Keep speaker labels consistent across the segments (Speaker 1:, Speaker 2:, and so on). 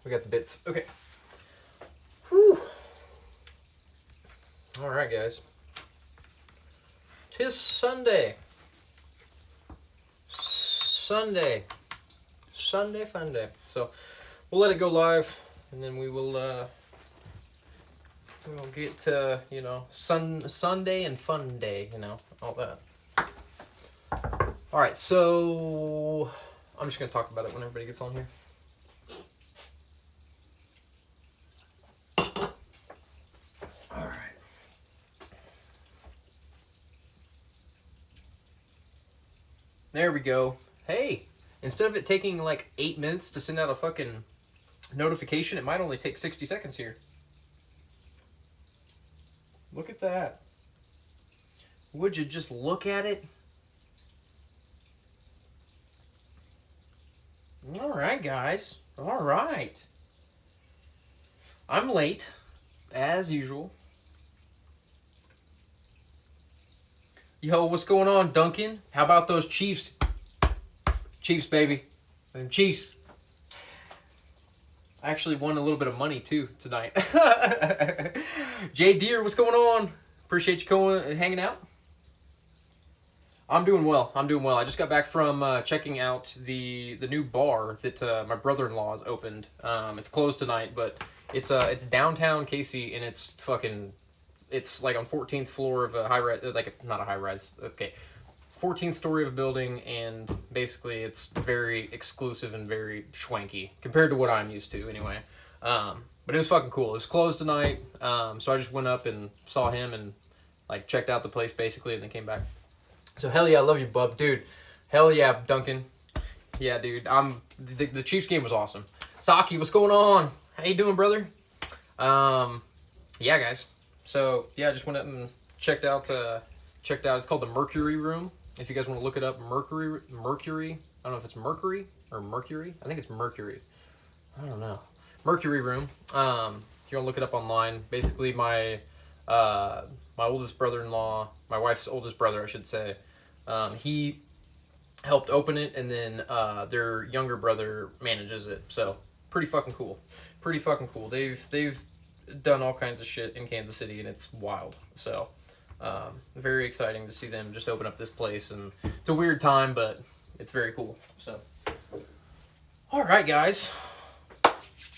Speaker 1: We got the bits. Okay. Whew. All right, guys. 'Tis Sunday. Sunday fun day. So we'll let it go live, and then we'll get to Sunday and fun day, all that. All right, so I'm just gonna talk about it when everybody gets on here. All right. There we go. Hey, instead of it taking like 8 minutes to send out a fucking notification, it might only take 60 seconds here. Look at that. Would you just look at it? All right, guys. All right. I'm late, as usual. Yo, what's going on, Duncan? How about those Chiefs? Chiefs, baby. Them Chiefs. I actually won a little bit of money, too, tonight. Jay Deere, what's going on? Appreciate you hanging out. I'm doing well. I just got back from checking out the new bar that my brother-in-law has opened. It's closed tonight, but it's downtown KC, and it's like on 14th floor of a high-rise, not a high-rise, okay, 14th story of a building, and basically it's very exclusive and very schwanky compared to what I'm used to anyway. But it was fucking cool. It was closed tonight, so I just went up and saw him and like checked out the place basically, and then came back. So hell yeah, I love you, bub, dude. Hell yeah, Duncan. Yeah, dude. The Chiefs game was awesome. Saki, what's going on? How you doing, brother? Yeah, guys. So yeah, I just went up and checked out. It's called the Mercury Room. If you guys want to look it up, Mercury. I don't know if it's Mercury or Mercury. I think it's Mercury. I don't know. Mercury Room. If you want to look it up online, basically my oldest brother-in-law, my wife's oldest brother, I should say, he helped open it, and then their younger brother manages it. So pretty fucking cool. They've done all kinds of shit in Kansas City, and it's wild. So very exciting to see them just open up this place, and it's a weird time, but it's very cool. So all right, guys,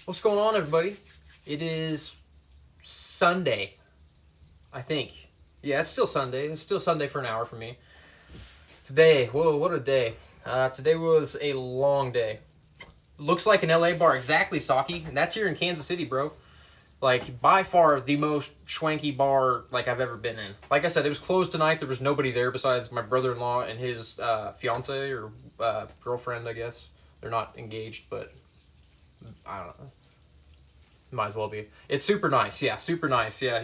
Speaker 1: what's going on, everybody? It is Sunday, I think. Yeah, it's still Sunday. It's still Sunday for an hour for me. Today, whoa, what a day. Today was a long day. Looks like an LA bar, exactly, Saki. And that's here in Kansas City, bro. Like, by far the most schwanky bar like I've ever been in. Like I said, it was closed tonight. There was nobody there besides my brother-in-law and his fiance or girlfriend, I guess. They're not engaged, but I don't know. Might as well be. It's super nice. Yeah, super nice. Yeah,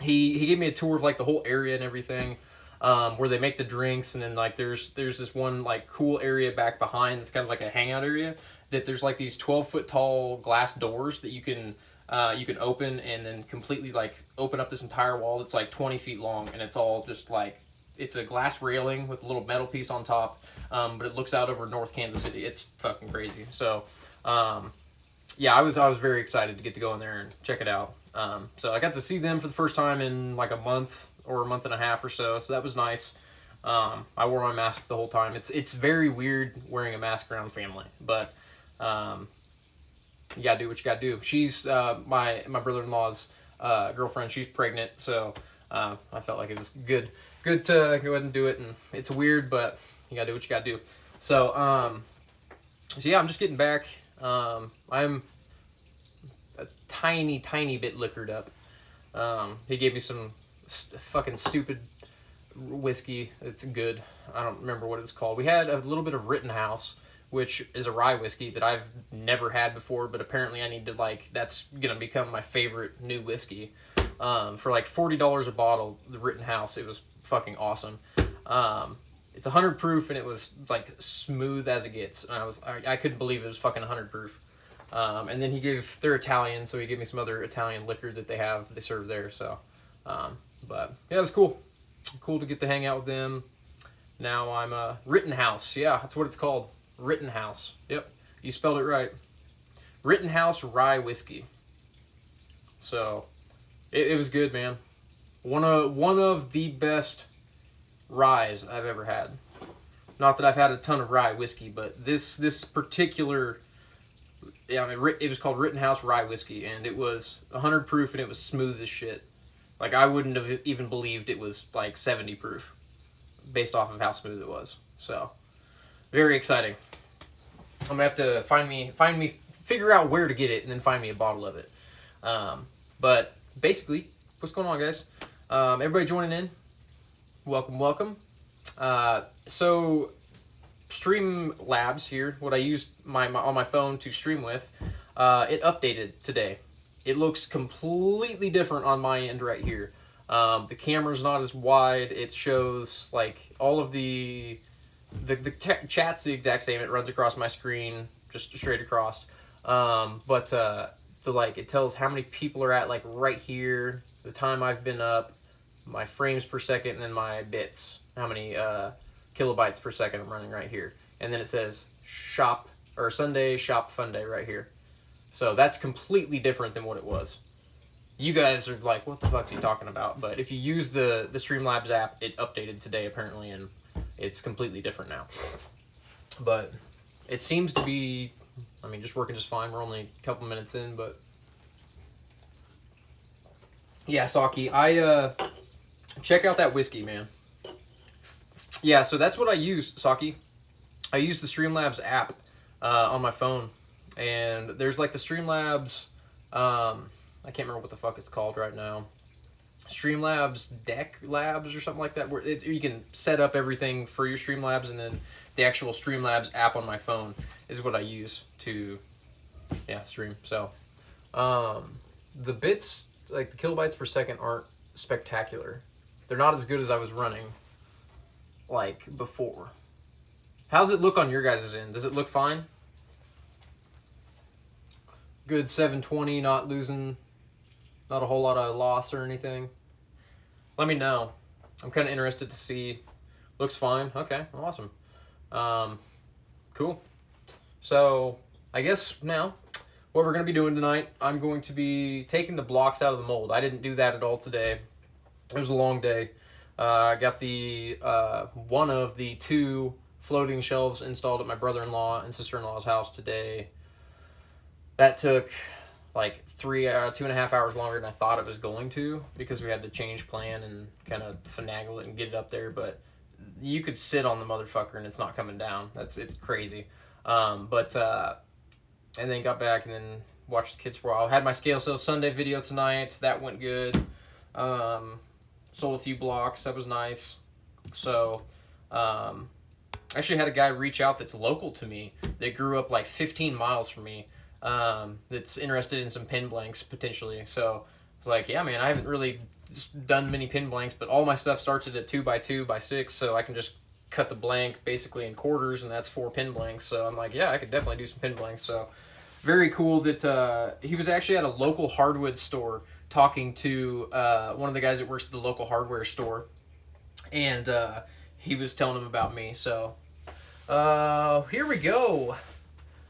Speaker 1: he gave me a tour of like the whole area and everything, where they make the drinks, and then like there's this one like cool area back behind that's kind of like a hangout area that there's like these 12-foot tall glass doors that you can open, and then completely like open up this entire wall that's like 20 feet long, and it's all just like, it's a glass railing with a little metal piece on top, but it looks out over North Kansas City. It's fucking crazy. So yeah, I was very excited to get to go in there and check it out. So I got to see them for the first time in like a month or a month and a half or so that was nice. I wore my mask the whole time. It's very weird wearing a mask around family, but you gotta do what you gotta do. She's my brother-in-law's girlfriend. She's pregnant, so I felt like it was good to go ahead and do it. And it's weird, but you gotta do what you gotta do. So yeah, I'm just getting back. I'm a tiny bit liquored up. He gave me some fucking stupid whiskey. It's good. I don't remember what it's called. We had a little bit of Rittenhouse, which is a rye whiskey that I've never had before, but apparently I need to that's gonna become my favorite new whiskey. For like $40 a bottle, the Rittenhouse, it was fucking awesome. It's 100 proof, and it was like smooth as it gets. And I couldn't believe it was fucking 100 proof. And then they're Italian, so he gave me some other Italian liquor that they serve there. So, but yeah, it was cool. Cool to get to hang out with them. Now I'm Rittenhouse. Yeah, that's what it's called. Rittenhouse. Yep, you spelled it right. Rittenhouse Rye Whiskey. So, it was good, man. One of the best ryes I've ever had. Not that I've had a ton of rye whiskey, but this particular, yeah, I mean, it was called Rittenhouse Rye Whiskey, and it was 100 proof, and it was smooth as shit. Like, I wouldn't have even believed it was like 70 proof, based off of how smooth it was. So, very exciting. I'm gonna have to figure out where to get it, and then find me a bottle of it. But basically, what's going on, guys? Everybody joining in, welcome. So Streamlabs here, what I used on my phone to stream with, it updated today. It looks completely different on my end right here. The camera's not as wide. It shows like all of the chat's the exact same. It runs across my screen, just straight across. But it tells how many people are at like right here, the time I've been up, my frames per second, and then my bits, how many kilobytes per second I'm running right here. And then it says shop or Sunday shop fun day right here. So that's completely different than what it was. You guys are like, what the fuck's he talking about? But if you use the Streamlabs app, it updated today apparently, and it's completely different now. But it seems to be, I mean, just working just fine. We're only a couple minutes in, but yeah, Saki, check out that whiskey, man. Yeah, so that's what I use, Saki. I use the Streamlabs app on my phone, and there's like the Streamlabs, I can't remember what the fuck it's called right now. Streamlabs Deck Labs or something like that, where you can set up everything for your Streamlabs, and then the actual Streamlabs app on my phone is what I use to, stream. So, the bits, like the kilobytes per second, aren't spectacular. They're not as good as I was running, like, before. How's it look on your guys' end? Does it look fine? Good 720, not losing, not a whole lot of loss or anything. Let me know. I'm kind of interested to see. Looks fine. Okay, awesome. Cool. So, I guess now, what we're going to be doing tonight, I'm going to be taking the blocks out of the mold. I didn't do that at all today. It was a long day. I got the one of the 2 floating shelves installed at my brother-in-law and sister-in-law's house today. That took like 2.5 hours longer than I thought it was going to, because we had to change plan and kind of finagle it and get it up there. But you could sit on the motherfucker and it's not coming down. It's crazy. And then got back and then watched the kids for a while. Had my Scale Sales Sunday video tonight. That went good. Sold a few blocks. That was nice. So, actually had a guy reach out that's local to me that grew up like 15 miles from me, that's interested in some pin blanks potentially. So it's like, yeah, man, I haven't really done many pin blanks, but all my stuff starts at a 2x2x6, so I can just cut the blank basically in quarters, and that's 4 pin blanks. So I'm like, yeah, I could definitely do some pin blanks. So very cool that he was actually at a local hardwood store talking to one of the guys that works at the local hardware store, and he was telling him about me. So here we go.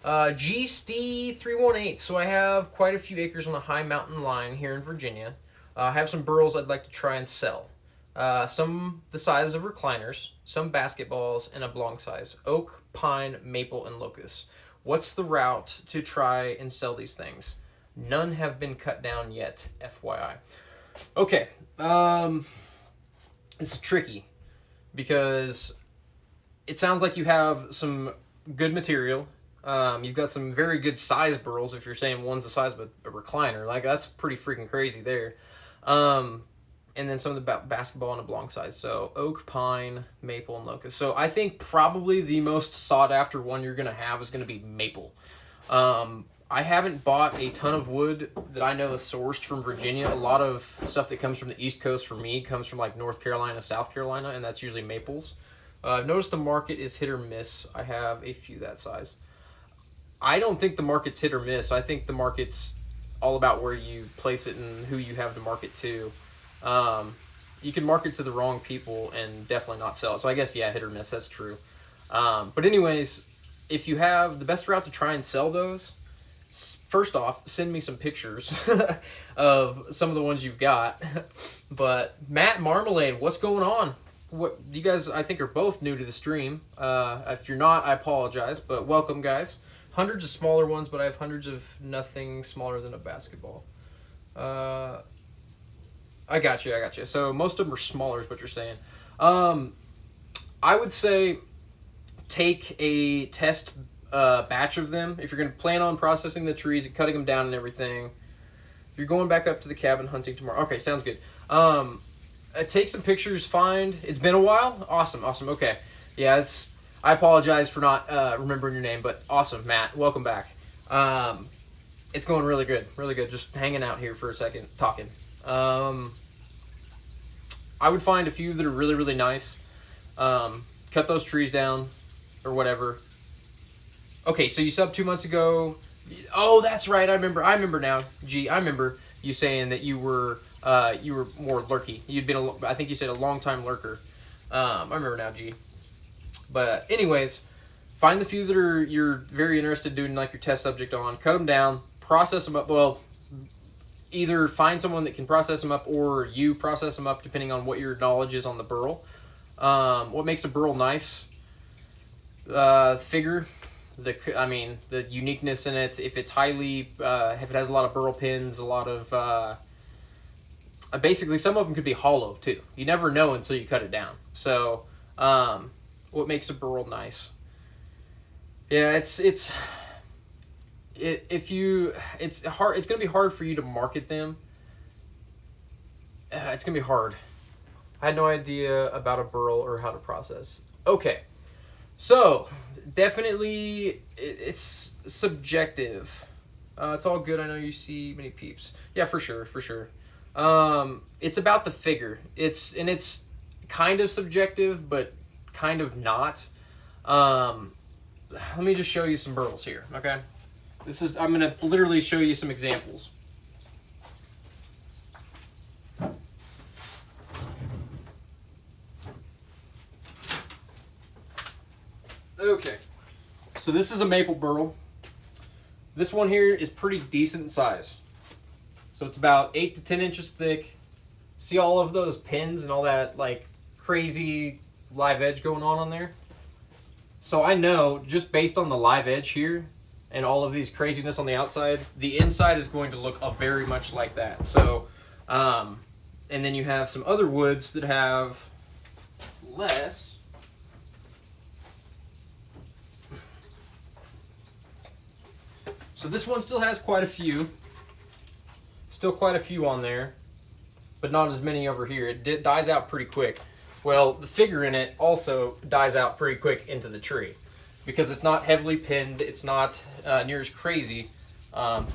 Speaker 1: GST318. So I have quite a few acres on a high mountain line here in Virginia. I have some burls I'd like to try and sell. Some the size of recliners, some basketballs, and a blong size. Oak, pine, maple, and locust. What's the route to try and sell these things? None have been cut down yet, FYI. Okay, this is tricky because it sounds like you have some good material. You've got some very good size burls. If you're saying one's the size of a recliner, like that's pretty freaking crazy there. And then some of the basketball and a blong size. So oak, pine, maple, and locust. So I think probably the most sought after one you're gonna have is gonna be maple. I haven't bought a ton of wood that I know is sourced from Virginia. A lot of stuff that comes from the East Coast for me comes from like North Carolina, South Carolina, and that's usually maples. I've noticed the market is hit or miss. I have a few that size. I don't think the market's hit or miss. I think the market's all about where you place it and who you have to market to. You can market to the wrong people and definitely not sell it. So I guess, yeah, hit or miss, that's true. But anyways, if you have the best route to try and sell those First off, send me some pictures of some of the ones you've got. But Matt Marmalade, what's going on? What you guys, I think, are both new to the stream. If you're not, I apologize, but welcome, guys. Hundreds of smaller ones, but I have hundreds of nothing smaller than a basketball. I got you. So most of them are smaller, is what you're saying. I would say take a test batch of them if you're going to plan on processing the trees and cutting them down and everything. You're going back up to the cabin hunting tomorrow. Okay, sounds good. Take some pictures. It's been a while. Awesome. Okay. Yeah, I apologize for not remembering your name, but awesome, Matt. Welcome back. It's going really good. Just hanging out here for a second, talking. I would find a few that are really, really nice. Cut those trees down or whatever. Okay, so you subbed 2 months ago. Oh, that's right. I remember now. Gee, I remember you saying that you were more lurky. I think you said a long time lurker. I remember now, G. But anyways, find the few that you're very interested in doing like your test subject on. Cut them down. Process them up. Well, either find someone that can process them up or you process them up depending on what your knowledge is on the burl. What makes a burl nice? Figure. The uniqueness in it. If it's if it has a lot of burl pins, a lot of basically some of them could be hollow too. You never know until you cut it down. So, what makes a burl nice? Yeah, it's hard. It's gonna be hard for you to market them. It's gonna be hard. I had no idea about a burl or how to process. Okay, so definitely it's subjective. It's all good. I know you see many peeps. Yeah, for sure. It's about the figure. It's kind of subjective, but kind of not. Let me just show you some burls here. Okay, I'm gonna literally show you some examples. Okay, so this is a maple burl. This one here is pretty decent size. So it's about 8 to 10 inches thick. See all of those pins and all that like crazy live edge going on there? So I know just based on the live edge here and all of these craziness on the outside, the inside is going to look very much like that. So, and then you have some other woods that have less. So this one still has quite a few. Still quite a few on there, but not as many over here. It dies out pretty quick. Well, the figure in it also dies out pretty quick into the tree because it's not heavily pinned. It's not near as crazy.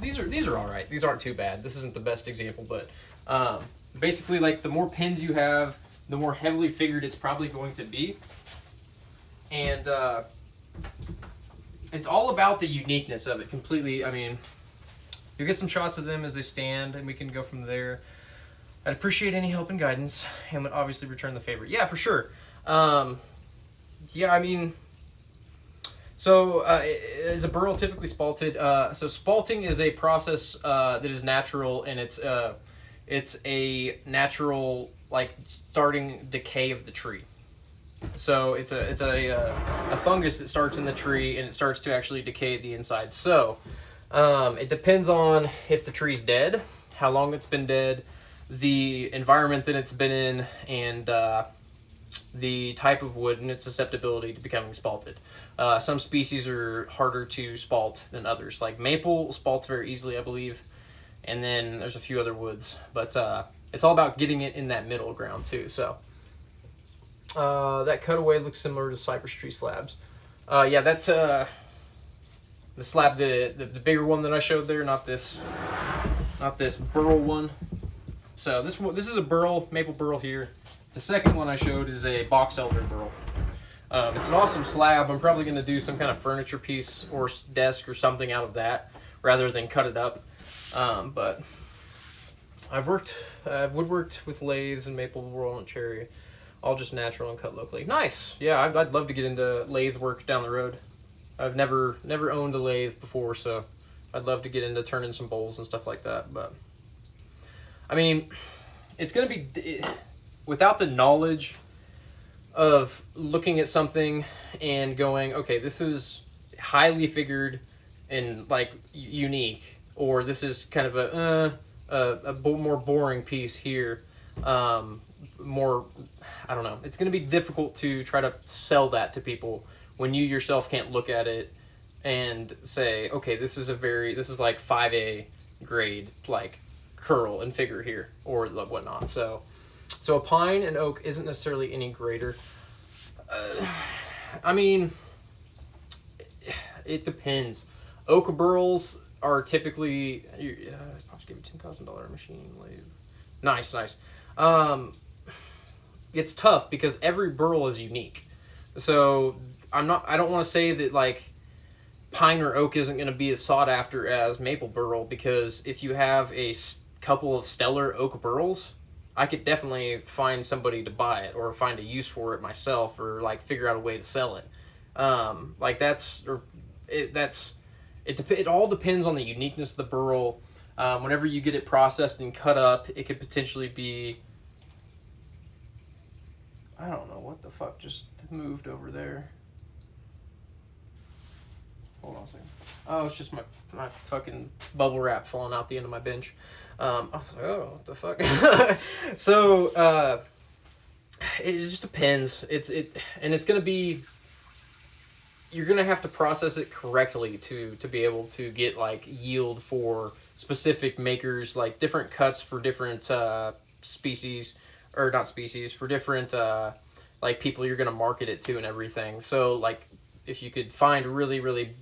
Speaker 1: These are all right. These aren't too bad. This isn't the best example, but basically, like the more pins you have, the more heavily figured it's probably going to be. And it's all about the uniqueness of it completely. I mean, you'll get some shots of them as they stand, and we can go from there. I'd appreciate any help and guidance, and would obviously return the favor. Yeah, for sure. Yeah, I mean, so is a burl typically spalted? So spalting is a process that is natural, and it's a natural like starting decay of the tree. So it's a fungus that starts in the tree, and it starts to actually decay the inside. So it depends on if the tree's dead, how long it's been dead, the environment that it's been in, and the type of wood and its susceptibility to becoming spalted. Some species are harder to spalt than others. Like maple spalts very easily, I believe, and then there's a few other woods. But it's all about getting it in that middle ground too. So that cutaway looks similar to cypress tree slabs. Yeah, that the slab, the bigger one that I showed there, not this burl one. So this is a burl, maple burl here. The second one I showed is a box elder burl. It's an awesome slab. I'm probably going to do some kind of furniture piece or desk or something out of that rather than cut it up. But I've woodworked with lathes and maple, walnut, cherry, all just natural and cut locally. Nice. Yeah, I'd love to get into lathe work down the road. I've never owned a lathe before, so I'd love to get into turning some bowls and stuff like that. But I mean, it's gonna be without the knowledge of looking at something and going, okay, this is highly figured and like unique, or this is kind of a more boring piece here. More, I don't know. It's going to be difficult to try to sell that to people when you yourself can't look at it and say, okay, this is like 5A grade, like curl and figure here or whatnot. So a pine and oak isn't necessarily any greater. I mean, it depends. Oak burls are typically, Pops give you $10,000 machine lathe. Nice. It's tough because every burl is unique. So I don't want to say that like pine or oak isn't going to be as sought after as maple burl, because if you have a couple of stellar oak burls, I could definitely find somebody to buy it or find a use for it myself, or like figure out a way to sell it. It all depends on the uniqueness of the burl. Whenever you get it processed and cut up, it could potentially be, I don't know what the fuck just moved over there. Hold on a second. Oh, it's just my fucking bubble wrap falling out the end of my bench. I was like, oh, what the fuck? So, it just depends. It's gonna be, you're gonna have to process it correctly to be able to get like yield for specific makers, like different cuts for different species, or not species, for different like people you're gonna market it to and everything. So like if you could find really, really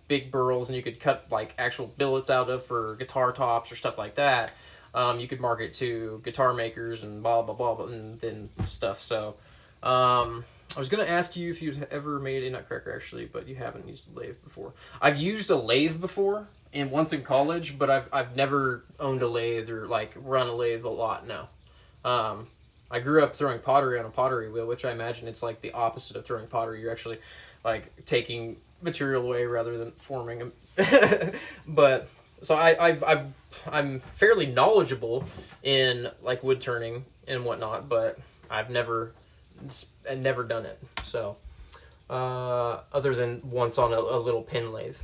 Speaker 1: big burls and you could cut like actual billets out of for guitar tops or stuff like that, you could market to guitar makers and blah blah blah, and then stuff. So I was gonna ask you if you'd ever made a nutcracker actually, but you haven't used a lathe before. I've used a lathe before, and once in college, but I've never owned a lathe or like run a lathe a lot. No. I grew up throwing pottery on a pottery wheel, which I imagine it's like the opposite of throwing pottery. You're actually like taking material away rather than forming them. But so I'm fairly knowledgeable in like wood turning and whatnot, but I've never done it. So other than once on a little pin lathe.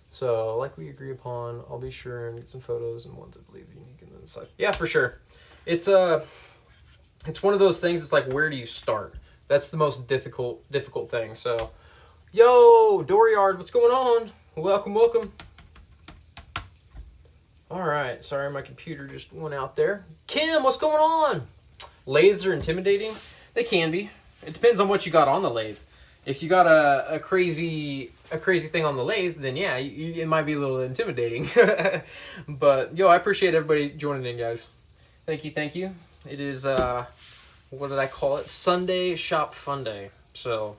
Speaker 1: So like we agree upon, I'll be sure and get some photos and ones I believe unique and then such. Yeah, for sure. It's one of those things. It's like, where do you start? That's the most difficult thing. So, yo, Dooryard, what's going on? Welcome. All right, sorry, my computer just went out there. Kim, what's going on? Lathes are intimidating. They can be. It depends on what you got on the lathe. If you got a crazy thing on the lathe, then yeah, it might be a little intimidating. But yo, I appreciate everybody joining in, guys. Thank you. It is, what did I call it? Sunday Shop Fun Day. So,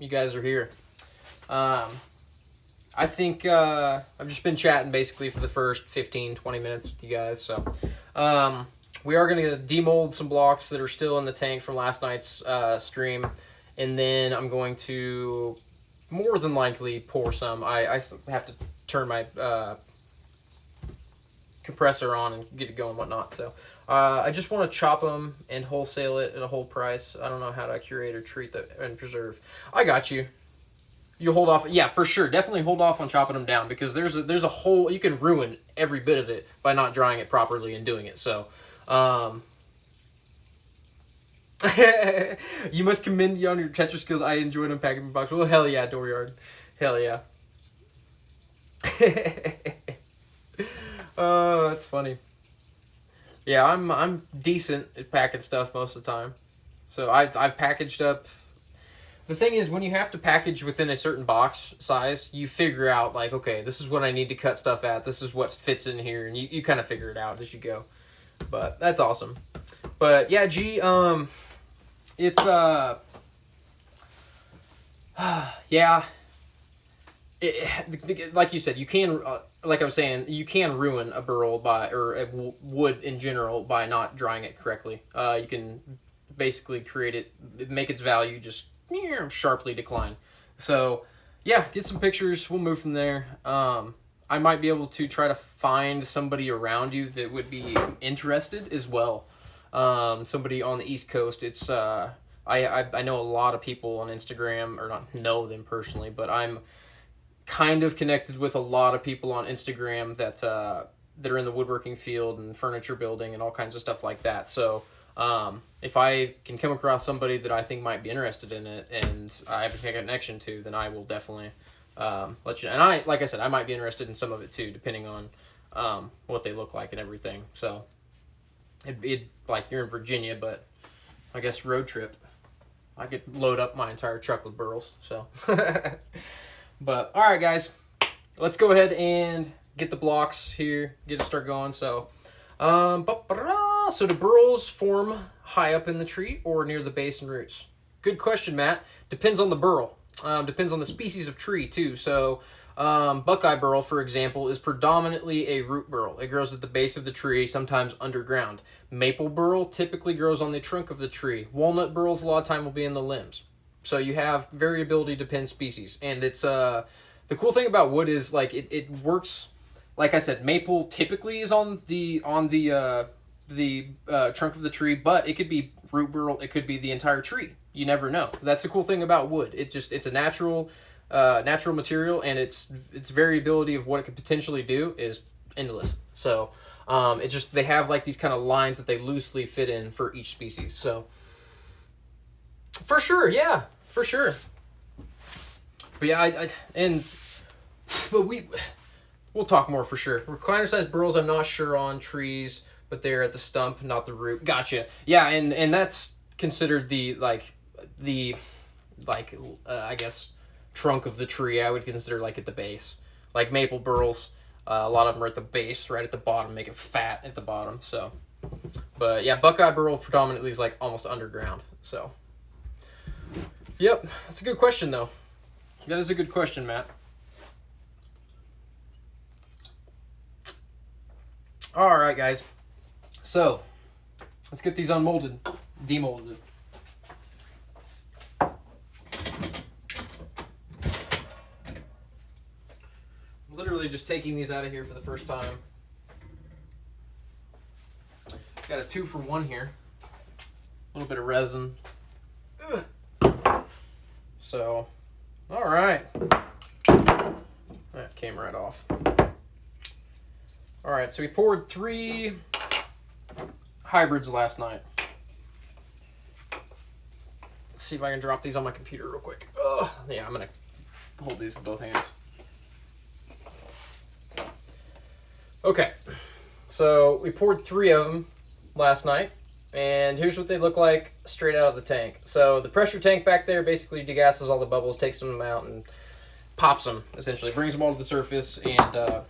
Speaker 1: you guys are here. I think I've just been chatting basically for the first 15, 20 minutes with you guys. So, we are going to demold some blocks that are still in the tank from last night's stream. And then I'm going to more than likely pour some. I have to turn my compressor on and get it going and whatnot. So I just want to chop them and wholesale it at a whole price. I don't know how to curate or treat that and preserve. I got you. You hold off. Yeah, for sure. Definitely hold off on chopping them down, because there's a whole, you can ruin every bit of it by not drying it properly and doing it. So you must commend you on your Tetris skills. I enjoyed unpacking my box. Well, hell yeah, Dooryard. Hell yeah. Oh, that's funny. Yeah, I'm decent at packing stuff most of the time. So I've packaged up. The thing is, when you have to package within a certain box size, you figure out like, okay, this is what I need to cut stuff at. This is what fits in here, and you kind of figure it out as you go. But that's awesome. But yeah, G, it's yeah. Like you said, you can, like I was saying, you can ruin a burl or a wood in general by not drying it correctly. You can basically make its value just sharply decline. So, yeah, get some pictures. We'll move from there. I might be able to try to find somebody around you that would be interested as well. Somebody on the East Coast. It's I know a lot of people on Instagram, or not know them personally, but I'm kind of connected with a lot of people on Instagram that are in the woodworking field and furniture building and all kinds of stuff like that. So if I can come across somebody that I think might be interested in it and I have a connection to, then I will definitely let you know. And like I said, I might be interested in some of it too, depending on what they look like and everything. So it like, you're in Virginia, but I guess road trip, I could load up my entire truck with burls. So, but all right, guys, let's go ahead and get the blocks here, get it start going. So, so do burls form high up in the tree or near the base and roots? Good question, Matt. Depends on the burl. Depends on the species of tree too. So, Buckeye burl, for example, is predominantly a root burl. It grows at the base of the tree, sometimes underground. Maple burl typically grows on the trunk of the tree. Walnut burls a lot of time will be in the limbs. So you have variability depends species, and it's the cool thing about wood is like it works. Like I said, maple typically is on the trunk of the tree, but it could be root burl. It could be the entire tree. You never know. That's the cool thing about wood. It's a natural material, and its variability of what it could potentially do is endless. So they have like these kind of lines that they loosely fit in for each species. So for sure, yeah, for sure. But yeah, we'll talk more for sure. Recliner sized burls, I'm not sure on trees, but they're at the stump, not the root. Gotcha. Yeah, and that's considered I guess trunk of the tree. I would consider like at the base. Like maple burls, a lot of them are at the base, right at the bottom, make it fat at the bottom. So, but yeah, Buckeye burl predominantly is like almost underground. So, yep, that's a good question though. That is a good question, Matt. All right, guys. So, let's get these unmolded, demolded. Literally just taking these out of here for the first time. Got a 2-for-1 here. A little bit of resin. Ugh. So, all right. That came right off. All right, so we poured 3 hybrids last night. Let's see if I can drop these on my computer real quick. Ugh. Yeah, I'm gonna hold these with both hands. Okay, so we poured 3 of them last night, and here's what they look like straight out of the tank. So the pressure tank back there basically degasses all the bubbles, takes them out, and pops them, essentially. Brings them all to the surface, and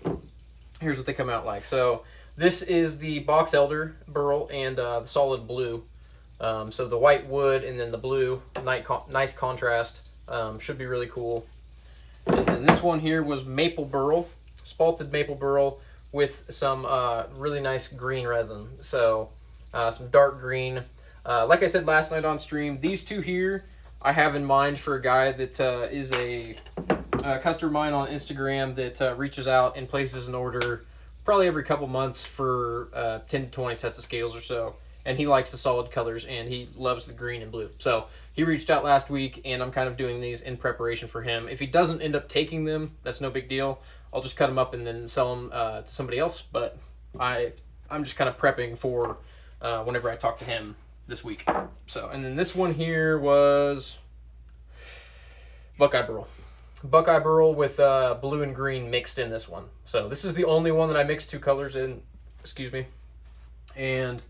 Speaker 1: here's what they come out like. So this is the box elder burl and the solid blue. So the white wood and then the blue, nice contrast. Should be really cool. And then this one here was maple burl, spalted maple burl, with some really nice green resin. So some dark green. Like I said last night on stream, these 2 here I have in mind for a guy that is a customer of mine on Instagram that reaches out and places an order probably every couple months for 10 to 20 sets of scales or so. And he likes the solid colors, and he loves the green and blue. So he reached out last week, and I'm kind of doing these in preparation for him. If he doesn't end up taking them, that's no big deal. I'll just cut them up and then sell them to somebody else. But I'm just kind of prepping for whenever I talk to him this week. So, and then this one here was Buckeye burl. Buckeye burl with blue and green mixed in this one. So this is the only one that I mixed 2 colors in. Excuse me. And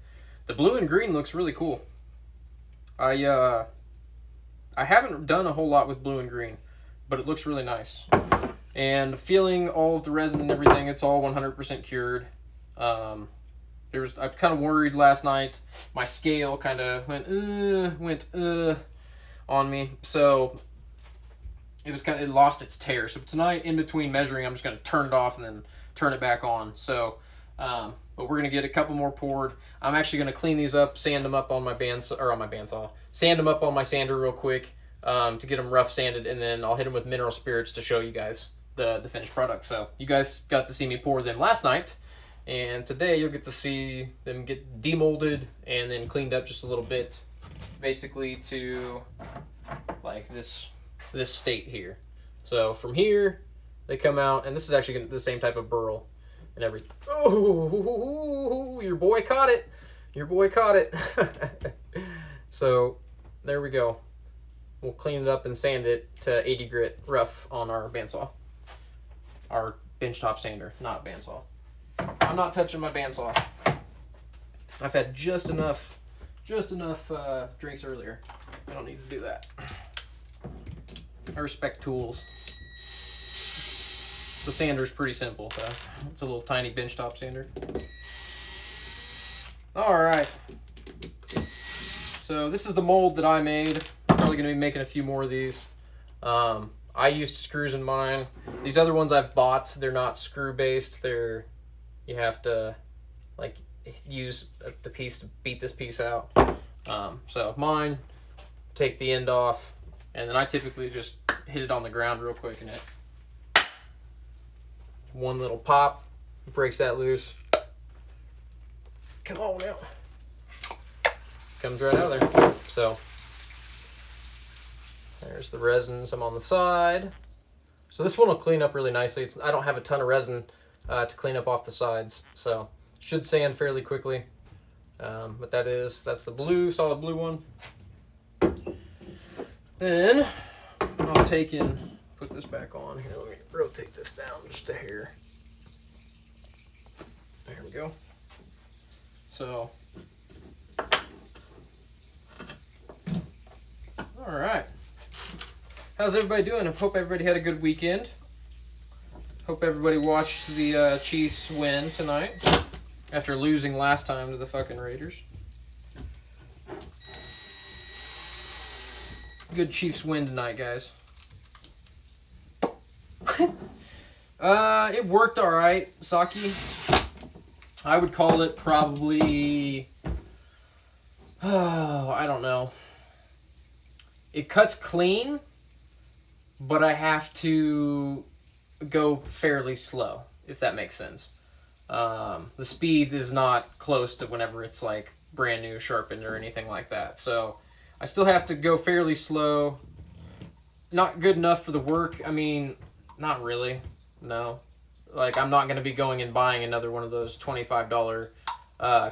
Speaker 1: the blue and green looks really cool. I haven't done a whole lot with blue and green, but it looks really nice. And feeling all of the resin and everything, it's all 100% cured. I kind of worried last night. My scale kind of went on me, so it lost its tear. So tonight, in between measuring, I'm just gonna turn it off and then turn it back on. So, but we're gonna get a couple more poured. I'm actually gonna clean these up, sand them up on my bandsaw, sand them up on my sander real quick to get them rough sanded, and then I'll hit them with mineral spirits to show you guys. the finished product. So you guys got to see me pour them last night, and today you'll get to see them get demolded and then cleaned up just a little bit, basically to like this state here. So from here they come out, and this is actually the same type of burl and everything. Oh, your boy caught it. Your boy caught it. So there we go. We'll clean it up and sand it to 80 grit rough on our bandsaw. Our benchtop sander, not bandsaw. I'm not touching my bandsaw. I've had just enough drinks earlier. I don't need to do that. I respect tools. The sander's pretty simple, though. It's a little tiny benchtop sander. Alright. So this is the mold that I made. Probably going to be making a few more of these. I used screws in mine. These other ones I've bought, they're not screw based. You have to like use the piece to beat this piece out. So mine, take the end off, and then I typically just hit it on the ground real quick, and it one little pop breaks that loose. Come on now. Comes right out of there. So there's the resin, some on the side. So this one will clean up really nicely. I don't have a ton of resin to clean up off the sides, so should sand fairly quickly. But that's the blue, solid blue one. Then I'll take and put this back on here. Let me rotate this down just a hair. There we go. So, all right. How's everybody doing? I hope everybody had a good weekend. Hope everybody watched the Chiefs win tonight after losing last time to the fucking Raiders. Good Chiefs win tonight, guys. It worked all right, Saki. I would call it probably, I don't know. It cuts clean, but I have to go fairly slow, if that makes sense. The speed is not close to whenever it's like brand new sharpened or anything like that. So I still have to go fairly slow. Not good enough for the work. I mean, not really. No. Like, I'm not going to be going and buying another one of those $25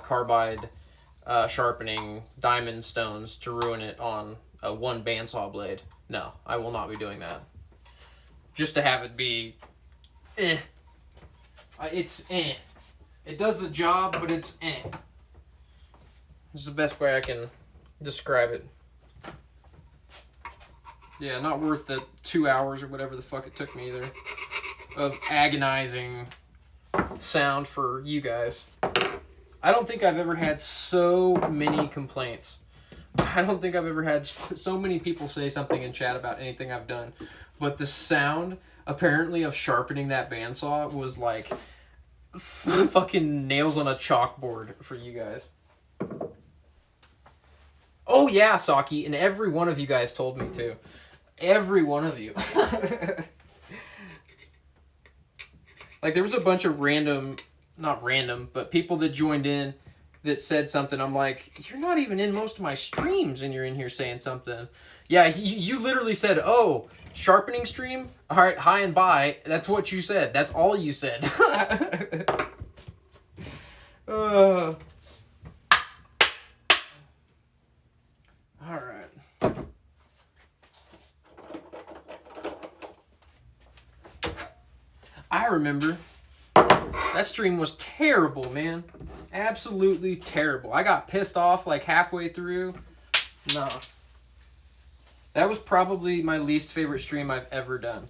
Speaker 1: carbide sharpening diamond stones to ruin it on a one bandsaw blade. No, I will not be doing that. Just to have it be it's It does the job, but it's This is the best way I can describe it. Yeah, not worth the 2 hours or whatever the fuck it took me either of agonizing sound for you guys. I don't think I've ever had so many complaints. I don't think I've ever had so many people say something in chat about anything I've done. But the sound, apparently, of sharpening that bandsaw was like fucking nails on a chalkboard for you guys. Oh yeah, Saki, and every one of you guys told me too. Every one of you. Like, there was a bunch of not random, but people that joined in that said something. I'm like, you're not even in most of my streams and you're in here saying something. Yeah, you literally said, oh, sharpening stream? All right, hi and bye. That's what you said. That's all you said. All right. I remember that stream was terrible, man. Absolutely terrible. I got pissed off like halfway through. Nah. That was probably my least favorite stream I've ever done.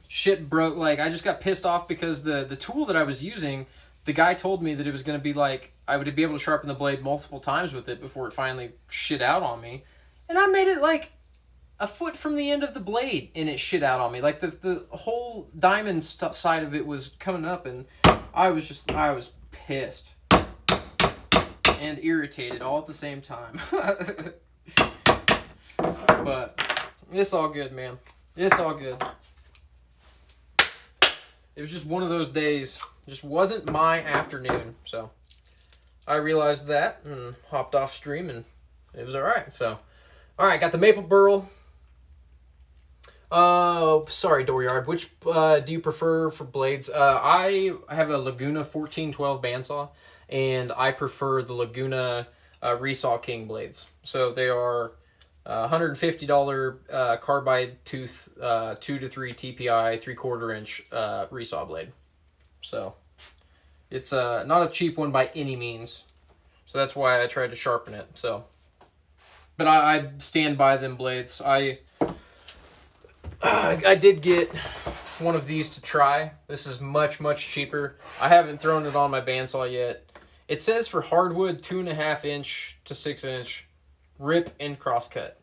Speaker 1: Shit broke. Like, I just got pissed off because the tool that I was using, the guy told me that it was going to be like, I would be able to sharpen the blade multiple times with it before it finally shit out on me. And I made it like a foot from the end of the blade, and it shit out on me. Like, the whole diamond side of it was coming up, and I was pissed and irritated all at the same time. But it's all good, man. It's all good. It was just one of those days. It just wasn't my afternoon. So I realized that and hopped off stream, and it was all right. So, all right, got the maple burl. Sorry, Dooryard. Which do you prefer for blades? I have a Laguna 1412 bandsaw, and I prefer the Laguna Resaw King blades. So they are $150 carbide tooth, 2 to 3 TPI, 3/4 inch resaw blade. So it's not a cheap one by any means. So that's why I tried to sharpen it. So, but I stand by them blades. I did get one of these to try. This is much, much cheaper. I haven't thrown it on my bandsaw yet. It says for hardwood 2.5 inch to 6 inch rip and crosscut.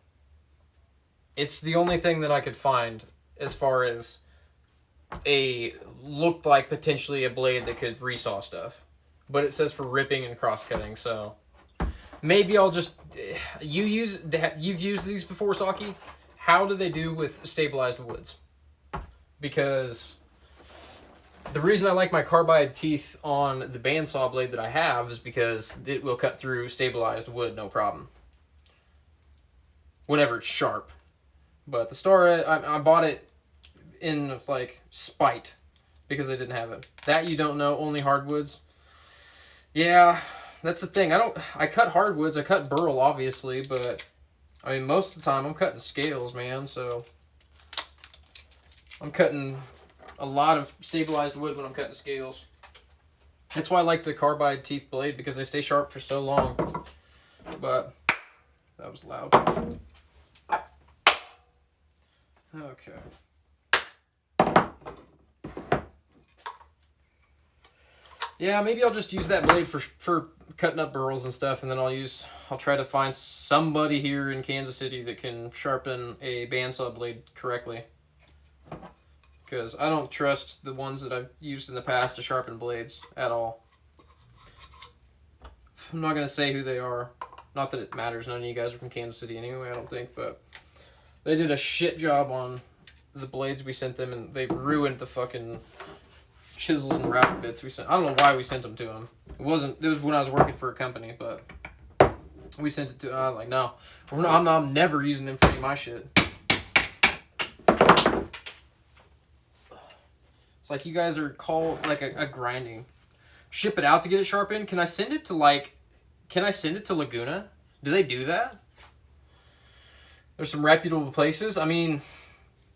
Speaker 1: It's the only thing that I could find as far as looked like potentially a blade that could resaw stuff. But it says for ripping and cross-cutting, so maybe I'll just... You've used these before, Saki? How do they do with stabilized woods? Because the reason I like my carbide teeth on the bandsaw blade that I have is because it will cut through stabilized wood, no problem. Whenever it's sharp. But the Star, I bought it in, like, spite because I didn't have it. That you don't know, only hardwoods. Yeah, that's the thing. I cut hardwoods, I cut burl, obviously, but I mean, most of the time I'm cutting scales, man, so I'm cutting a lot of stabilized wood when I'm cutting scales. That's why I like the carbide teeth blade, because they stay sharp for so long. But that was loud. Okay. Yeah, maybe I'll just use that blade for cutting up burls and stuff, and then I'll try to find somebody here in Kansas City that can sharpen a bandsaw blade correctly. Because I don't trust the ones that I've used in the past to sharpen blades at all. I'm not going to say who they are. Not that it matters, none of you guys are from Kansas City anyway, I don't think, but they did a shit job on the blades we sent them, and they ruined the fucking chisels and router bits we sent. I don't know why we sent them to them. It was when I was working for a company, but we sent it to. Like, no, I'm never using them for any of my shit. It's like you guys are called like a grinding. Ship it out to get it sharpened. Can I send it to Laguna? Do they do that? There's some reputable places. I mean,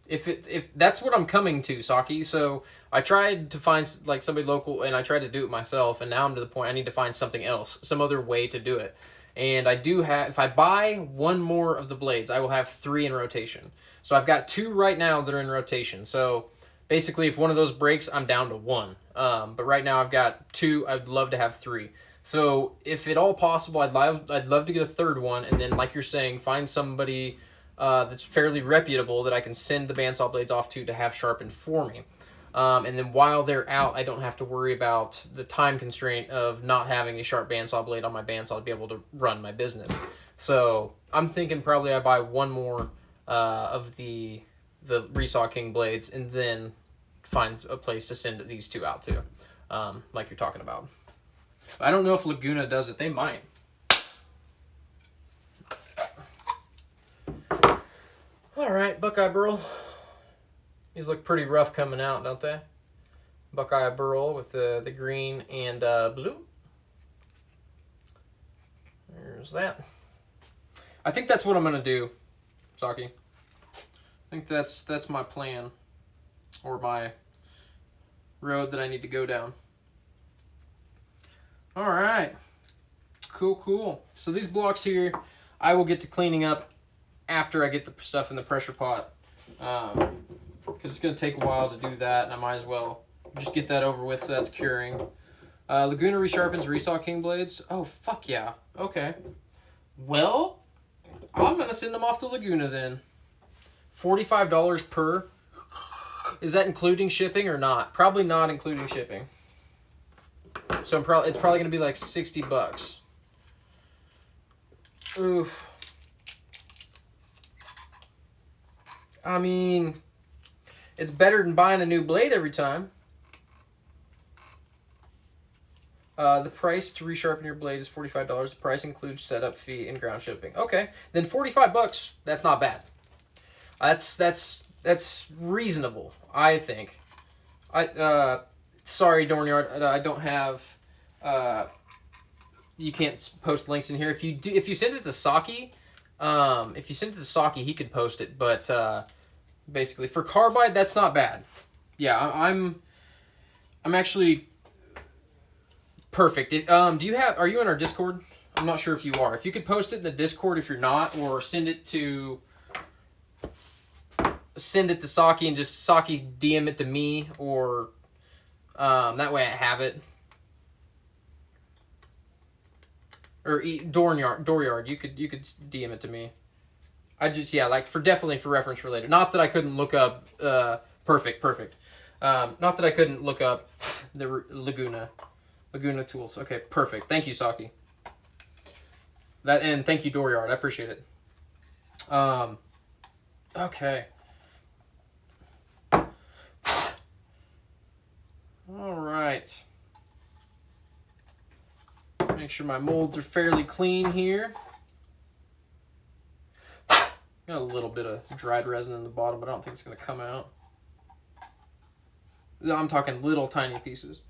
Speaker 1: if that's what I'm coming to, Saki. So I tried to find like somebody local, and I tried to do it myself, and now I'm to the point I need to find something else, some other way to do it. And I do have, if I buy one more of the blades, I will have 3 in rotation. So I've got 2 right now that are in rotation. So basically, if one of those breaks, I'm down to 1. But right now I've got 2. I'd love to have 3. So if at all possible, I'd love to get a 3rd one, and then like you're saying, find somebody that's fairly reputable that I can send the bandsaw blades off to have sharpened for me. And then while they're out, I don't have to worry about the time constraint of not having a sharp bandsaw blade on my bandsaw to be able to run my business. So I'm thinking probably I buy one more of the Resaw King blades, and then find a place to send these 2 out to, like you're talking about. I don't know if Laguna does it. They might. All right, Buckeye Burl. These look pretty rough coming out, don't they? Buckeye Burl with the green and blue. There's that. I think that's what I'm gonna do, Saki. I think that's my plan, or my road that I need to go down. All right, cool. So these blocks here, I will get to cleaning up after I get the stuff in the pressure pot, because it's going to take a while to do that, and I might as well just get that over with so that's curing. Laguna resharpens Resaw King blades. Oh, fuck yeah. Okay. Well, I'm going to send them off to Laguna then. $45 per. Is that including shipping or not? Probably not including shipping. So it's probably going to be like $60. Oof. I mean, it's better than buying a new blade every time. The price to resharpen your blade is $45. The price includes setup fee and ground shipping. Okay, then $45. That's not bad. That's reasonable, I think. Sorry, Dornyard, I don't have. You can't post links in here. If you send it to Saki, he could post it. But basically, for Carbide, that's not bad. Yeah, I'm actually perfect. Are you in our Discord? I'm not sure if you are. If you could post it in the Discord if you're not, or send it to Saki and just Saki DM it to me, or that way I have it. Or Dooryard, you could DM it to me. I just definitely for reference related. Not that I couldn't look up perfect. Not that I couldn't look up the Laguna tools. Okay, perfect. Thank you, Saki. And thank you, Dooryard. I appreciate it. Okay. All right. Make sure my molds are fairly clean here. Got a little bit of dried resin in the bottom, but I don't think it's going to come out. I'm talking little tiny pieces.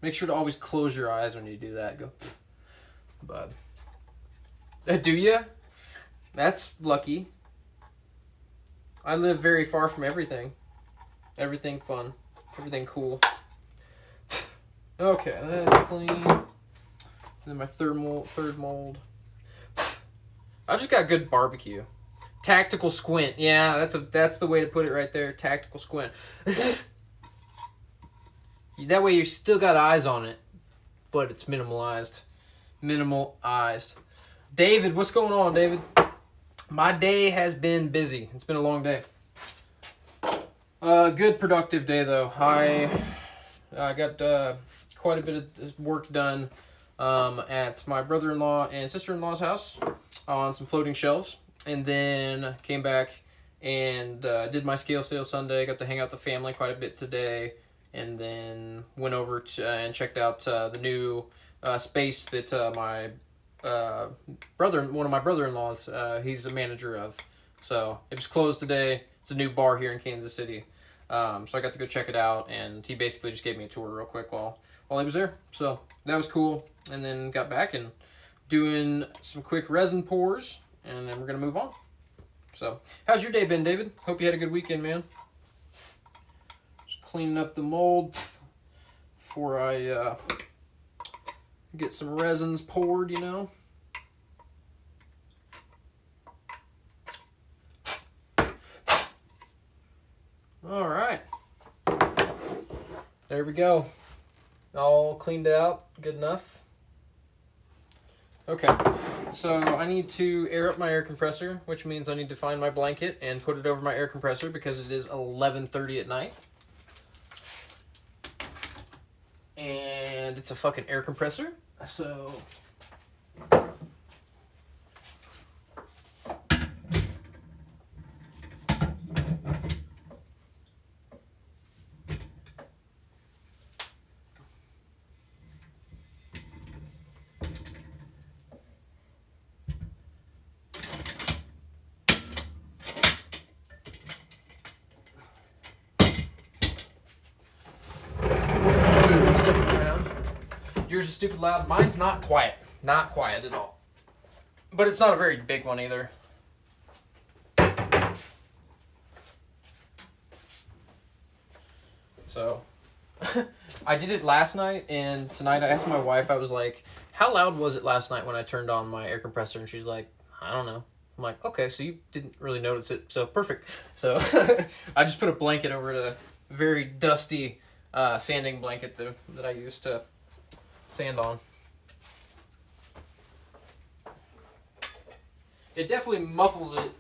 Speaker 1: Make sure to always close your eyes when you do that. Go. But do you? That's lucky. I live very far from everything. Everything fun. Everything cool. Okay, that's clean. Then my third mold. I just got good barbecue. Tactical squint. Yeah, that's the way to put it right there. Tactical squint. That way you still got eyes on it, but it's minimalized. David, what's going on, David? My day has been busy. It's been a long day. Good productive day though. I got quite a bit of work done at my brother-in-law and sister-in-law's house on some floating shelves, and then came back and did my scale sale Sunday. Got to hang out with the family quite a bit today, and then went over to and checked out the new space that one of my brother-in-laws, he's a manager of. So it was closed today. It's a new bar here in Kansas City. So I got to go check it out, and he basically just gave me a tour real quick while he was there. So that was cool. And then got back and doing some quick resin pours, and then we're going to move on. So how's your day been, David? Hope you had a good weekend, man. Just cleaning up the mold before I get some resins poured, you know. All right. There we go. All cleaned out. Good enough. Okay. So I need to air up my air compressor, which means I need to find my blanket and put it over my air compressor because it is 11:30 at night. And it's a fucking air compressor. So yours is stupid loud. Mine's not quiet. Not quiet at all. But it's not a very big one either. So, I did it last night, and tonight I asked my wife, I was like, how loud was it last night when I turned on my air compressor? And she's like, I don't know. I'm like, okay, so you didn't really notice it. So, perfect. So, I just put a blanket over it, a very dusty sanding blanket that I used to sand on. It definitely muffles it.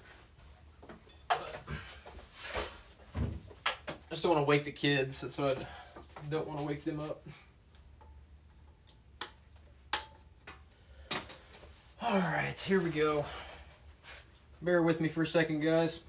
Speaker 1: I just don't want to wake the kids. That's what I don't want to wake them up. All right, here we go. Bear with me for a second, guys.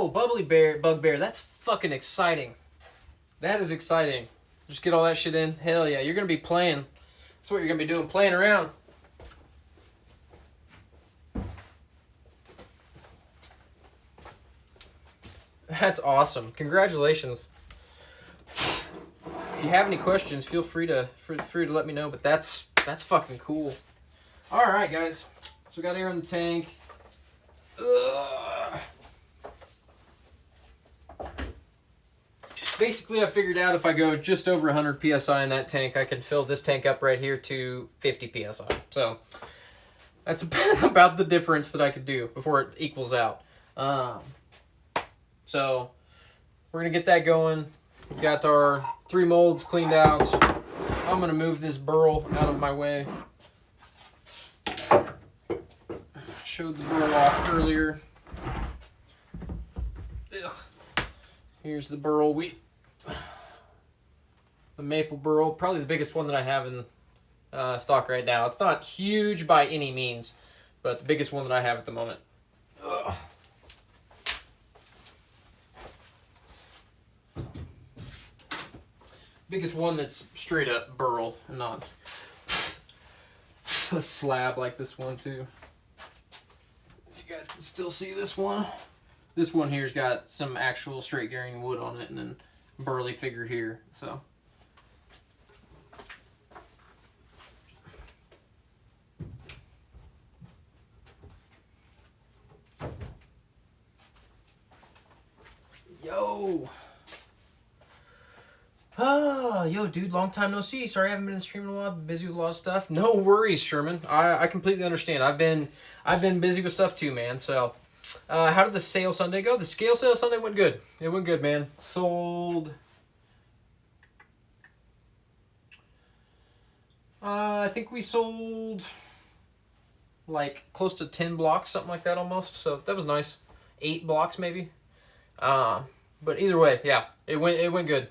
Speaker 1: Oh, bubbly bear, bugbear. That's fucking exciting. That is exciting. Just get all that shit in. Hell yeah, you're gonna be playing. That's what you're gonna be doing, playing around. That's awesome. Congratulations. If you have any questions, feel free to let me know. But that's fucking cool. All right, guys. So we got air in the tank. Ugh. Basically, I figured out if I go just over 100 psi in that tank, I can fill this tank up right here to 50 psi. So that's about the difference that I could do before it equals out. So we're going to get that going. We've got our 3 molds cleaned out. I'm going to move this burl out of my way. Showed the burl off earlier. Ugh. Here's the burl. The maple burl, probably the biggest one that I have in stock right now. It's not huge by any means, but the biggest one that I have at the moment. Ugh. Biggest one that's straight up burl and not a slab like this one too. If you guys can still see this one. This one here's got some actual straight gearing wood on it and then burly figure here. So yo, dude, long time no see. Sorry I haven't been streaming a while. Been busy with a lot of stuff. No worries, Sherman. I completely understand. I've been busy with stuff too, man. So, how did the sale Sunday go? The scale sale Sunday went good. It went good, man. Sold. I think we sold like close to 10 blocks, something like that almost. So that was nice. 8 blocks maybe. But either way, yeah, it went good.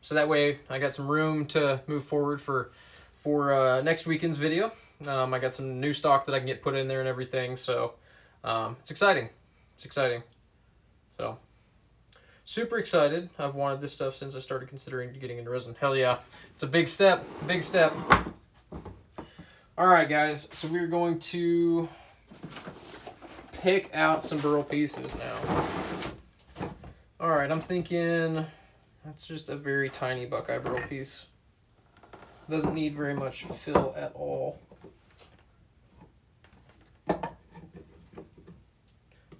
Speaker 1: So that way I got some room to move forward for next weekend's video. I got some new stock that I can get put in there and everything. So it's exciting. It's exciting. So super excited. I've wanted this stuff since I started considering getting into resin. Hell yeah. It's a big step. Big step. All right, guys. So we're going to pick out some burl pieces now. All right, I'm thinking that's just a very tiny Buckeye burl piece. Doesn't need very much fill at all.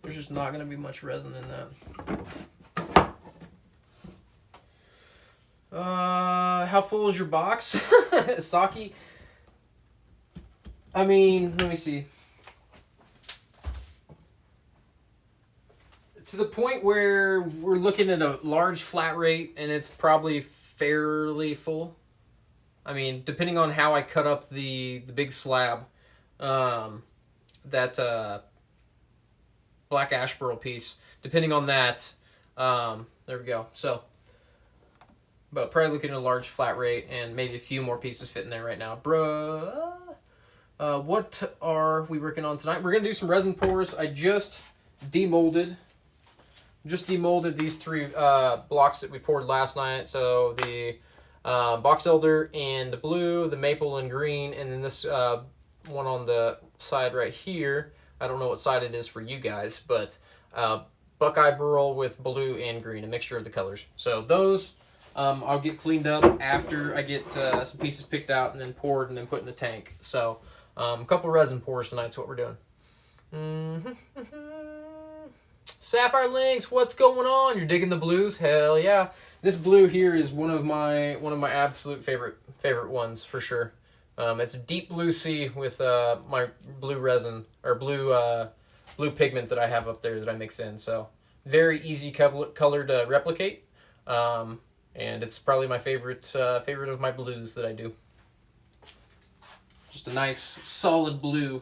Speaker 1: There's just not going to be much resin in that. How full is your box? Saki? I mean, let me see. To the point where we're looking at a large flat rate and it's probably fairly full. I mean, depending on how I cut up the big slab, that black ash burl piece, depending on that, there we go. So, but probably looking at a large flat rate and maybe a few more pieces fit in there right now. Bruh. What are we working on tonight? We're going to do some resin pours. I just demolded these 3 blocks that we poured last night. So the box elder and blue, the maple and green, and then this one on the side right here. I don't know what side it is for you guys, but Buckeye burl with blue and green, a mixture of the colors. So those I'll get cleaned up after I get some pieces picked out and then poured and then put in the tank. So a couple resin pours tonight's what we're doing. Sapphire Links, what's going on? You're digging the blues? Hell yeah. This blue here is one of my absolute favorite ones for sure. It's deep blue sea with my blue resin or blue pigment that I have up there that I mix in. So very easy color to replicate. And it's probably my favorite of my blues that I do. Just a nice solid blue.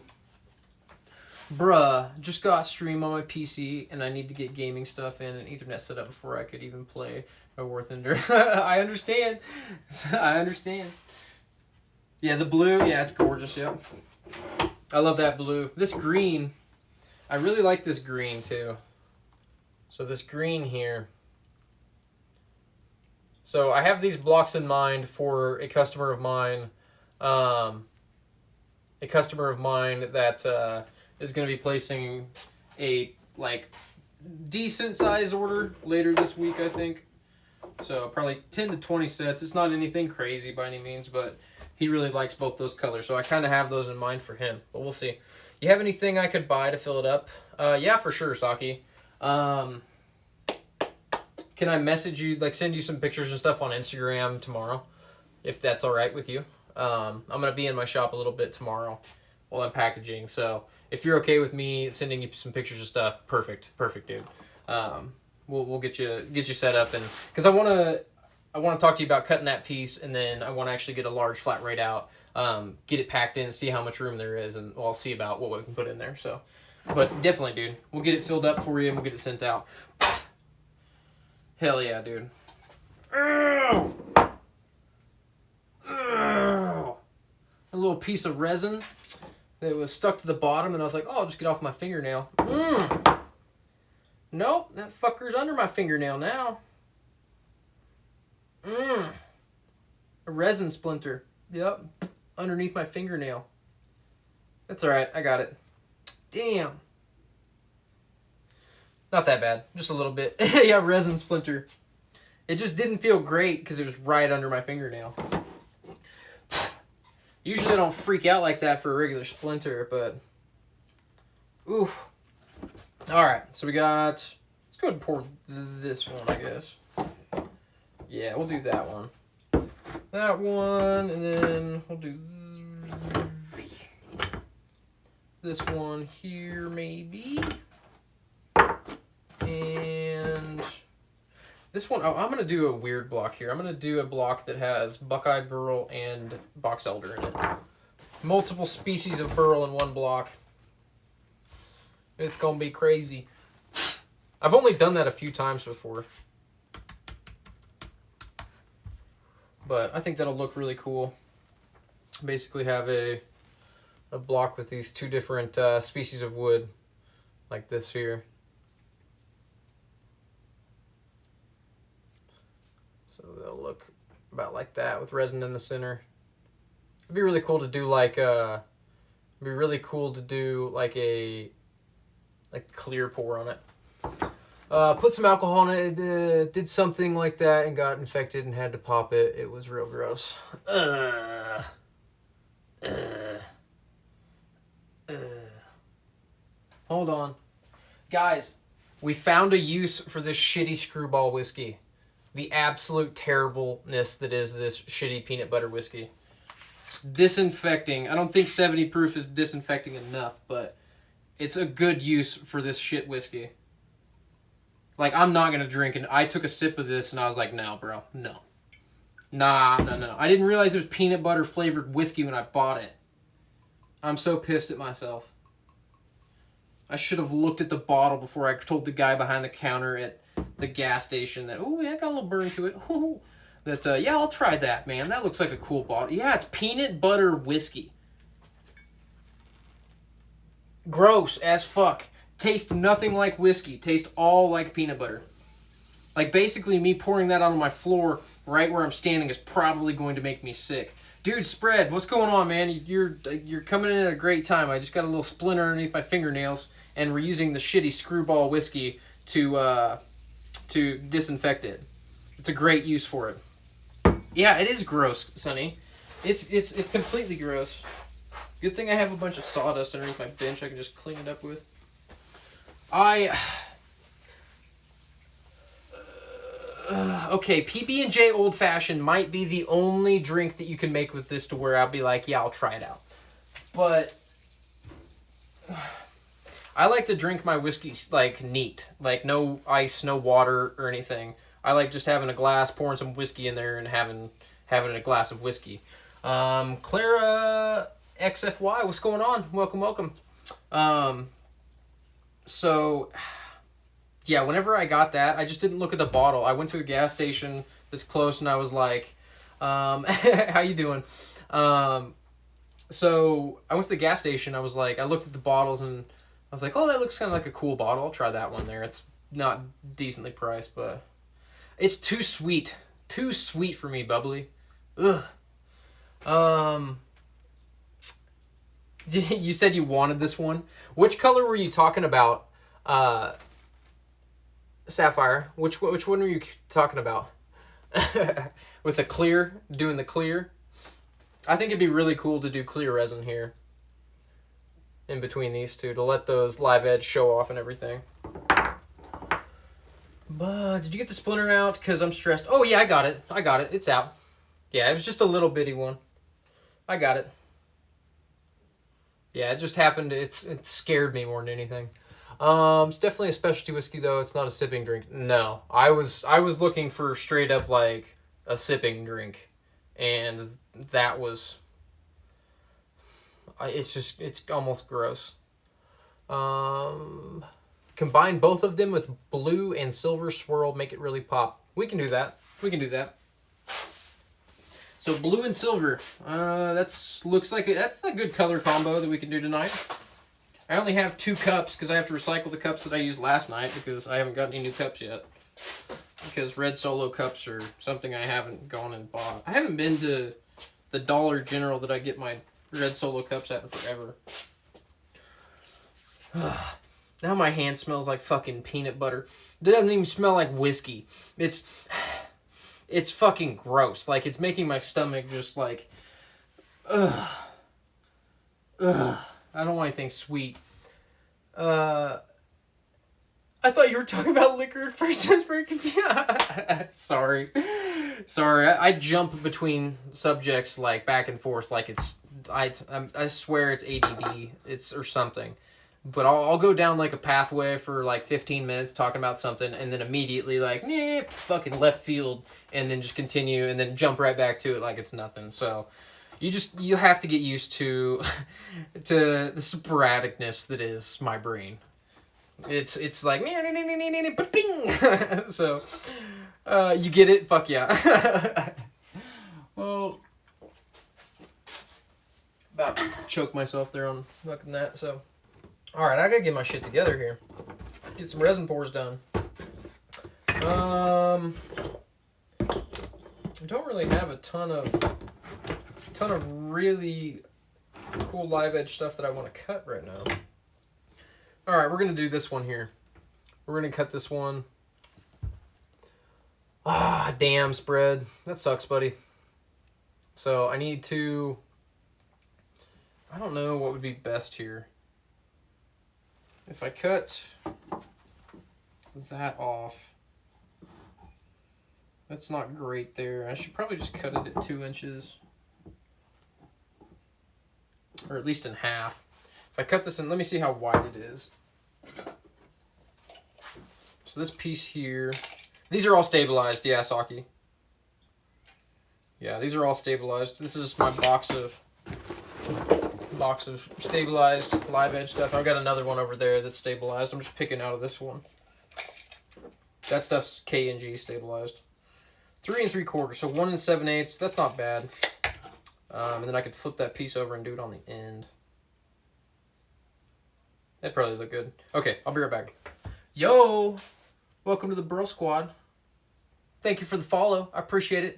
Speaker 1: Bruh, just got stream on my PC and I need to get gaming stuff in and Ethernet set up before I could even play a War Thunder. I understand. I understand. Yeah, the blue, yeah, it's gorgeous, yep. I love that blue. This green, I really like this green too. So this green here. So I have these blocks in mind for a customer of mine. A customer of mine that is going to be placing a like decent size order later this week, I think. So probably 10 to 20 sets. It's not anything crazy by any means, but he really likes both those colors. So I kind of have those in mind for him, but we'll see. You have anything I could buy to fill it up? Yeah, for sure, Saki. Can I message you, like send you some pictures and stuff on Instagram tomorrow, if that's all right with you? I'm going to be in my shop a little bit tomorrow while I'm packaging. So if you're okay with me sending you some pictures of stuff, perfect, dude. We'll get you set up, and because I want to talk to you about cutting that piece, and then I want to actually get a large flat rate out, get it packed in, see how much room there is, and I'll see about what we can put in there. So, but definitely, dude, we'll get it filled up for you, and we'll get it sent out. Hell yeah, dude. A little piece of resin that was stuck to the bottom, and I was like, oh, I'll just get off my fingernail. Nope, that fucker's under my fingernail now. A resin splinter. Yep, underneath my fingernail. That's alright, I got it. Damn. Not that bad, just a little bit. Yeah, resin splinter. It just didn't feel great because it was right under my fingernail. Usually I don't freak out like that for a regular splinter, but... Oof. Alright, so we got... Let's go ahead and pour this one, I guess. Yeah, we'll do that one. That one, and then we'll do... this one here, maybe. And... this one, oh, I'm going to do a weird block here. I'm going to do a block that has Buckeye Burl and Box Elder in it. Multiple species of Burl in one block. It's going to be crazy. I've only done that a few times before. But I think that'll look really cool. Basically have a block with these two different species of wood. Like this here. So they'll look about like that with resin in the center. It'd be really cool to do like a clear pour on it. Put some alcohol in it, did something like that and got infected and had to pop it. It was real gross. Hold on. Guys, we found a use for this shitty screwball whiskey. The absolute terribleness that is this shitty peanut butter whiskey. Disinfecting. I don't think 70 proof is disinfecting enough, but it's a good use for this shit whiskey. Like, I'm not going to drink, and I took a sip of this, and I was like, no, bro, no. Nah. I didn't realize it was peanut butter flavored whiskey when I bought it. I'm so pissed at myself. I should have looked at the bottle before I told the guy behind the counter at the gas station that, oh, yeah, got a little burn to it. That, yeah, I'll try that, man. That looks like a cool bottle. Yeah, it's peanut butter whiskey. Gross as fuck. Tastes nothing like whiskey. Tastes all like peanut butter. Like, basically, me pouring that on my floor right where I'm standing is probably going to make me sick. Dude, Spread, what's going on, man? You're coming in at a great time. I just got a little splinter underneath my fingernails, and we're using the shitty screwball whiskey to disinfect it. It's a great use for it. Yeah, it is gross, Sonny. It's completely gross. Good thing I have a bunch of sawdust underneath my bench I can just clean it up with. Okay, PB&J Old Fashioned might be the only drink that you can make with this to where I'll be like, yeah, I'll try it out. But I like to drink my whiskey like neat, like no ice, no water or anything. I like just having a glass, pouring some whiskey in there, and having a glass of whiskey. Clara XFY, what's going on? Welcome. So, yeah, whenever I got that, I just didn't look at the bottle. I went to a gas station this close, and I was like, how you doing? So I went to the gas station. I was like, I looked at the bottles, and I was like, oh, that looks kind of like a cool bottle. I'll try that one there. It's not decently priced, but it's too sweet. Too sweet for me, bubbly. Ugh. You said you wanted this one. Which color were you talking about? Sapphire. Which one were you talking about? With the clear, doing the clear. I think it'd be really cool to do clear resin here. In between these two to let those live edge show off and everything. But did you get the splinter out? Because I'm stressed. Oh yeah, I got it. It's out. Yeah, it was just a little bitty one. I got it. Yeah, it just happened. It scared me more than anything. It's definitely a specialty whiskey though. It's not a sipping drink. No, I was looking for straight up like a sipping drink, and that was. It's almost gross. Combine both of them with blue and silver swirl, make it really pop. We can do that. So blue and silver. Looks like that's a good color combo that we can do tonight. I only have 2 cups because I have to recycle the cups that I used last night because I haven't got any new cups yet. Because red Solo cups are something I haven't gone and bought. I haven't been to the Dollar General that I get my red Solo cups at in forever. Now my hand smells like fucking peanut butter. It doesn't even smell like whiskey. It's fucking gross. Like, it's making my stomach just like, ugh. I don't want anything sweet. I thought you were talking about liquor at first. I was very confused. Sorry. I jump between subjects like back and forth. Like I swear it's ADD. Or something. But I'll go down like a pathway for like 15 minutes talking about something, and then immediately like fucking left field, and then just continue, and then jump right back to it like it's nothing. So you have to get used to the sporadicness that is my brain. It's like so you get it? Fuck yeah. Well, about to choke myself there on fucking that. So all right, I gotta get my shit together here. Let's get some resin pours done. I don't really have a ton of really cool live edge stuff that I want to cut right now. All right, we're gonna do this one here. We're gonna cut this one. Ah, damn spread. That sucks, buddy. So I need to. I don't know what would be best here. If I cut that off, that's not great there. I should probably just cut it at 2 inches. Or at least in half. If I cut this in, let me see how wide it is. So this piece here, these are all stabilized, yeah, Saki. Yeah, these are all stabilized. This is my box of stabilized live edge stuff. I've got another one over there that's stabilized. I'm just picking out of this one. That stuff's K&G stabilized. 3 3/4, so 1 7/8. That's not bad. And then I could flip that piece over and do it on the end. That'd probably look good. Okay, I'll be right back. Yo! Welcome to the Bro Squad. Thank you for the follow. I appreciate it.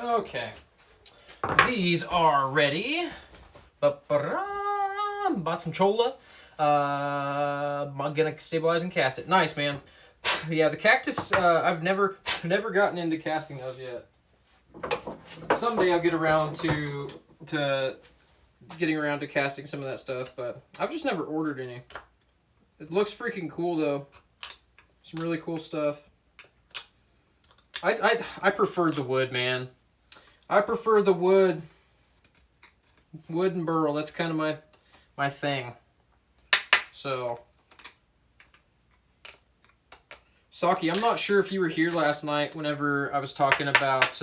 Speaker 1: Okay. These are ready. Bought some chola. I'm gonna stabilize and cast it. Nice, man. Yeah, the cactus, I've never gotten into casting those yet. someday I'll get around to getting around to casting some of that stuff, but I've just never ordered any. It looks freaking cool though. Some really cool stuff. I prefer the wood, man. I prefer the wood. Wood and burl. That's kind of my thing. So, Saki, I'm not sure if you were here last night whenever I was talking about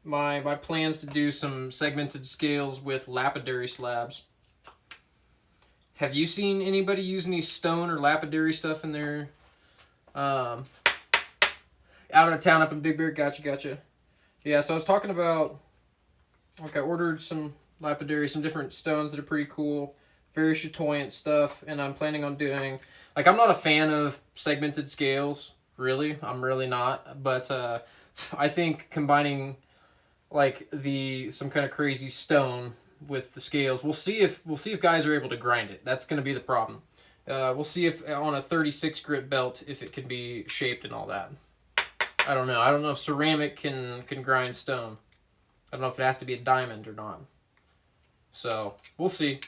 Speaker 1: my plans to do some segmented scales with lapidary slabs. Have you seen anybody use any stone or lapidary stuff in their out of town up in Big Bear? Gotcha. Yeah, so I was talking about, like, I ordered some lapidary, some different stones that are pretty cool, very chatoyant stuff, and I'm planning on doing, like, I'm not a fan of segmented scales, really. I'm really not, but I think combining, like, some kind of crazy stone with the scales, we'll see if guys are able to grind it. That's going to be the problem. We'll see if on a 36 grit belt if it can be shaped and all that. I don't know. I don't know if ceramic can grind stone. I don't know if it has to be a diamond or not. So we'll see.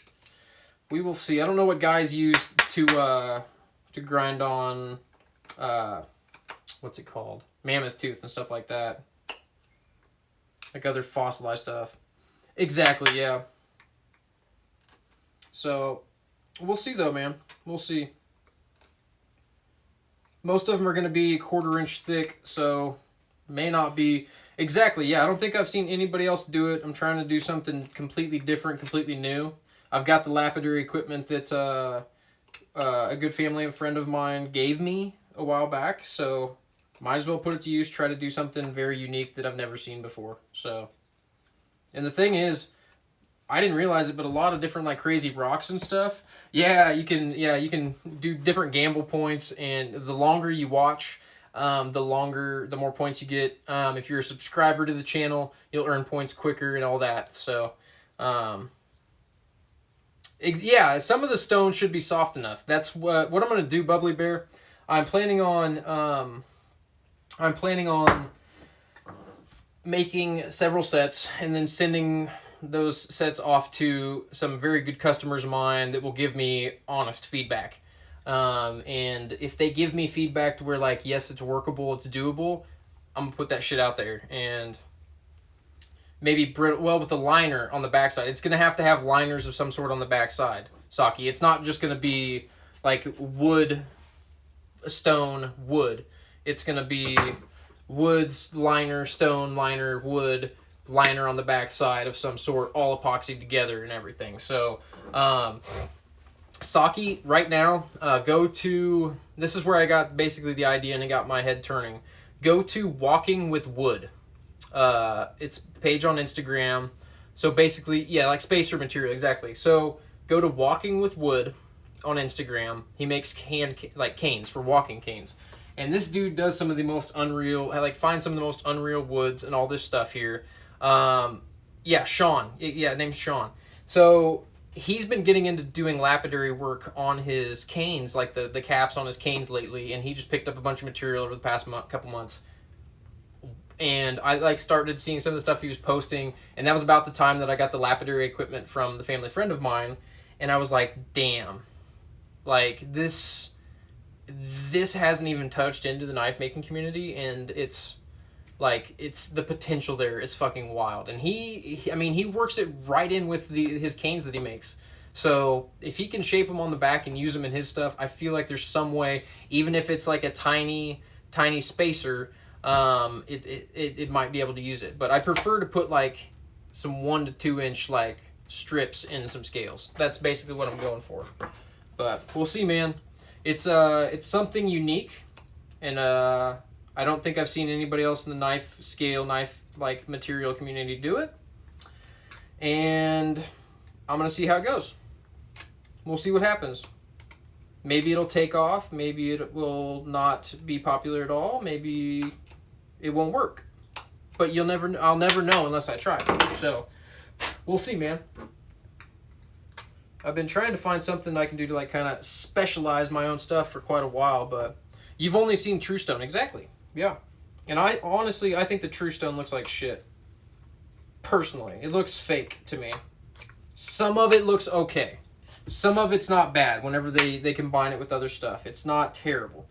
Speaker 1: We will see. I don't know what guys used to grind on what's it called? Mammoth tooth and stuff like that. Like other fossilized stuff. Exactly, yeah. So, we'll see though, man. We'll see. Most of them are going to be 1/4 inch thick, so may not be... Exactly, yeah. I don't think I've seen anybody else do it. I'm trying to do something completely different, completely new. I've got the lapidary equipment that a good family and friend of mine gave me a while back, so might as well put it to use, try to do something very unique that I've never seen before. So, and the thing is, I didn't realize it, but a lot of different, like, crazy rocks and stuff. Yeah, you can do different gamble points, and the longer you watch, the more points you get. If you're a subscriber to the channel, you'll earn points quicker and all that. So, yeah, some of the stone should be soft enough. That's what I'm gonna do, Bubbly Bear. I'm planning on making several sets and then sending those sets off to some very good customers of mine that will give me honest feedback. And if they give me feedback to where, like, yes, it's workable, it's doable, I'm gonna put that shit out there. And maybe with the liner on the backside, it's gonna have to have liners of some sort on the backside, Saki. It's not just gonna be like wood, stone, wood. It's gonna be woods, liner, stone, liner, wood, liner on the backside of some sort, all epoxied together and everything. So, Saki, right now, go to... This is where I got basically the idea and it got my head turning. Go to Walking with Wood. It's a page on Instagram. So basically, yeah, like spacer material, exactly. So go to Walking with Wood on Instagram. He makes canes for walking canes. And this dude does some of the most unreal, like, find some of the most unreal woods and all this stuff here. Yeah, Sean. Yeah, name's Sean. So he's been getting into doing lapidary work on his canes, like the caps on his canes lately, and he just picked up a bunch of material over the past couple months. And I, like, started seeing some of the stuff he was posting, and that was about the time that I got the lapidary equipment from the family friend of mine, and I was like, damn, like, this hasn't even touched into the knife making community, and it's the potential there is fucking wild. And he works it right in with his canes that he makes. So if he can shape them on the back and use them in his stuff, I feel like there's some way, even if it's like a tiny spacer, it might be able to use it. But I prefer to put, like, some 1 to 2 inch, like, strips in some scales. That's basically what I'm going for. But we'll see, man. It's something unique, and I don't think I've seen anybody else in the knife like material community do it. And I'm gonna see how it goes. We'll see what happens. Maybe it'll take off. Maybe it will not be popular at all. Maybe it won't work. But I'll never know unless I try. So we'll see, man. I've been trying to find something I can do to, like, kind of specialize my own stuff for quite a while, but You've only seen True Stone, exactly. Yeah. And I honestly, I think the True Stone looks like shit. Personally, it looks fake to me. Some of it looks okay. Some of it's not bad whenever they combine it with other stuff. It's not terrible.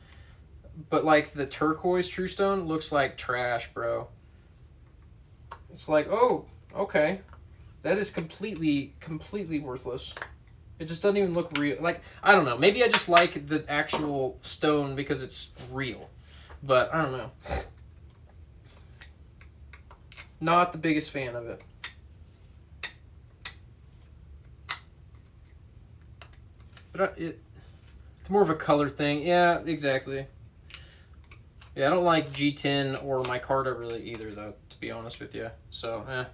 Speaker 1: But like the turquoise True Stone looks like trash, bro. It's like, oh, okay. That is completely worthless. It just doesn't even look real. Like, I don't know. Maybe I just like the actual stone because it's real. But I don't know. Not the biggest fan of it. But it's more of a color thing. Yeah, exactly. Yeah, I don't like G10 or micarta really either, though, to be honest with you. So,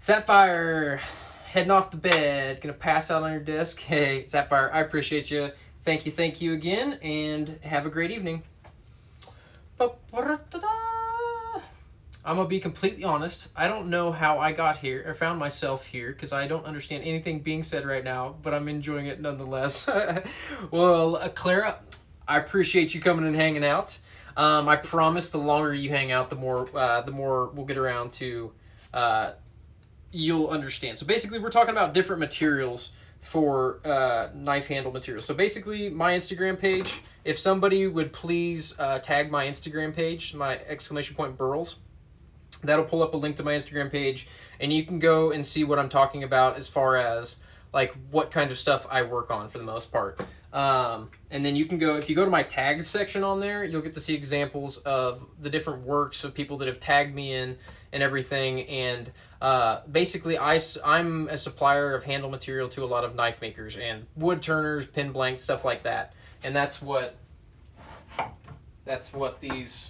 Speaker 1: Sapphire, heading off to bed. Gonna pass out on your desk. Hey, Sapphire, I appreciate you. Thank you again, and have a great evening. I'm gonna be completely honest. I don't know how I got here or found myself here because I don't understand anything being said right now, but I'm enjoying it nonetheless. Well, Clara, I appreciate you coming and hanging out. I promise the longer you hang out, the more we'll get around to you'll understand. So basically, we're talking about different materials for knife handle materials. So basically, my Instagram page, if somebody would please tag my Instagram page, my !Burls, that'll pull up a link to my Instagram page, and you can go and see what I'm talking about as far as like what kind of stuff I work on for the most part. And then you can go, if you go to my tags section on there, you'll get to see examples of the different works of people that have tagged me in and everything. And basically, I'm a supplier of handle material to a lot of knife makers and wood turners, pin blanks, stuff like that. And that's what these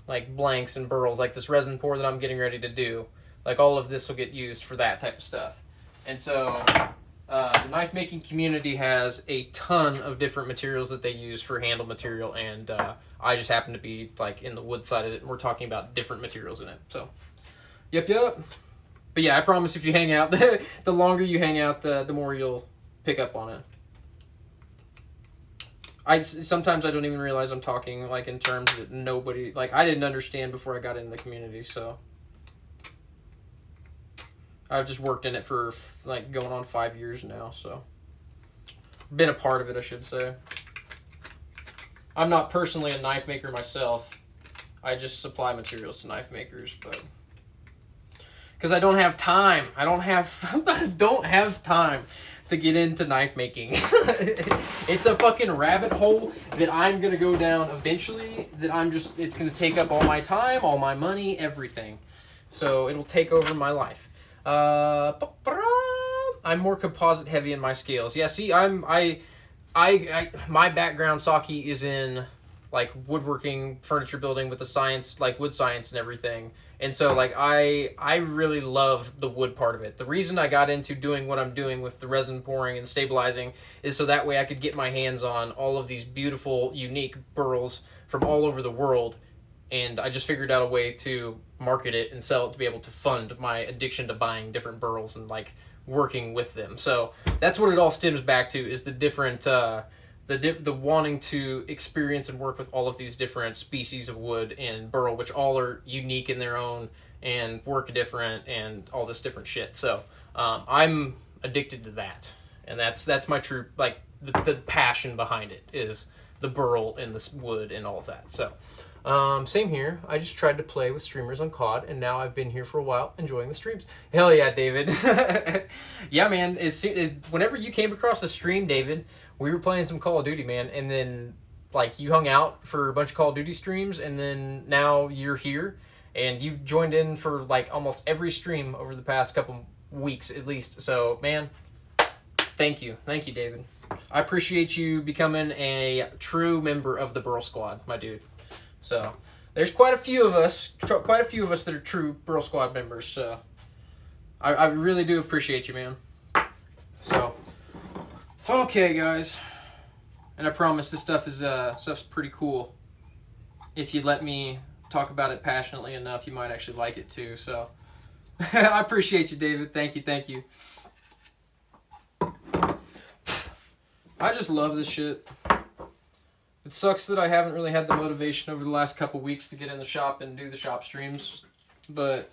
Speaker 1: like blanks and burls, like this resin pour that I'm getting ready to do, like all of this will get used for that type of stuff. And so the knife making community has a ton of different materials that they use for handle material, and I just happen to be like in the wood side of it, and we're talking about different materials in it. So yep. But yeah, I promise if you hang out, the longer you hang out, the more you'll pick up on it. Sometimes I don't even realize I'm talking like in terms that nobody, like I didn't understand before I got into the community. So I've just worked in it for like going on 5 years now. So been a part of it, I should say. I'm not personally a knife maker myself. I just supply materials to knife makers, but because I don't have time. I don't have time to get into knife making. It's a fucking rabbit hole that I'm gonna go down eventually, that it's gonna take up all my time, all my money, everything. So it'll take over my life. I'm more composite heavy in my scales. Yeah, see, my background, Saki, is in like woodworking, furniture building with the science, like wood science and everything. And so like I really love the wood part of it. The reason I got into doing what I'm doing with the resin pouring and stabilizing is so that way I could get my hands on all of these beautiful, unique burls from all over the world. And I just figured out a way to market it and sell it to be able to fund my addiction to buying different burls and like working with them. So that's what it all stems back to, is the different the wanting to experience and work with all of these different species of wood and burl, which all are unique in their own and work different and all this different shit. So I'm addicted to that, and that's my true, like the passion behind it is the burl and the wood and all of that. So same here. I just tried to play with streamers on COD, and now I've been here for a while enjoying the streams. Hell yeah, David. Yeah, man. Whenever you came across the stream, David, we were playing some Call of Duty, man, and then like you hung out for a bunch of Call of Duty streams, and then now you're here, and you've joined in for like almost every stream over the past couple weeks at least. So, man, thank you, David. I appreciate you becoming a true member of the Burl Squad, my dude. So there's quite a few of us that are true Burl Squad members. So I really do appreciate you, man. So okay, guys, and I promise this stuff's pretty cool. If you let me talk about it passionately enough, you might actually like it too. So I appreciate you, David. Thank you. I just love this shit. It sucks that I haven't really had the motivation over the last couple weeks to get in the shop and do the shop streams, but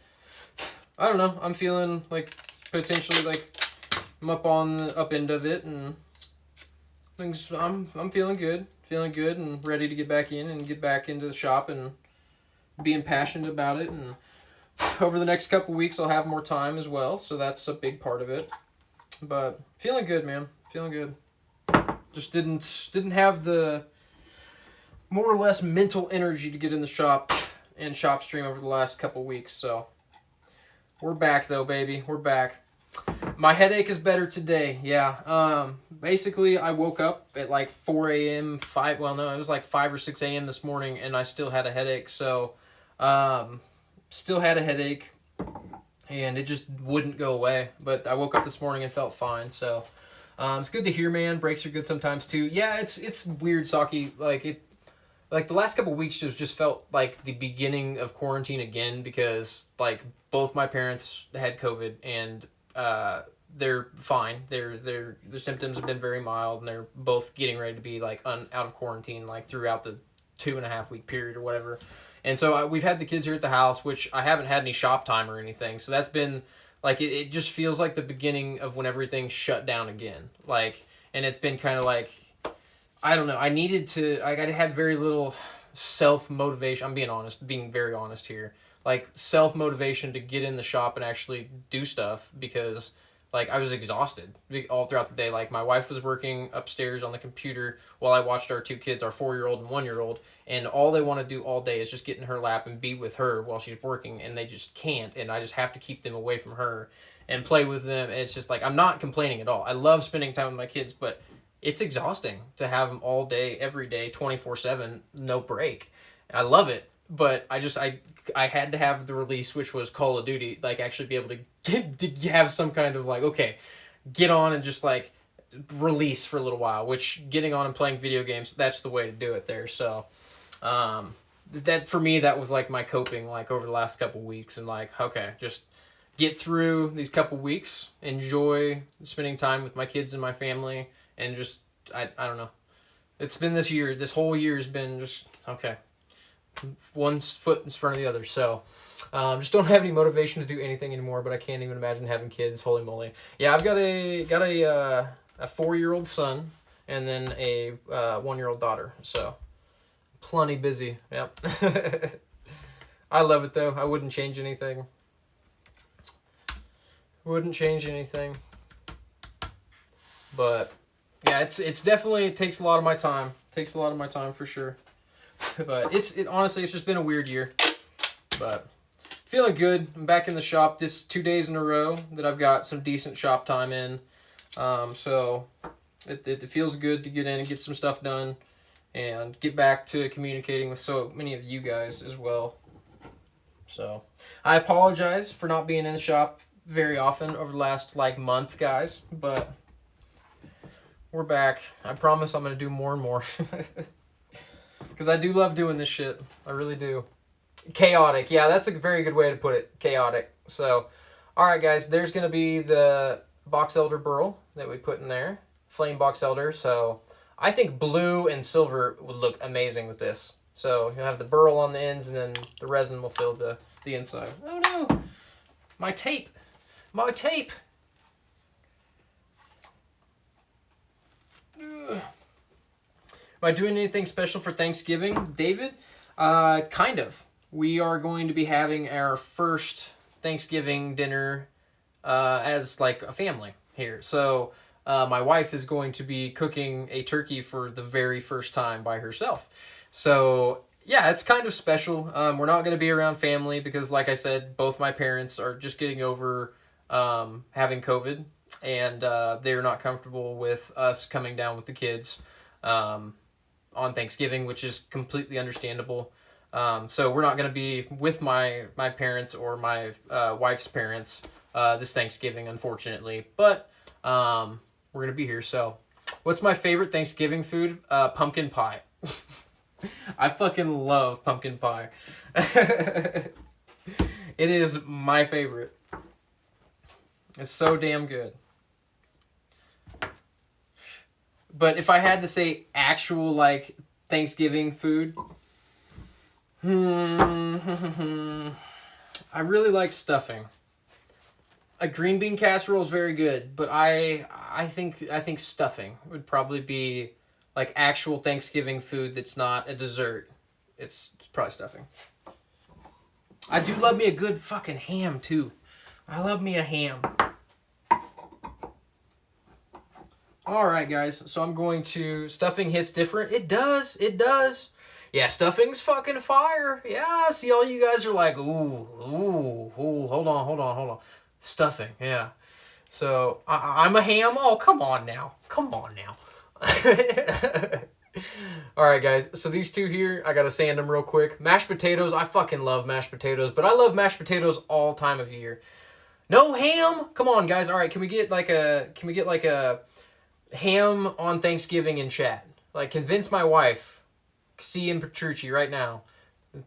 Speaker 1: I don't know. I'm feeling like potentially like I'm up on the up end of it, and things. I'm feeling good, and ready to get back in and get back into the shop and being passionate about it. And over the next couple weeks, I'll have more time as well, so that's a big part of it. But feeling good, man. Feeling good. Just didn't have the more or less mental energy to get in the shop and shop stream over the last couple weeks. So we're back though, baby. We're back. My headache is better today. Yeah. Basically I woke up at like 4 a.m. It was like 5 or 6 a.m. this morning, and I still had a headache. So still had a headache, and it just wouldn't go away. But I woke up this morning and felt fine. So it's good to hear, man. Breaks are good sometimes too. Yeah, it's weird, Saki. Like the last couple of weeks just felt like the beginning of quarantine again, because like both my parents had COVID, and they're fine. Their symptoms have been very mild, and they're both getting ready to be like out of quarantine like throughout the 2.5 week period or whatever. And so we've had the kids here at the house, which I haven't had any shop time or anything. So that's been like it just feels like the beginning of when everything shut down again. Like, and it's been kind of like, I don't know. I had very little self-motivation. I'm being very honest here. Like, self-motivation to get in the shop and actually do stuff, because, like, I was exhausted all throughout the day. Like, my wife was working upstairs on the computer while I watched our 2 kids, our 4-year-old and 1-year-old, and all they want to do all day is just get in her lap and be with her while she's working, and they just can't, and I just have to keep them away from her and play with them. And it's just, like, I'm not complaining at all. I love spending time with my kids, but it's exhausting to have them all day, every day, 24/7, no break. I love it, but I had to have the release, which was Call of Duty, like actually be able to have some kind of like, okay, get on and just like release for a little while, which getting on and playing video games, that's the way to do it there. So that for me, that was like my coping like over the last couple weeks, and like, okay, just get through these couple weeks, enjoy spending time with my kids and my family. And just, I don't know. It's been this whole year has been just, okay, one foot in front of the other. So, just don't have any motivation to do anything anymore, but I can't even imagine having kids, holy moly. Yeah, I've got a 4-year-old son, and then a 1-year-old daughter. So, plenty busy, yep. I love it though. I wouldn't change anything. But yeah, it's definitely, it takes a lot of my time. Takes a lot of my time for sure. But honestly, it's just been a weird year. But feeling good. I'm back in the shop this 2 days in a row that I've got some decent shop time in. So it feels good to get in and get some stuff done and get back to communicating with so many of you guys as well. So I apologize for not being in the shop very often over the last like month, guys, but we're back. I promise I'm going to do more and more. Because I do love doing this shit. I really do. Chaotic. Yeah, that's a very good way to put it. Chaotic. So, alright guys, there's going to be the box elder burl that we put in there. Flame box elder. So, I think blue and silver would look amazing with this. So, you'll have the burl on the ends, and then the resin will fill the inside. Oh no! My tape! My tape! Am I doing anything special for Thanksgiving, David? Kind of. We are going to be having our first Thanksgiving dinner as like a family here. So my wife is going to be cooking a turkey for the very first time by herself. So yeah, it's kind of special. We're not going to be around family because, like I said, both my parents are just getting over having COVID. And they're not comfortable with us coming down with the kids on Thanksgiving, which is completely understandable. So we're not going to be with my parents or my wife's parents this Thanksgiving, unfortunately. But we're going to be here. So what's my favorite Thanksgiving food? Pumpkin pie. I fucking love pumpkin pie. It is my favorite. It's so damn good. But if I had to say actual, like, Thanksgiving food. I really like stuffing. A green bean casserole is very good, but I think stuffing would probably be like actual Thanksgiving food that's not a dessert. It's probably stuffing. I do love me a good fucking ham too. I love me a ham. Alright guys, so I'm going to... Stuffing hits different. It does. It does. Yeah, stuffing's fucking fire. Yeah, see all you guys are like, ooh, hold on. Stuffing, yeah. So, I'm a ham? Oh, come on now. Alright guys, so these two here, I gotta sand them real quick. Mashed potatoes, I fucking love mashed potatoes, but I love mashed potatoes all time of year. No ham? Come on guys, alright, can we get like a ham on Thanksgiving in chat? Like, convince my wife, C and Petrucci right now,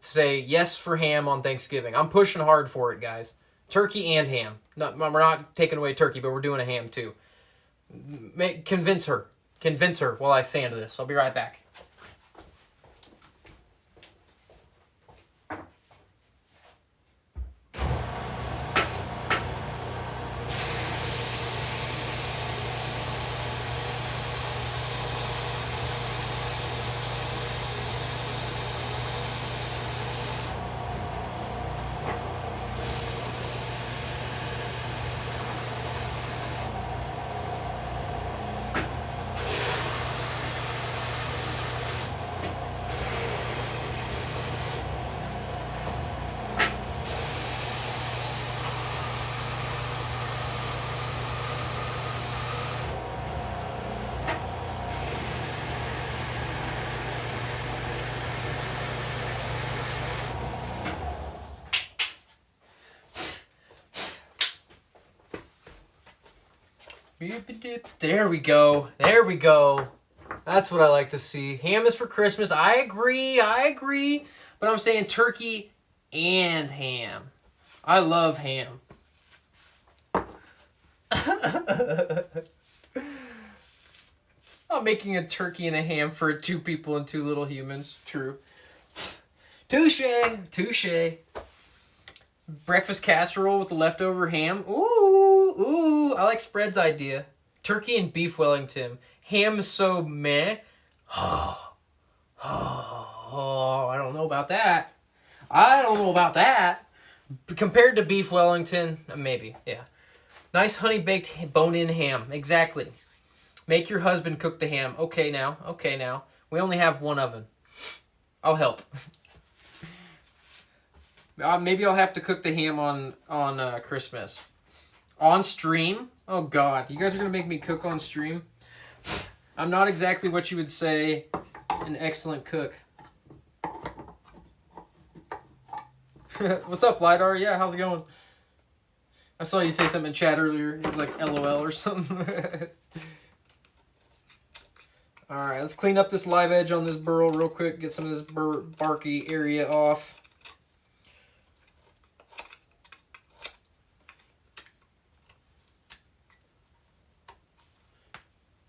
Speaker 1: say yes for ham on Thanksgiving. I'm pushing hard for it, guys. Turkey and ham. We're not taking away turkey, but we're doing a ham too. Convince her while I sand this. I'll be right back. There we go. That's what I like to see. Ham is for Christmas. I agree. But I'm saying turkey and ham. I love ham. I'm making a turkey and a ham for 2 people and 2 little humans. True. Touche. Breakfast casserole with the leftover ham. Ooh, I like Spread's idea. Turkey and beef Wellington. Ham so meh. I don't know about that. Compared to beef Wellington, maybe, yeah. Nice honey-baked bone-in ham. Exactly. Make your husband cook the ham. Okay now. We only have 1 oven. I'll help. Maybe I'll have to cook the ham on Christmas. On stream? Oh God, you guys are gonna make me cook on stream? I'm not exactly what you would say an excellent cook. What's up, Lidar? Yeah, how's it going? I saw you say something in chat earlier. It was like LOL or something. Alright, let's clean up this live edge on this burl real quick. Get some of this barky area off.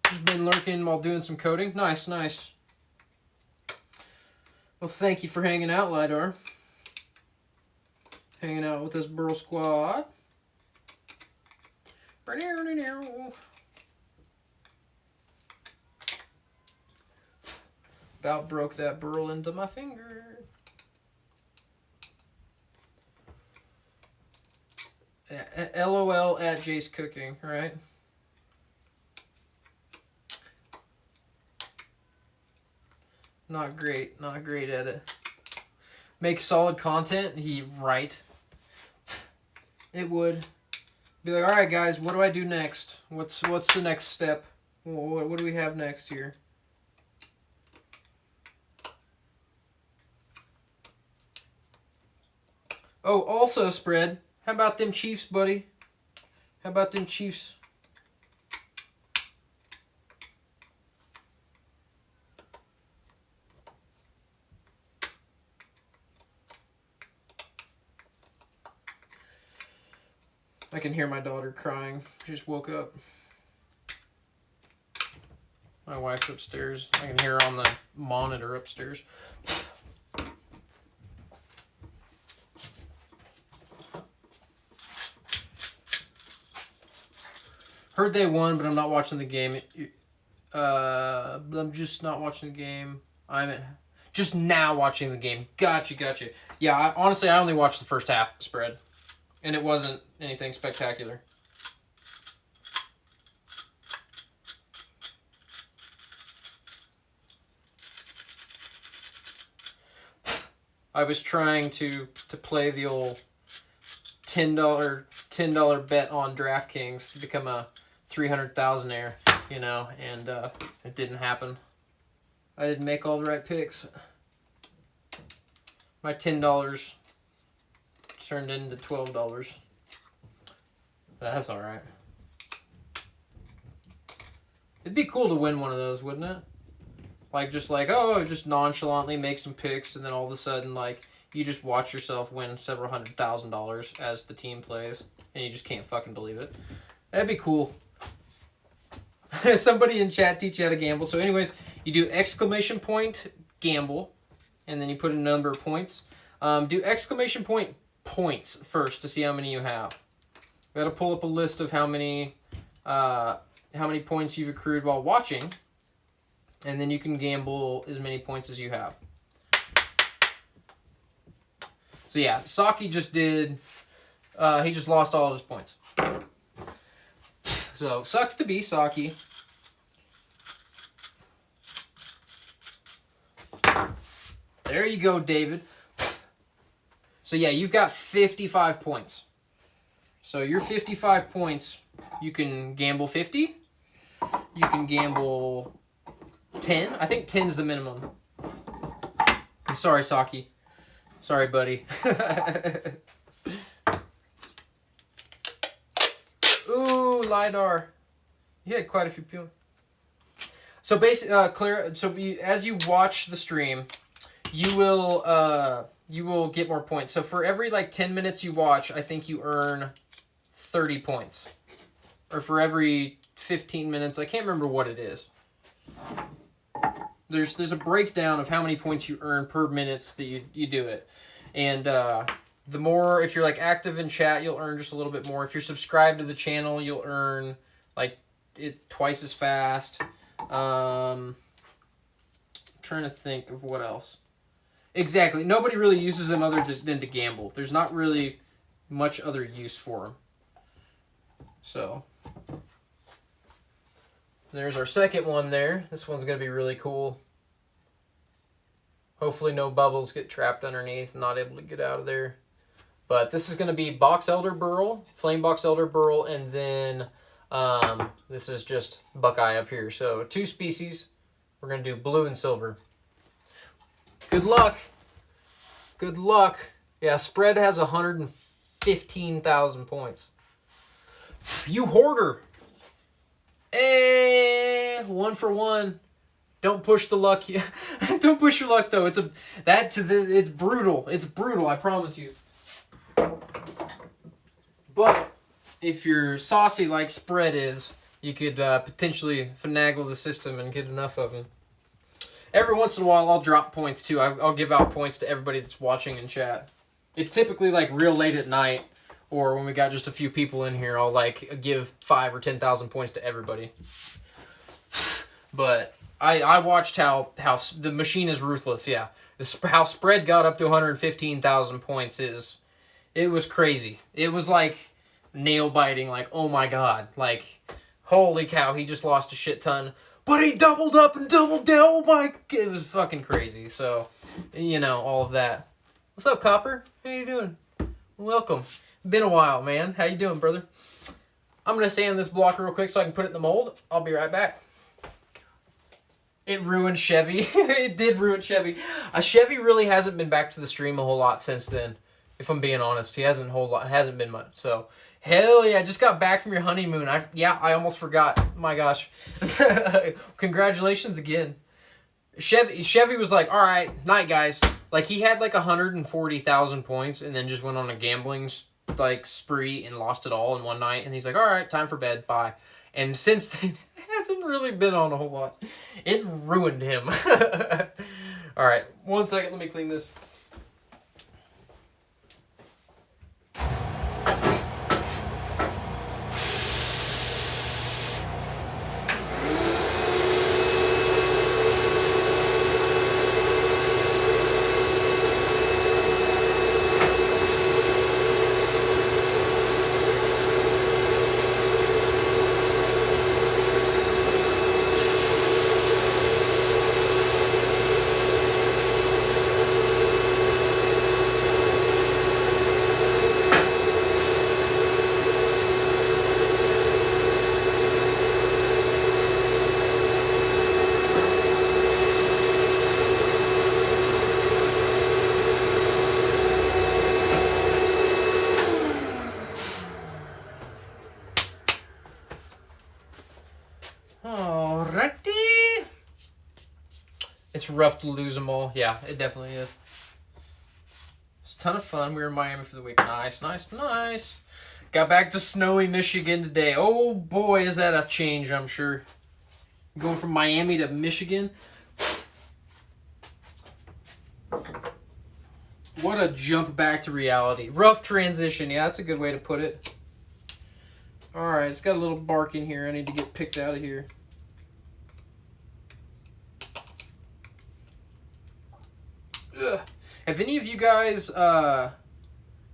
Speaker 1: Just been lurking while doing some coding. Nice. Well, thank you for hanging out, Lidar. Hanging out with this burl squad. About broke that burl into my finger. LOL at Jace Cooking, right? Not great at it. Make solid content? Right. It would. Be like, alright guys, what do I do next? What's the next step? What do we have next here? Oh, also, Spread, how about them Chiefs, buddy? How about them Chiefs? I can hear my daughter crying. She just woke up. My wife's upstairs. I can hear her on the monitor upstairs. Heard they won, but I'm not watching the game. I'm just not watching the game. I'm just now watching the game. Gotcha. Yeah, honestly, I only watched the first half spread, and it wasn't anything spectacular. I was trying to play the old $10 bet on DraftKings to become a 300,000-aire, you know, and it didn't happen. I didn't make all the right picks. My $10 turned into $12. That's all right. It'd be cool to win one of those, wouldn't it? Like, just nonchalantly make some picks, and then all of a sudden, like, you just watch yourself win several $100,000 as the team plays, and you just can't fucking believe it. That'd be cool. Somebody in chat teach you how to gamble. So anyways, you do exclamation point gamble, and then you put a number of points. Do exclamation point points first to see how many you have. You gotta pull up a list of how many points you've accrued while watching, and then you can gamble as many points as you have. So yeah, Saki just did, he just lost all of his points. So, sucks to be Saki. There you go, David. So yeah, you've got 55 points. So your 55 points, you can gamble 50. You can gamble 10. I think 10's the minimum. Sorry, Saki. Sorry, buddy. Ooh, LiDAR. You had quite a few people. So basically, as you watch the stream, you will get more points. So for every like 10 minutes you watch, I think you earn 30 points. Or for every 15 minutes, I can't remember what it is. There's a breakdown of how many points you earn per minutes that you do it. And the more, if you're like active in chat, you'll earn just a little bit more. If you're subscribed to the channel, you'll earn like it twice as fast. I'm trying to think of what else. Exactly. Nobody really uses them other than to gamble. There's not really much other use for them. So there's our second one there. This one's going to be really cool. Hopefully no bubbles get trapped underneath. Not able to get out of there. But this is going to be Box Elder Burl, Flame Box Elder Burl, and then this is just Buckeye up here. So 2 species. We're going to do blue and silver. Good luck. Good luck. Yeah, spread has 115,000 points. You hoarder. Hey, 1 for 1. Don't push the luck. Don't push your luck though. It's brutal. It's brutal, I promise you. But if you're saucy like spread is, you could potentially finagle the system and get enough of them. Every once in a while, I'll drop points too. I'll give out points to everybody that's watching in chat. It's typically like real late at night, or when we got just a few people in here, I'll like give 5,000 or 10,000 points to everybody. But I watched how the machine is ruthless. Yeah, how spread got up to 115,000 points it was crazy. It was like nail biting. Like, oh my god, like holy cow, he just lost a shit ton. But he doubled up and doubled down. Oh my, it was fucking crazy. So, you know, all of that. What's up, Copper? How you doing? Welcome. Been a while, man. How you doing, brother? I'm going to sand this block real quick so I can put it in the mold. I'll be right back. It ruined Chevy. It did ruin Chevy. Chevy really hasn't been back to the stream a whole lot since then, if I'm being honest. He hasn't been much. So, hell yeah, just got back from your honeymoon. I almost forgot. My gosh. Congratulations again. Chevy was like, all right, night, guys. Like, he had like 140,000 points and then just went on a gambling like spree and lost it all in one night. And he's like, all right, time for bed. Bye. And since then, it hasn't really been on a whole lot. It ruined him. All right, 1 second. Let me clean this. Alrighty. It's rough to lose them all. Yeah, it definitely is. It's a ton of fun. We were in Miami for the week. Nice, nice, nice. Got back to snowy Michigan today. Oh boy, is that a change, I'm sure. Going from Miami to Michigan. What a jump back to reality. Rough transition. Yeah, that's a good way to put it. Alright, it's got a little bark in here. I need to get picked out of here. Ugh. If any of you guys,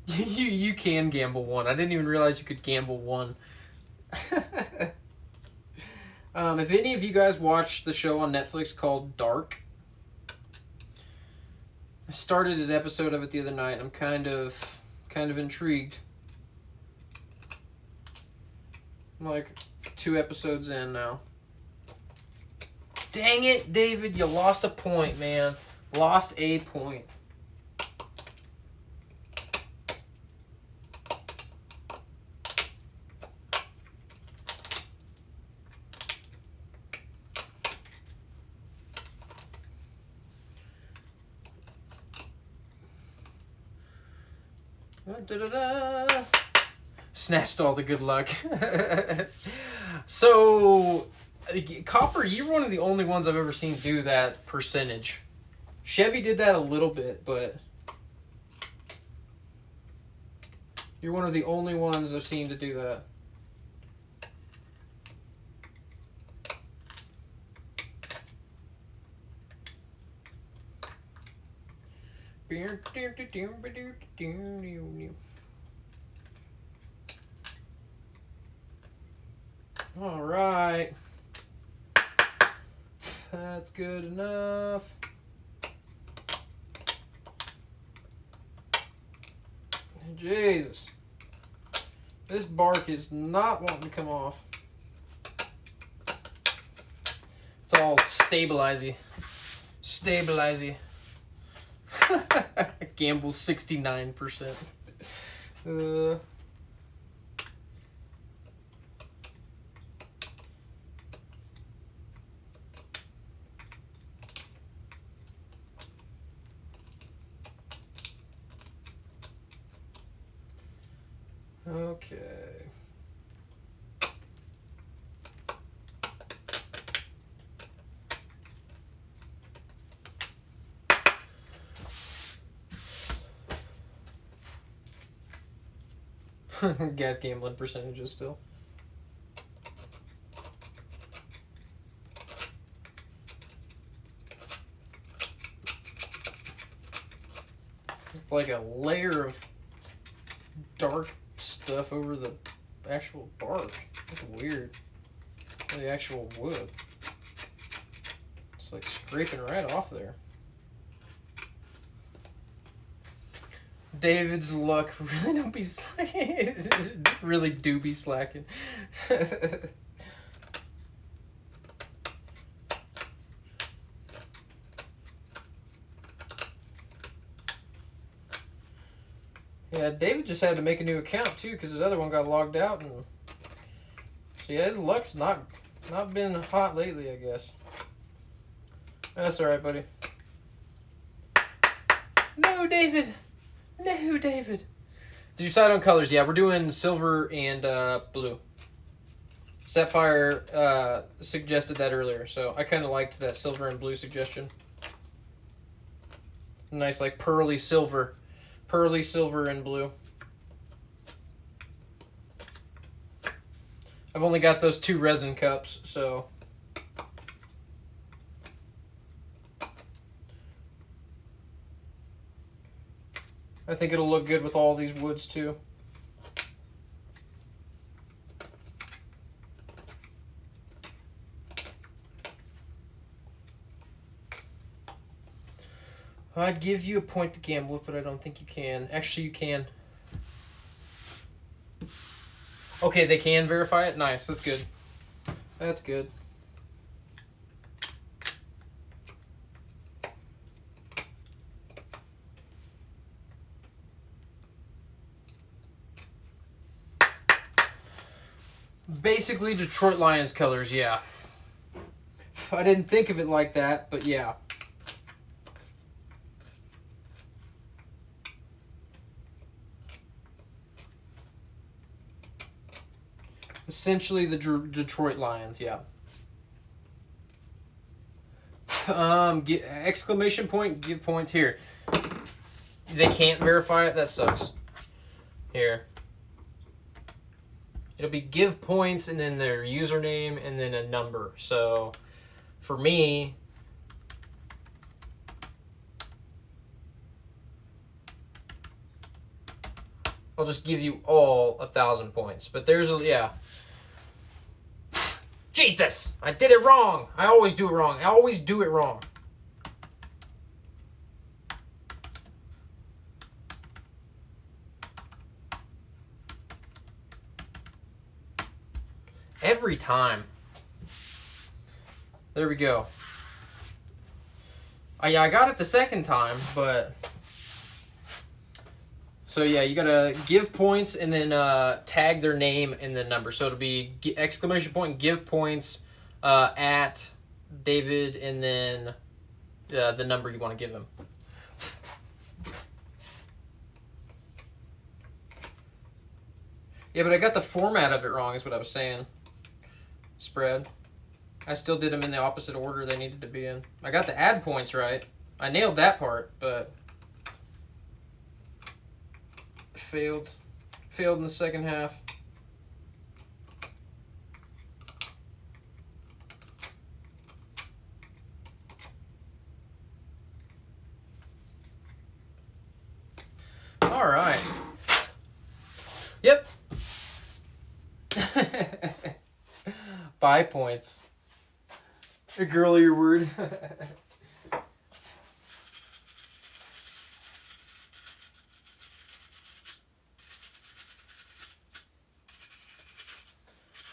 Speaker 1: you can gamble one. I didn't even realize you could gamble one. If any of you guys watched the show on Netflix called Dark, I started an episode of it the other night. I'm kind of intrigued. I'm like 2 episodes in now. Dang it, David, you lost a point, man. Lost a point. Da-da-da. Snatched all the good luck. So, Copper, you're one of the only ones I've ever seen do that percentage. Chevy did that a little bit, but you're one of the only ones I've seen to do that. All right. That's good enough. Jesus. This bark is not wanting to come off. It's all stabilizing. Stabilizing. Gamble 69%. Okay. Gas gambling percentages still. It's like a layer of dark stuff over the actual bark. That's weird. The actual wood. It's like scraping right off there. David's luck really don't be slacking. Really do be slacking. Yeah, David just had to make a new account too because his other one got logged out, and so yeah, his luck's not been hot lately, I guess. That's all right, buddy. No, David. No, David. Did you decide on colors? Yeah, we're doing silver and blue. Sapphire suggested that earlier, so I kind of liked that silver and blue suggestion. Nice, like pearly silver and blue. I've only got those 2 resin cups, so I think it'll look good with all these woods too. I'd give you a point to gamble with, but I don't think you can. Actually, you can. Okay, they can verify it? Nice, that's good. That's good. Basically Detroit Lions colors, yeah. I didn't think of it like that, but yeah. Essentially the Detroit Lions, yeah. Exclamation point, give points here. They can't verify it, that sucks. Here. It'll be give points and then their username and then a number. So for me, I'll just give you all 1,000 points. But there's a, yeah. Jesus! I did it wrong! I always do it wrong. I always do it wrong. Every time. There we go. Yeah, I got it the second time, but... So yeah, you gotta give points and then tag their name and the number. So it'll be exclamation point, give points, at David, and then the number you want to give them. Yeah, but I got the format of it wrong, is what I was saying. Spread. I still did them in the opposite order they needed to be in. I got the add points right. I nailed that part, but... Failed in the second half. All right. Yep. Buy points. A girlier word.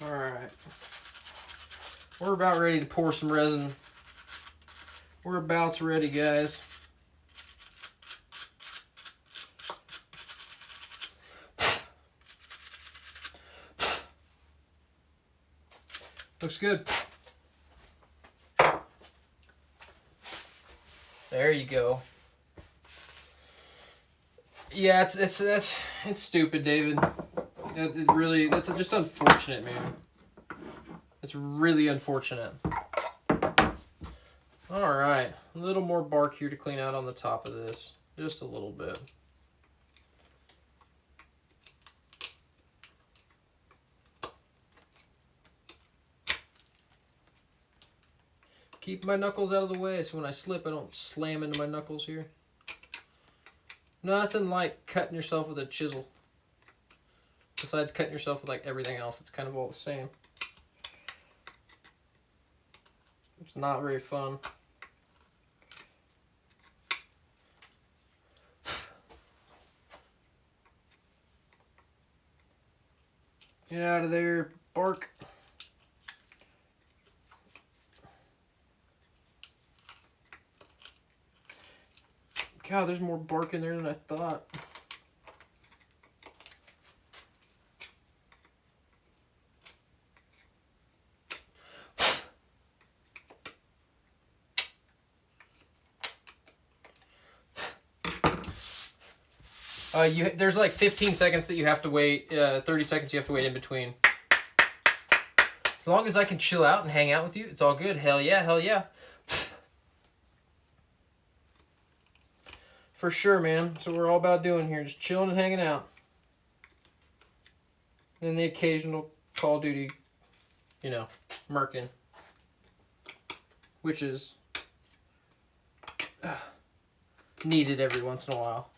Speaker 1: All right. We're about ready to pour some resin. We're about ready, guys. Looks good. There you go. Yeah, it's stupid, David. It really, that's just unfortunate, man. It's really unfortunate. All right, a little more bark here to clean out on the top of this, just a little bit. Keep my knuckles out of the way so when I slip I don't slam into my knuckles here. Nothing like cutting yourself with a chisel. Besides cutting yourself with like everything else, it's kind of all the same. It's not very fun. Get out of there, bark. God, there's more bark in there than I thought. There's like 15 seconds that you have to wait, 30 seconds you have to wait in between. As long as I can chill out and hang out with you, it's all good. Hell yeah, hell yeah. For sure, man. That's what we're all about doing here. Just chilling and hanging out. And the occasional Call of Duty, you know, murking. Which is needed every once in a while.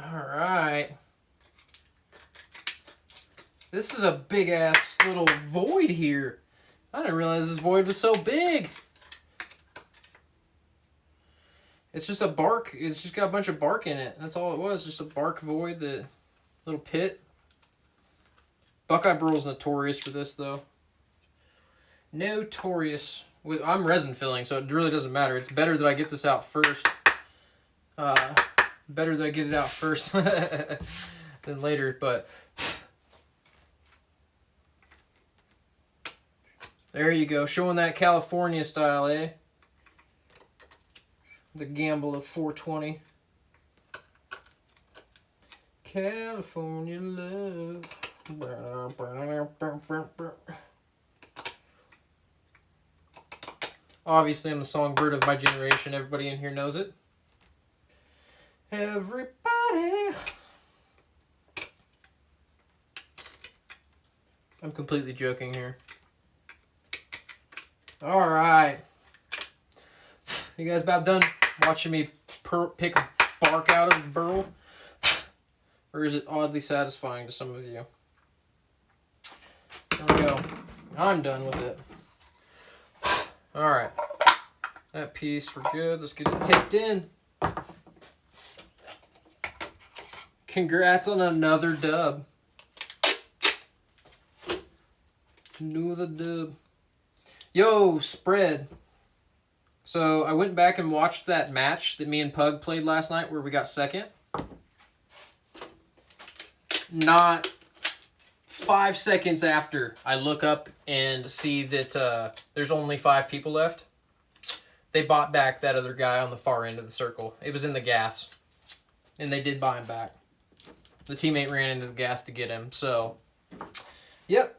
Speaker 1: Alright. This is a big ass little void here. I didn't realize this void was so big. It's just a bark. It's just got a bunch of bark in it. That's all it was. Just a bark void, the little pit. Buckeye Burrow's notorious for this, though. Notorious. I'm resin filling, so it really doesn't matter. It's better that I get this out first. Better that I get it out first than later, but there you go. Showing that California style, eh? The gamble of 420. California love. Obviously, I'm the songbird of my generation. Everybody in here knows it. Everybody. I'm completely joking here. All right. You guys about done watching me pick bark out of the burl? Or is it oddly satisfying to some of you? There we go. I'm done with it. All right. That piece, we're good. Let's get it taped in. Congrats on another dub. Another dub. Yo, spread. So I went back and watched that match that me and Pug played last night where we got second. Not 5 seconds after I look up and see that there's only 5 people left. They bought back that other guy on the far end of the circle. It was in the gas. And they did buy him back. The teammate ran into the gas to get him. So, yep.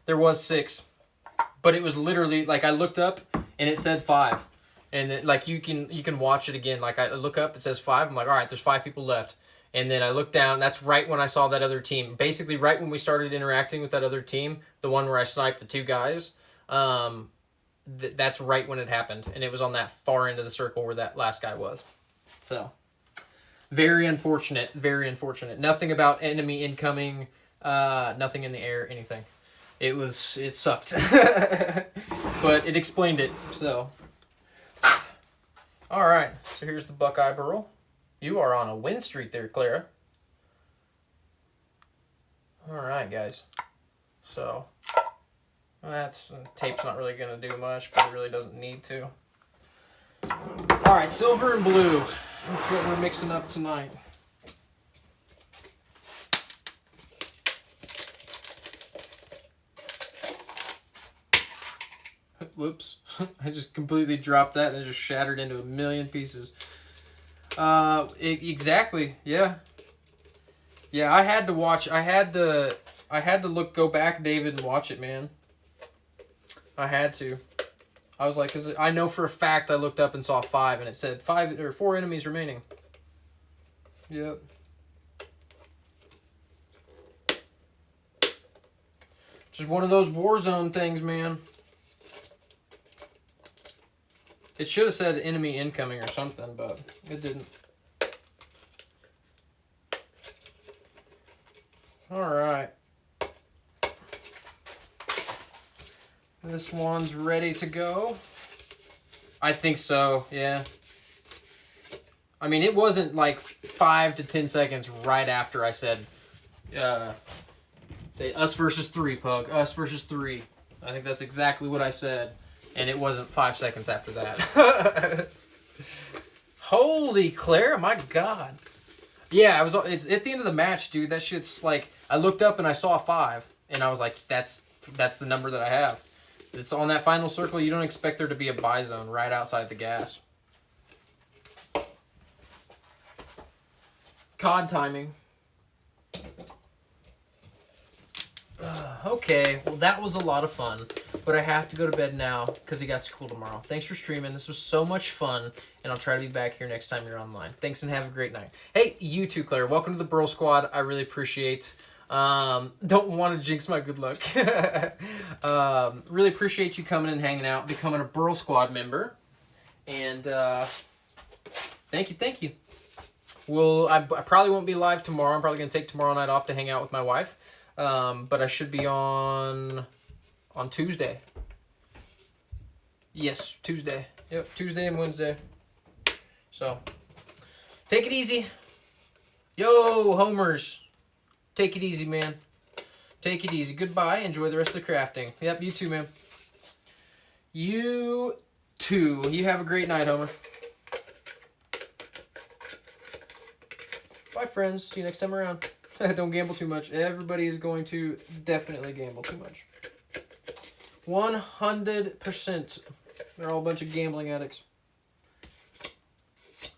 Speaker 1: There was 6. But it was literally, like, I looked up and it said 5. And it, like, you can watch it again. Like, I look up, it says 5. I'm like, all right, there's 5 people left. And then I look down. That's right when I saw that other team. Basically, right when we started interacting with that other team, the one where I sniped the 2 guys, that's right when it happened. And it was on that far end of the circle where that last guy was. So, very unfortunate. Very unfortunate. Nothing about enemy incoming. Nothing in the air. Anything. It sucked. But it explained it. So, all right. So here's the Buckeye Burl. You are on a win streak there, Clara. All right, guys. So, tape's not really going to do much, but it really doesn't need to. All right, silver and blue. That's what we're mixing up tonight. Whoops. I just completely dropped that and it just shattered into a million pieces. Exactly. Yeah. Yeah, I had to watch. I had to go back, David, and watch it, man. I had to. I was like, because I know for a fact I looked up and saw 5, and it said 5 or 4 enemies remaining. Yep. Just one of those Warzone things, man. It should have said enemy incoming or something, but it didn't. Alright. This one's ready to go. I think so, yeah. I mean, it wasn't like 5 to 10 seconds right after I said, say, us versus 3, Pug. Us versus 3. I think that's exactly what I said. And it wasn't 5 seconds after that. Holy Claire, my God. Yeah, it's at the end of the match, dude. That shit's like, I looked up and I saw 5. And I was like, that's the number that I have. It's on that final circle. You don't expect there to be a buy zone right outside the gas. COD timing. Okay, well that was a lot of fun, but I have to go to bed now because he got school tomorrow. Thanks for streaming. This was so much fun, and I'll try to be back here next time you're online. Thanks and have a great night. Hey, you too, Claire. Welcome to the Burl Squad. I really appreciate. Don't want to jinx my good luck. Really appreciate you coming and hanging out, becoming a Burl Squad member, and thank you. Well, I probably won't be live tomorrow. I'm probably gonna take tomorrow night off to hang out with my wife. But I should be on Tuesday. Yes, Tuesday. Yep, Tuesday and Wednesday. So, take it easy. Yo, homers. Take it easy, man. Take it easy. Goodbye. Enjoy the rest of the crafting. Yep, you too, man. You too. You have a great night, Homer. Bye, friends. See you next time around. Don't gamble too much. Everybody is going to definitely gamble too much. 100%. They're all a bunch of gambling addicts.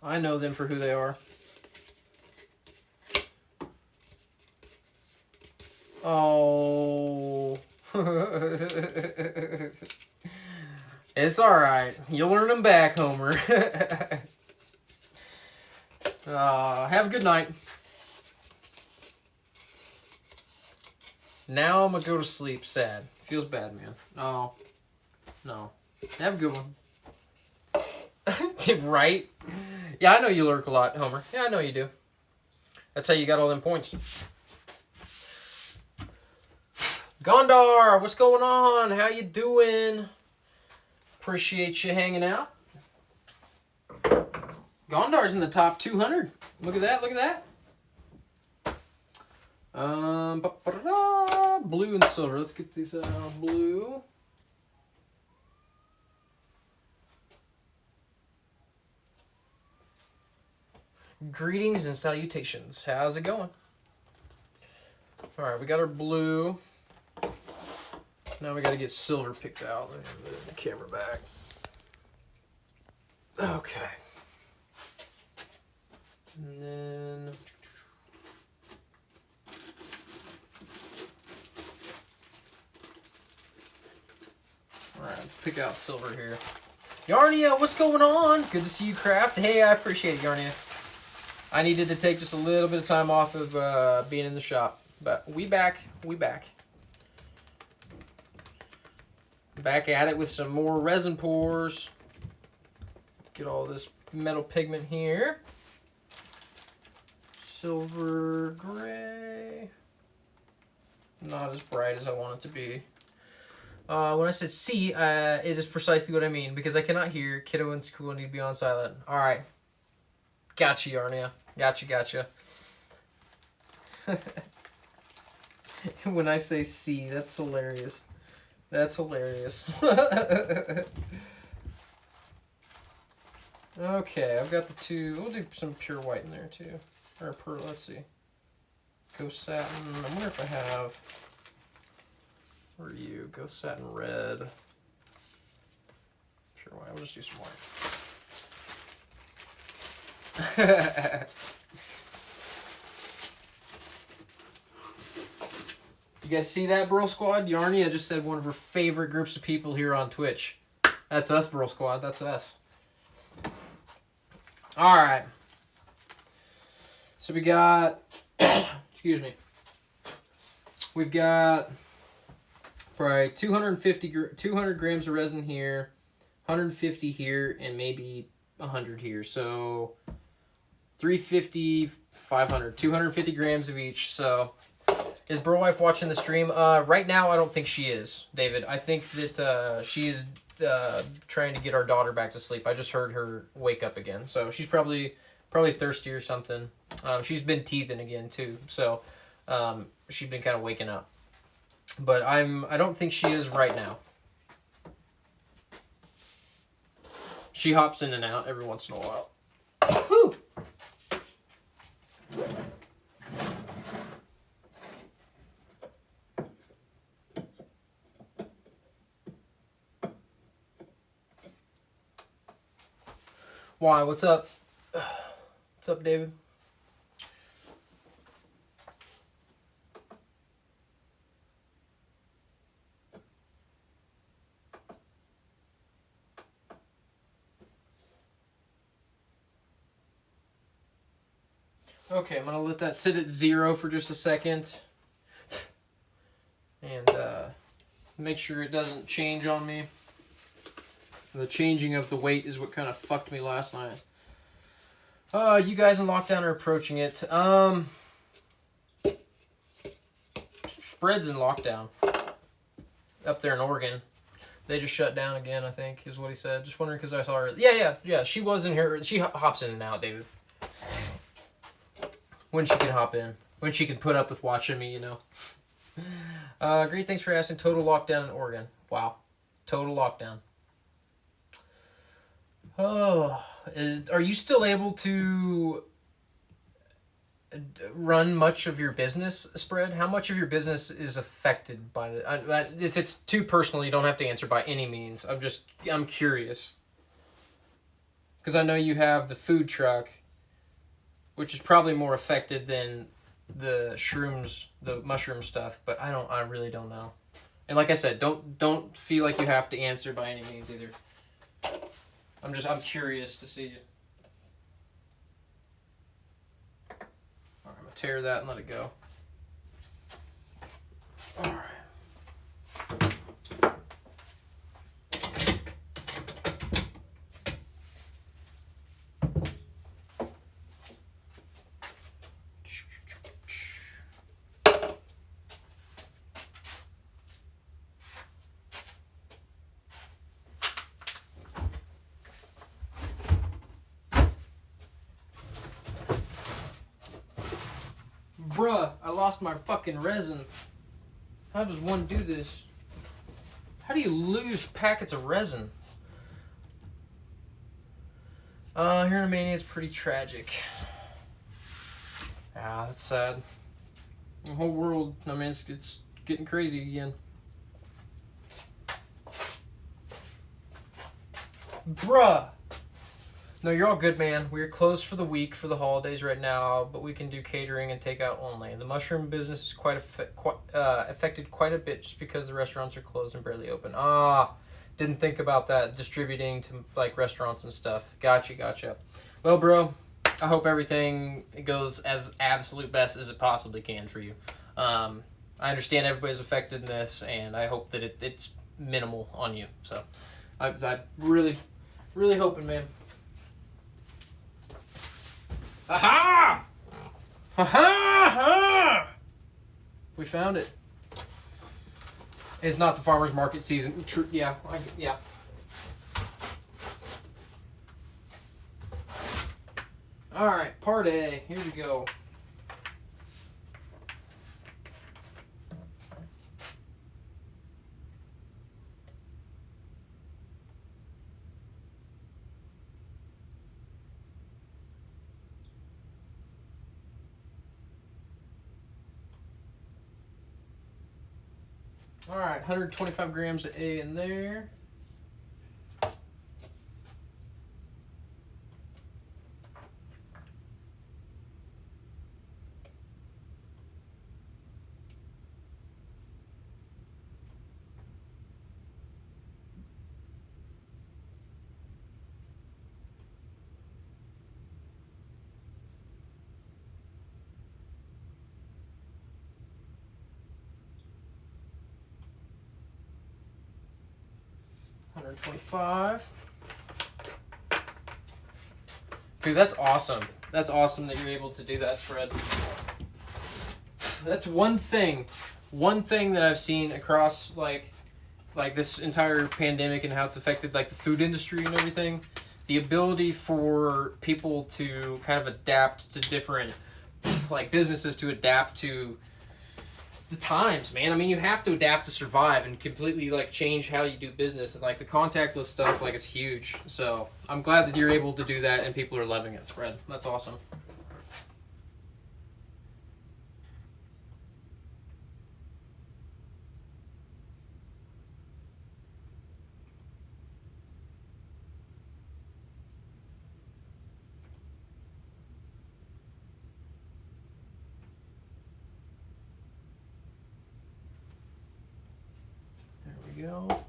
Speaker 1: I know them for who they are. Oh. It's alright. You'll earn them back, Homer. Have a good night. Now I'm gonna go to sleep sad. Feels bad, man. Oh. No. Have a good one. Right? Yeah, I know you lurk a lot, Homer. Yeah, I know you do. That's how you got all them points. Gondar, what's going on? How you doing? Appreciate you hanging out. Gondar's in the top 200. Look at that, look at that. Blue and silver. Let's get these blue. Greetings and salutations. How's it going? All right, we got our blue. Now we got to get silver picked out. Let me move the camera back. Okay. And then... Alright, let's pick out silver here. Yarnia, what's going on? Good to see you, Craft. Hey, I appreciate it, Yarnia. I needed to take just a little bit of time off of being in the shop. But we back. We back. Back at it with some more resin pours. Get all this metal pigment here. Silver, gray. Not as bright as I want it to be. When I said C, it is precisely what I mean, because I cannot hear. Kiddo in school need to be on silent. Alright. Gotcha, Yarnia. Gotcha. When I say C, that's hilarious. That's hilarious. Okay, I've got the two. We'll do some pure white in there, too. Or pearl, let's see. Ghost satin. I wonder if I have... Where are you? Ghost satin red. Pure white. We'll just do some white. You guys see that, Burl Squad? Yarnia just said one of her favorite groups of people here on Twitch. That's us, Burl Squad. That's us. Alright. So we got... excuse me. We've got... probably 200 grams of resin here, 150 here, and maybe 100 here. So 350, 500, 250 grams of each. So is Burl Wife watching the stream? Right now, I don't think she is, David. I think that she is trying to get our daughter back to sleep. I just heard her wake up again. So she's probably thirsty or something. She's been teething again, too. So she's been kind of waking up. But I don't think she is right now. She hops in and out every once in a while. Whew. Why? What's up? What's up, David? Okay, I'm gonna let that sit at 0 for just a second. And make sure it doesn't change on me. The changing of the weight is what kind of fucked me last night. You guys in lockdown are approaching it. Spread's in lockdown. Up there in Oregon. They just shut down again, I think, is what he said. Just wondering because I saw her. Yeah. She was in here. She hops in and out, David. When she can hop in. When she can put up with watching me, you know. Great, thanks for asking. Total lockdown in Oregon. Wow. Total lockdown. Oh, are you still able to run much of your business, Spread? How much of your business is affected by the... if it's too personal, you don't have to answer by any means. I'm curious. Because I know you have the food truck, which is probably more affected than the shrooms, the mushroom stuff, but I really don't know. And like I said, don't feel like you have to answer by any means either. I'm curious to see. All right, I'm gonna tear that and let it go. All right. Bruh, I lost my fucking resin. How does one do this? How do you lose packets of resin? Here in Romania, it's pretty tragic. Ah, that's sad. The whole world, I mean, it's getting crazy again. Bruh! No, you're all good, man. We're closed for the week for the holidays right now, but we can do catering and takeout only. The mushroom business is affected quite a bit just because the restaurants are closed and barely open. Didn't think about that, distributing to like restaurants and stuff. Gotcha. Well, bro, I hope everything goes as absolute best as it possibly can for you. I understand everybody's affected in this, and I hope that it's minimal on you. So I'm really hoping, man. Aha! Ha! We found it. It's not the farmer's market season. Yeah. All right, part A. Here we go. All right, 125 grams of A in there. $125. Dude, that's awesome. That's awesome that you're able to do that, Spread. That's one thing that I've seen across like this entire pandemic and how it's affected like the food industry and everything. The ability for people to kind of adapt to different like businesses to adapt to the times, man. I mean, you have to adapt to survive and completely like change how you do business, and like the contactless stuff, like it's huge. So I'm glad that you're able to do that and people are loving it, Spread. That's awesome. go.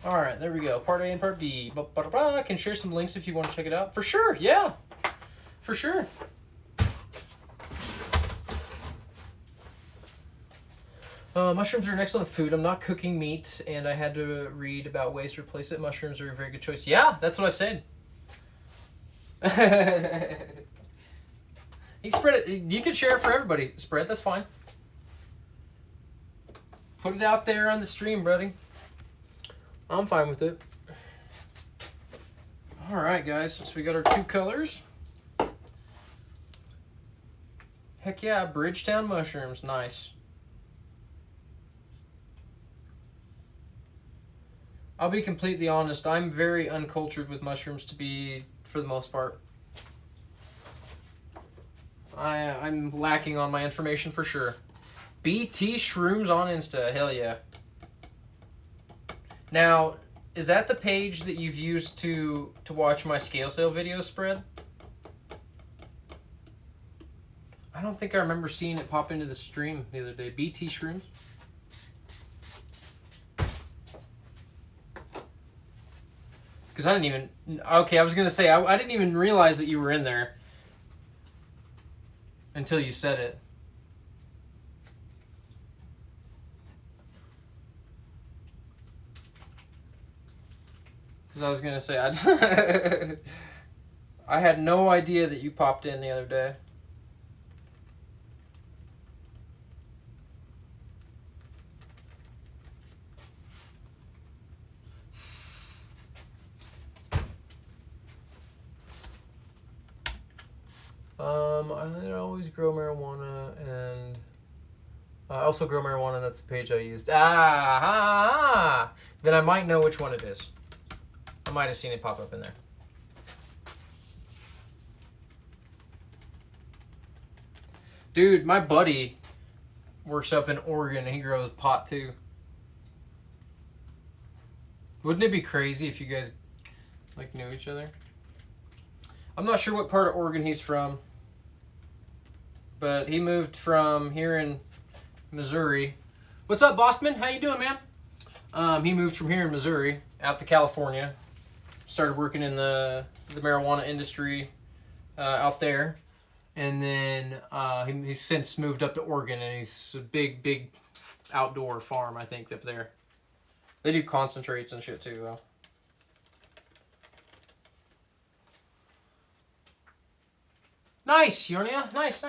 Speaker 1: All right, there we go. Part A and Part B. I can share some links if you want to check it out. For sure, yeah. For sure. Mushrooms are an excellent food. I'm not cooking meat, and I had to read about ways to replace it. Mushrooms are a very good choice. Yeah, that's what I've said. You spread it. You can share it for everybody. Spread, that's fine. Put it out there on the stream, buddy. I'm fine with it. All right, guys. So we got our 2 colors. Heck yeah, Bridgetown mushrooms. Nice. I'll be completely honest. I'm very uncultured with mushrooms for the most part. I'm lacking on my information for sure. BT Shrooms on Insta. Hell yeah. Now, is that the page that you've used to watch my scale sale videos spread? I don't think I remember seeing it pop into the stream the other day. BT Shrooms? Because I didn't even... Okay, I was going to say, I didn't even realize that you were in there. Until you said it. Because I was going to say, I had no idea that you popped in the other day. I always grow marijuana, and I also grow marijuana, and that's the page I used. Then I might know which one it is. I might have seen it pop up in there. Dude, my buddy works up in Oregon, and he grows pot too. Wouldn't it be crazy if you guys like knew each other? I'm not sure what part of Oregon he's from, but he moved from here in Missouri. What's up, Boston? How you doing, man? He moved from here in Missouri out to California. Started working in the marijuana industry out there, and then he's since moved up to Oregon, and he's a big outdoor farm, I think, up there. They do concentrates and shit too, though. Nice, Yornia. Nice.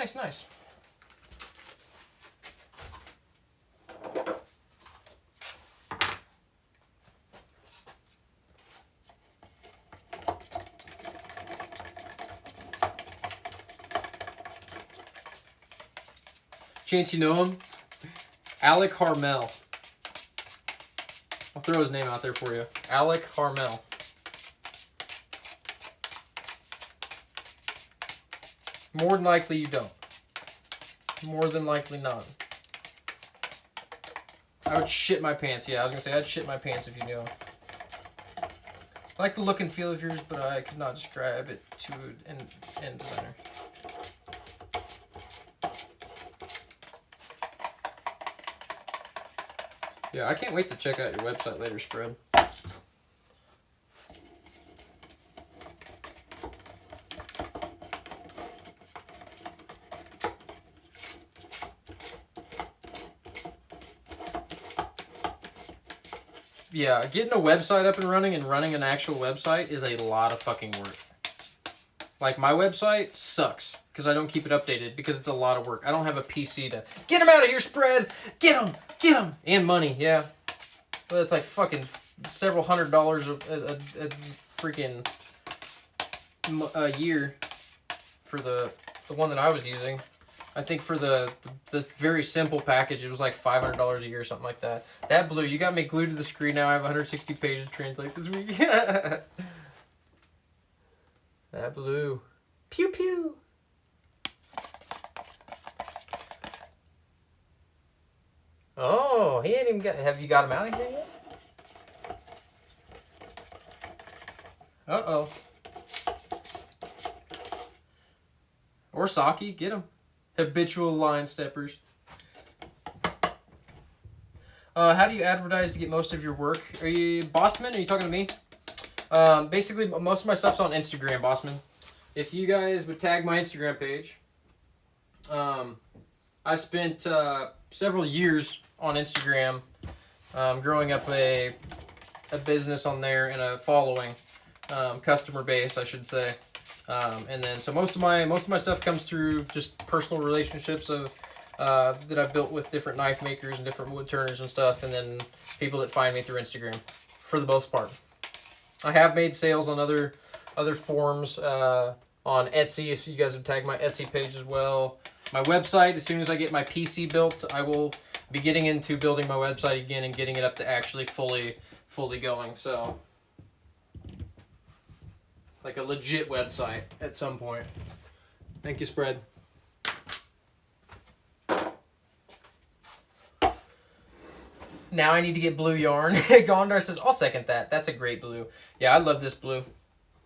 Speaker 1: Chance, you know him? Alec Harmel. I'll throw his name out there for you. Alec Harmel. More than likely you don't. More than likely not. I would shit my pants. Yeah, I was going to say I'd shit my pants if you knew him. I like the look and feel of yours, but I could not describe it to an end designer. Yeah, I can't wait to check out your website later, Spread. Yeah, getting a website up and running an actual website is a lot of fucking work. Like, my website sucks because I don't keep it updated because it's a lot of work. I don't have a PC to... Get him out of here, Spread! Get him! And money, yeah. Well, that's like fucking several $100s a freaking a year for the one that I was using. I think for the very simple package, it was like $500 a year or something like that. That blue, you got me glued to the screen now. I have 160 pages to translate this week. That blue. Pew pew. Oh, he ain't even got. Have you got him out of here yet? Uh-oh. Or Saki, get him. Habitual line steppers. How do you advertise to get most of your work? Are you Bossman? Are you talking to me? Basically, most of my stuff's on Instagram, Bossman. If you guys would tag my Instagram page, I spent several years on Instagram, growing up a business on there and a following, customer base, I should say. And then so most of my stuff comes through just personal relationships of that I've built with different knife makers and different wood turners and stuff, and then people that find me through Instagram, for the most part. I have made sales on other forums, on Etsy. If you guys would tag my Etsy page as well. My website, as soon as I get my PC built, I will be getting into building my website again and getting it up to actually fully going. So, like a legit website at some point. Thank you, Spread. Now I need to get blue yarn. Gondar says, I'll second that. That's a great blue. Yeah, I love this blue.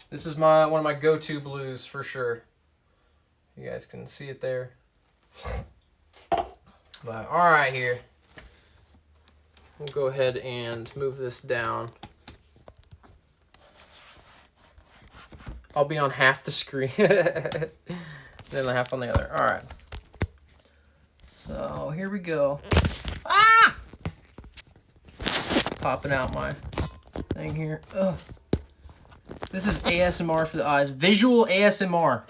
Speaker 1: This is one of my go-to blues for sure. You guys can see it there. But all right, here. We'll go ahead and move this down. I'll be on half the screen. Then half on the other. All right. So here we go. Ah! Popping out my thing here. Ugh. This is ASMR for the eyes. Visual ASMR.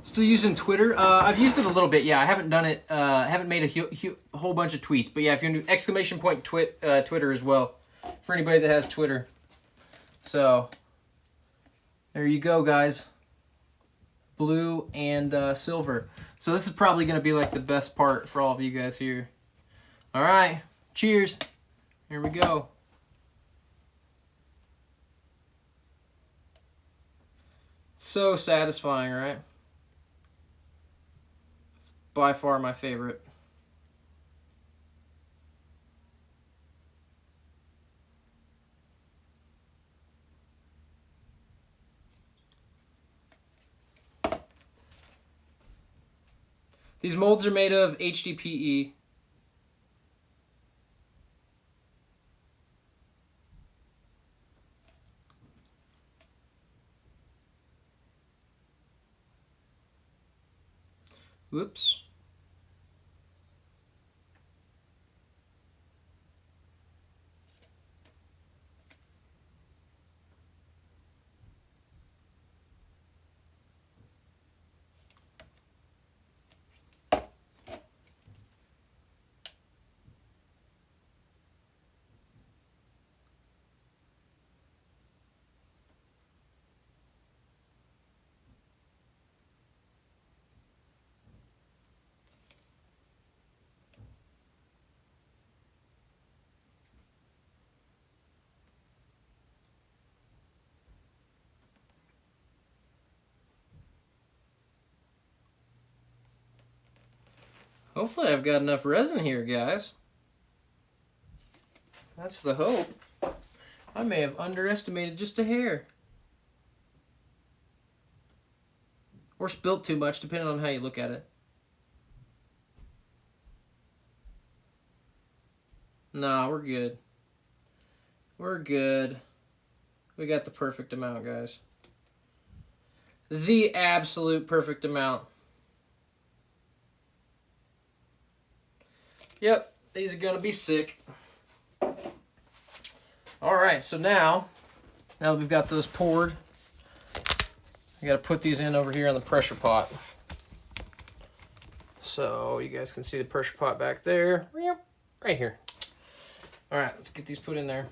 Speaker 1: Still using Twitter. I've used it a little bit. Yeah, I haven't done it. Haven't made a whole bunch of tweets. But yeah, if you do exclamation point Twitter as well, for anybody that has Twitter. So there you go, guys. Blue and silver. So this is probably gonna be like the best part for all of you guys here. All right, cheers. Here we go. So satisfying, right? It's by far my favorite. These molds are made of HDPE. Whoops. Hopefully I've got enough resin here, guys. That's the hope. I may have underestimated just a hair. Or spilt too much, depending on how you look at it. Nah, we're good. We're good. We got the perfect amount, guys. The absolute perfect amount. Yep, these are gonna be sick. Alright, so now that we've got those poured, I gotta put these in over here in the pressure pot. So you guys can see the pressure pot back there. Right here. Alright, let's get these put in there.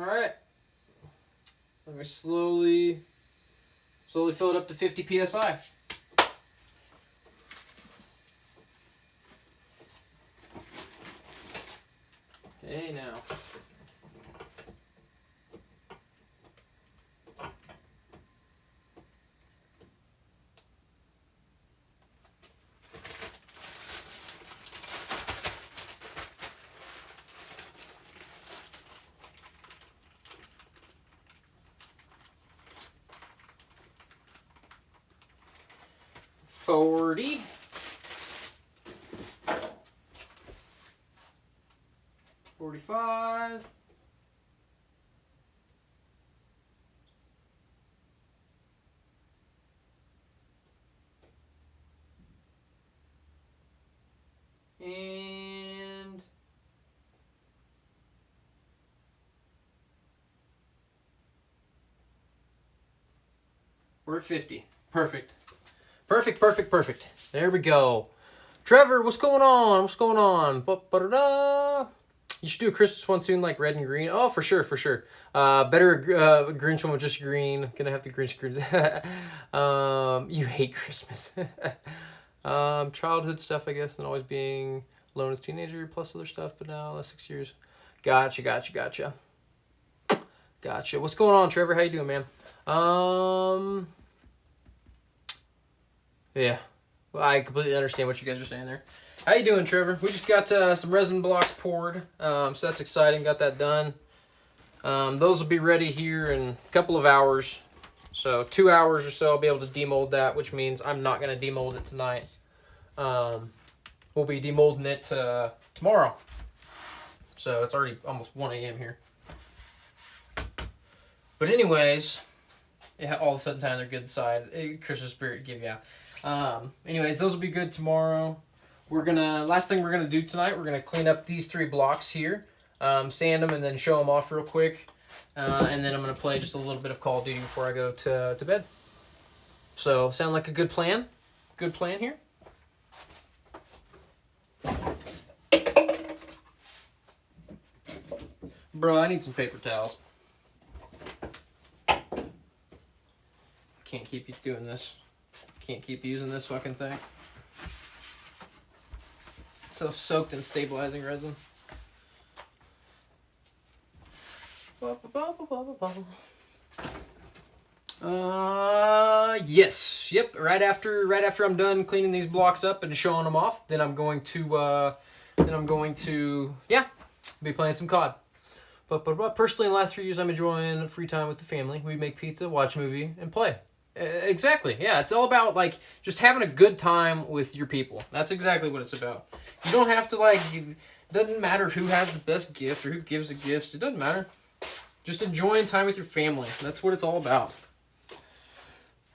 Speaker 1: right. Let me slowly fill it up to 50 psi. Okay, now. $40. $45. And we're at 50. Perfect. Perfect. There we go. Trevor, what's going on? Ba-ba-da-da. You should do a Christmas one soon, like red and green. Oh, for sure. Better Grinch one with just green. Gonna have the Grinch green. You hate Christmas. Childhood stuff, I guess, and always being alone as a teenager, plus other stuff, but now last 6 years. Gotcha. What's going on, Trevor? How you doing, man? Yeah. Well, I completely understand what you guys are saying there. How you doing, Trevor? We just got some resin blocks poured, so that's exciting. Got that done. Those will be ready here in a couple of hours. So 2 hours or so, I'll be able to demold that, which means I'm not going to demold it tonight. We'll be demolding it tomorrow. So it's already almost 1 a.m. here. But anyways, yeah, all of a sudden they're good side. Christmas spirit give ya. Anyways, those will be good tomorrow. Last thing we're gonna do tonight, we're gonna clean up these 3 blocks here, sand them, and then show them off real quick. And then I'm gonna play just a little bit of Call of Duty before I go to bed. So, sound like a good plan? Good plan here? Bro, I need some paper towels. Can't keep doing this. Can't keep using this fucking thing. It's so soaked in stabilizing resin. Yes. Yep. Right after I'm done cleaning these blocks up and showing them off, then I'm going to be playing some COD. But personally, in the last 3 years, I'm enjoying free time with the family. We make pizza, watch a movie, and play. Exactly. Yeah, it's all about like just having a good time with your people. That's exactly what it's about. You don't have to it doesn't matter who has the best gift or who gives the gifts. It doesn't matter. Just enjoying time with your family. That's what it's all about.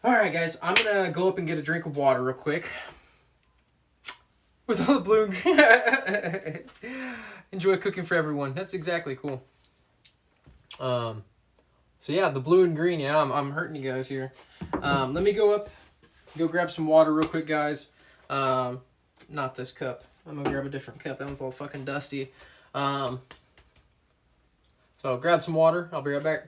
Speaker 1: All right, guys. I'm going to go up and get a drink of water real quick. With all the blue and green. Enjoy cooking for everyone. That's exactly cool. So yeah, the blue and green. Yeah, I'm hurting you guys here. Let me go grab some water real quick, guys. Not this cup. I'm gonna grab a different cup. That one's all fucking dusty. So grab some water. I'll be right back.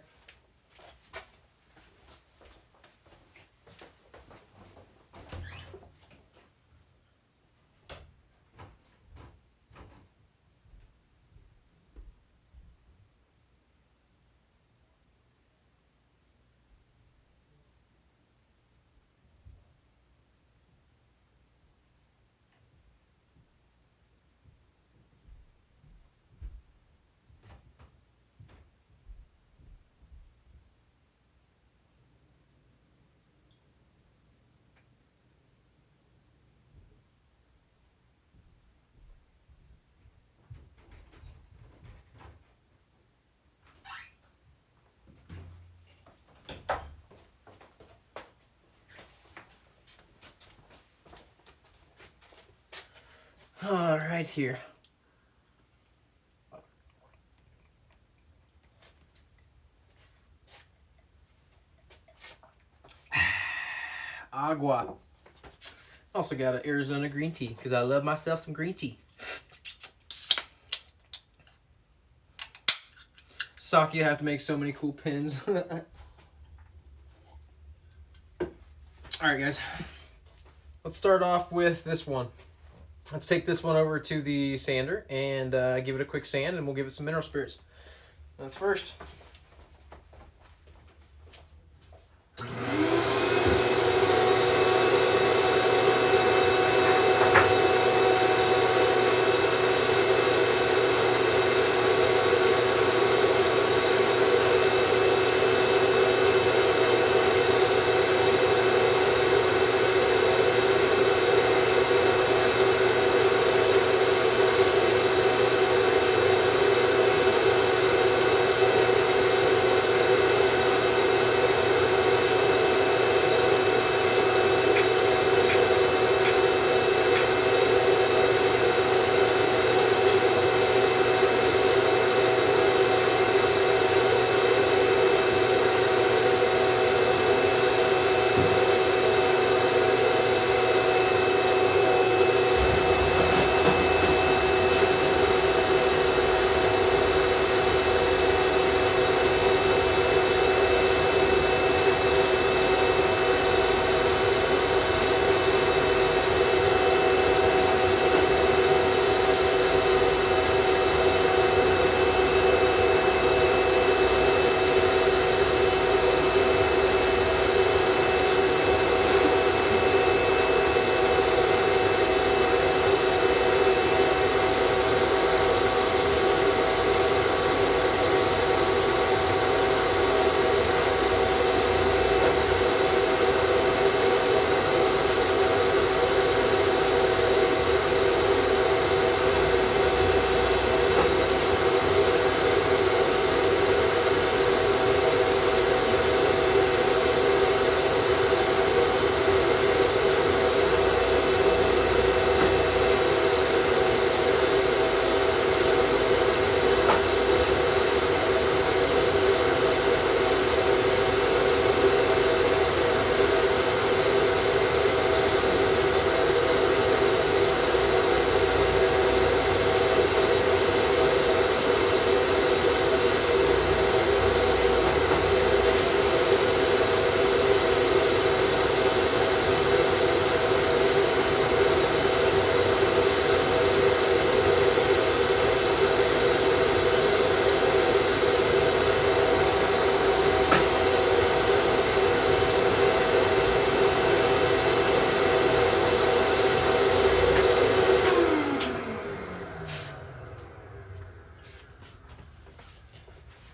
Speaker 1: All right, here. Agua. Also got an Arizona green tea because I love myself some green tea. Saki, you have to make so many cool pins. Alright, guys. Let's start off with this one. Let's take this one over to the sander and give it a quick sand, and we'll give it some mineral spirits. That's first.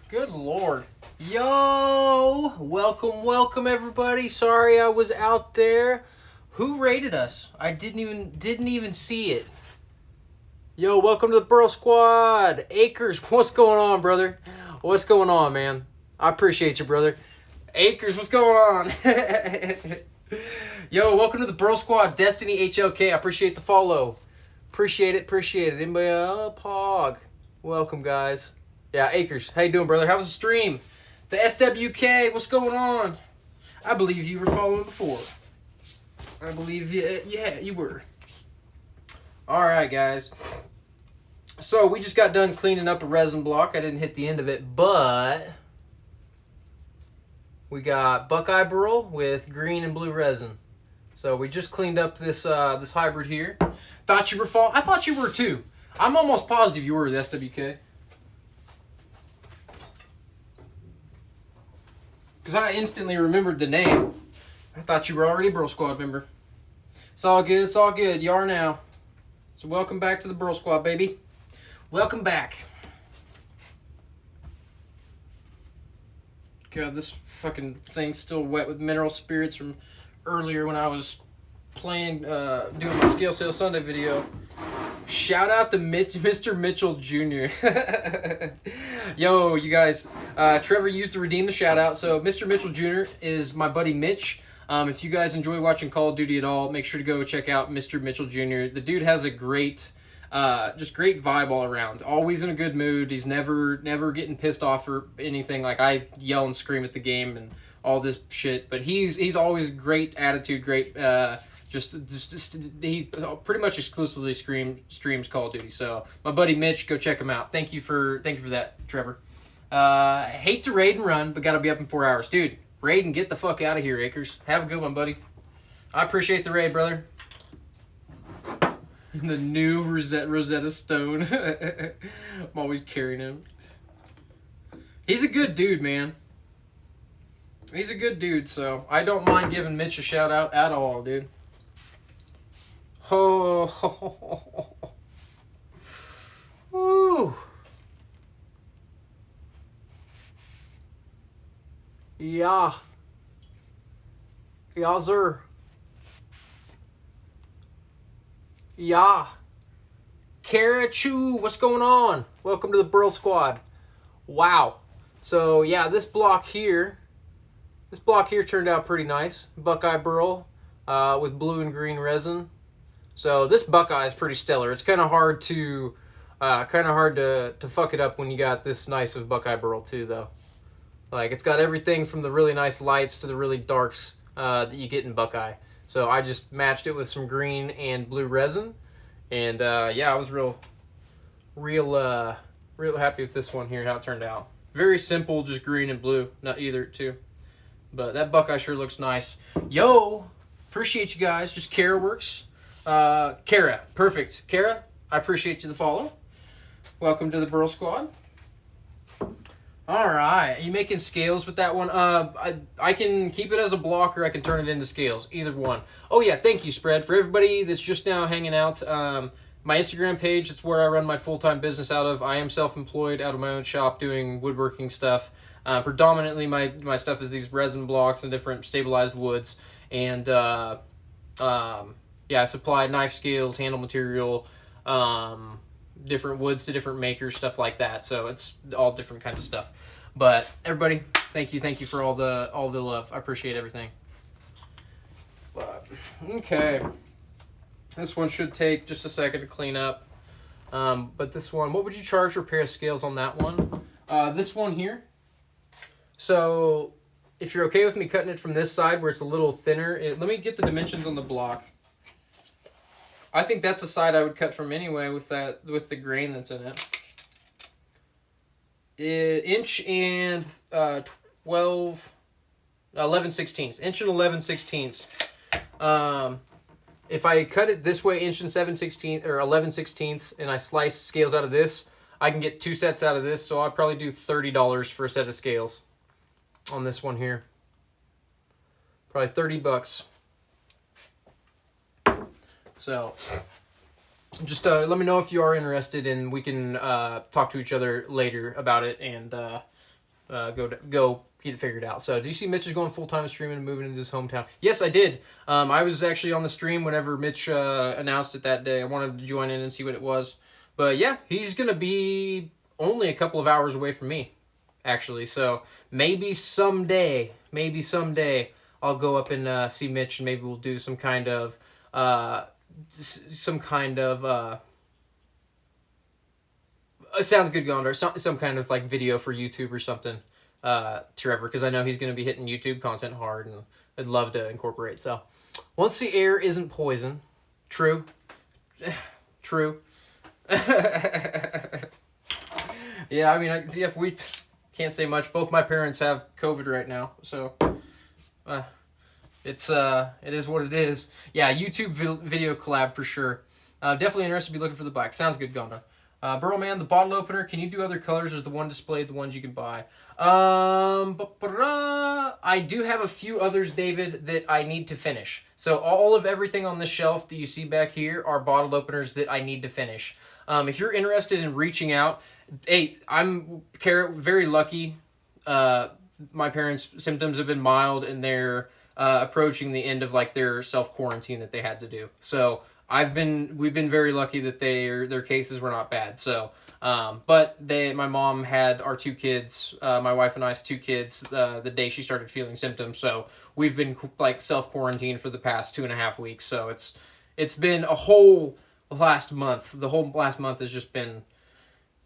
Speaker 1: Good Lord. Yo! Welcome everybody. Sorry I was out there. Who rated us? I didn't even see it. Yo, welcome to the Burl Squad. Acres, what's going on, brother? What's going on, man? I appreciate you, brother. Acres, what's going on? Yo, welcome to the Burl Squad. Destiny HLK, I appreciate the follow. Appreciate it. Anybody Pog. Welcome, guys. Yeah, Acres. How you doing, brother? How was the stream? The SWK, what's going on? I believe you were following before. I believe you were. Alright, guys. So, we just got done cleaning up a resin block. I didn't hit the end of it, but we got Buckeye Burl with green and blue resin. So, we just cleaned up this this hybrid here. Thought you were I thought you were too. I'm almost positive you were the SWK. Because I instantly remembered the name. I thought you were already a Burl Squad member. It's all good. You are now. So welcome back to the Burl Squad, baby. Welcome back. God, this fucking thing's still wet with mineral spirits from earlier when I was playing, doing my Scale Sale Sunday video. Shout out to Mr. Mitchell Jr. Yo, you guys. Trevor used to redeem the shout out. So Mr. Mitchell Jr. is my buddy Mitch. If you guys enjoy watching Call of Duty at all, make sure to go check out Mr. Mitchell Jr. The dude has a great, just great vibe all around. Always in a good mood. He's never getting pissed off or anything. Like, I yell and scream at the game and all this shit. But he's always great attitude, great. Just he pretty much exclusively streams Call of Duty. So my buddy Mitch, go check him out. Thank you for that, Trevor. Hate to raid and run, but gotta be up in 4 hours. Dude, raid and get the fuck out of here, Acres. Have a good one, buddy. I appreciate the raid, brother. The new Rosetta Stone. I'm always carrying him. He's a good dude, man. He's a good dude, so I don't mind giving Mitch a shout out at all, dude. Oh. Woo. Yeah. Yeah, sir. Yeah. Kara Chu, what's going on? Welcome to the Burl Squad. Wow. So, yeah, this block here turned out pretty nice. Buckeye Burl with blue and green resin. So, this Buckeye is pretty stellar. It's kind of hard to fuck it up when you got this nice of Buckeye Burl too, though. Like, it's got everything from the really nice lights to the really darks that you get in Buckeye. So I just matched it with some green and blue resin. And yeah, I was real happy with this one here, how it turned out. Very simple, just green and blue. Not either two. But that Buckeye sure looks nice. Yo, appreciate you guys. Just Kara works. Kara, perfect. Kara, I appreciate you the follow. Welcome to the Burl Squad. All right, are you making scales with that one? I can keep it as a block or I can turn it into scales. Either one. Oh yeah, thank you, Spread. For everybody that's just now hanging out, my Instagram page, it's where I run my full-time business out of. I am self-employed out of my own shop doing woodworking stuff. Predominantly, my stuff is these resin blocks and different stabilized woods. And yeah, I supply knife scales, handle material, different woods to different makers, stuff like that. So it's all different kinds of stuff. But everybody, thank you for all the love. I appreciate everything. But okay, this one should take just a second to clean up. But this one, what would you charge for a pair of scales on that one? This one here. So if you're okay with me cutting it from this side where it's a little thinner, let me get the dimensions on the block. I think that's the side I would cut from anyway with the grain that's in it. Inch and 11 sixteenths. Inch and 11 sixteenths. If I cut it this way, inch and 7 16 or 11 sixteenths, and I slice scales out of this, I can get 2 sets out of this. So I'd probably do $30 for a set of scales on this one here. Probably $30. So, just let me know if you are interested, and we can talk to each other later about it and go get it figured out. So, do you see Mitch is going full-time streaming and moving into his hometown? Yes, I did. I was actually on the stream whenever Mitch announced it that day. I wanted to join in and see what it was. But yeah, he's going to be only a couple of hours away from me, actually. So, maybe someday I'll go up and see Mitch, and maybe we'll do some kind of sounds good, Gondor. Some kind of like video for YouTube or something, Trevor, because I know he's going to be hitting YouTube content hard, and I'd love to incorporate. So, once the air isn't poison, true. Yeah, I mean, we can't say much. Both my parents have COVID right now, so. It is what it is. Yeah, YouTube video collab for sure. Definitely interested to be looking for the black. Sounds good, Gondor. Burl Man, the bottle opener, can you do other colors or the one displayed, the ones you can buy? I do have a few others, David, that I need to finish. So all of everything on this shelf that you see back here are bottle openers that I need to finish. If you're interested in reaching out, hey, I'm very lucky. My parents' symptoms have been mild, and they're approaching the end of like their self-quarantine that they had to do. So we've been very lucky that their cases were not bad. So, but my mom had our 2 kids, my wife and I's 2 kids, the day she started feeling symptoms. So we've been like self-quarantined for the past 2.5 weeks. So it's been a whole last month. The whole last month has just been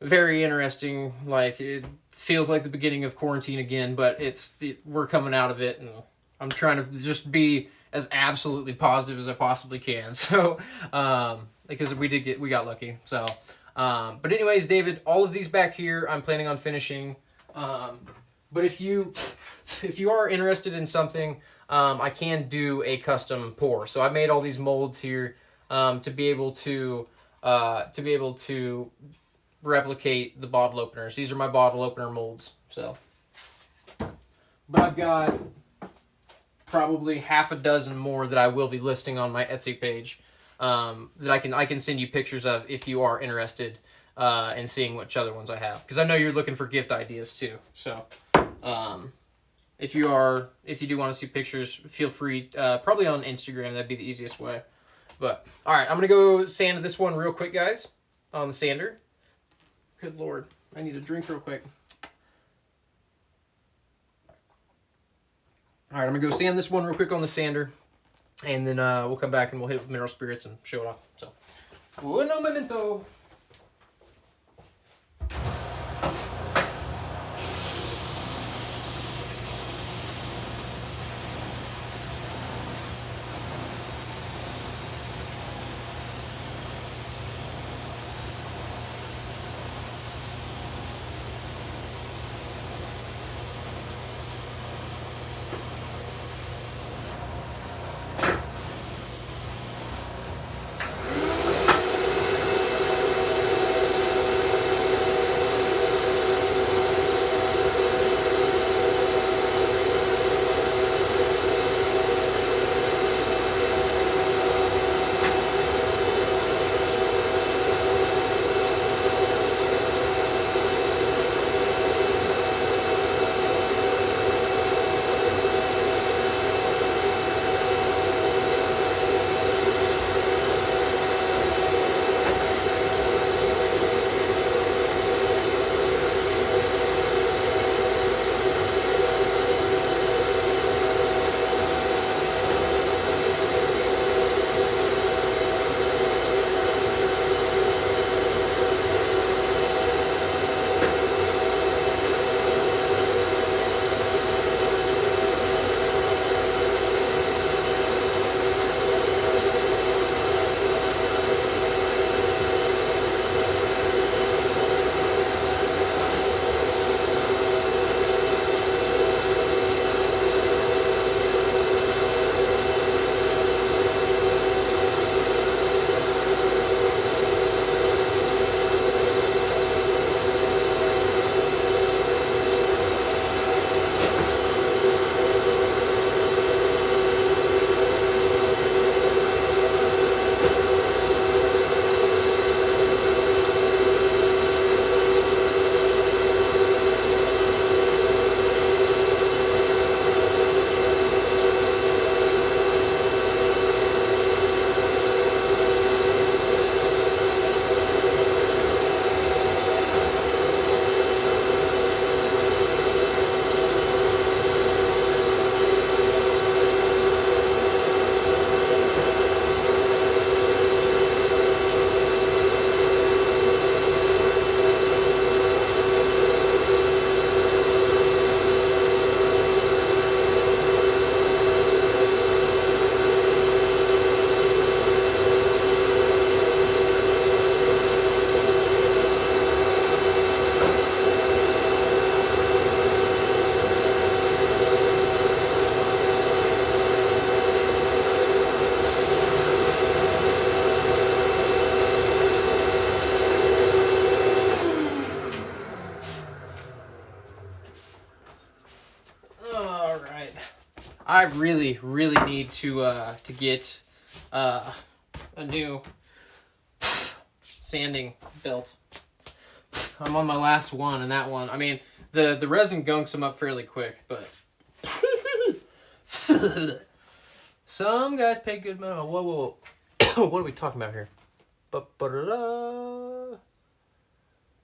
Speaker 1: very interesting. Like, it feels like the beginning of quarantine again, but we're coming out of it, and I'm trying to just be as absolutely positive as I possibly can. So, because we got lucky. So, but anyways, David, all of these back here, I'm planning on finishing. But if you are interested in something, I can do a custom pour. So I made all these molds here to be able to replicate the bottle openers. These are my bottle opener molds. So, but I've got probably half a dozen more that I will be listing on my Etsy page that I can send you pictures of if you are interested in seeing which other ones I have, because I know you're looking for gift ideas too. So if you do want to see pictures, feel free, probably on Instagram. That'd be the easiest way. But all right, I'm gonna go sand this one real quick, guys, on the sander. Good Lord, I need a drink real quick. All right, I'm gonna go sand this one real quick on the sander, and then we'll come back and we'll hit it with mineral spirits and show it off. So, uno momento. I really, really need to get a new sanding belt. I'm on my last one, and that one, I mean, the resin gunks them up fairly quick, but some guys pay good money. Whoa. What are we talking about here?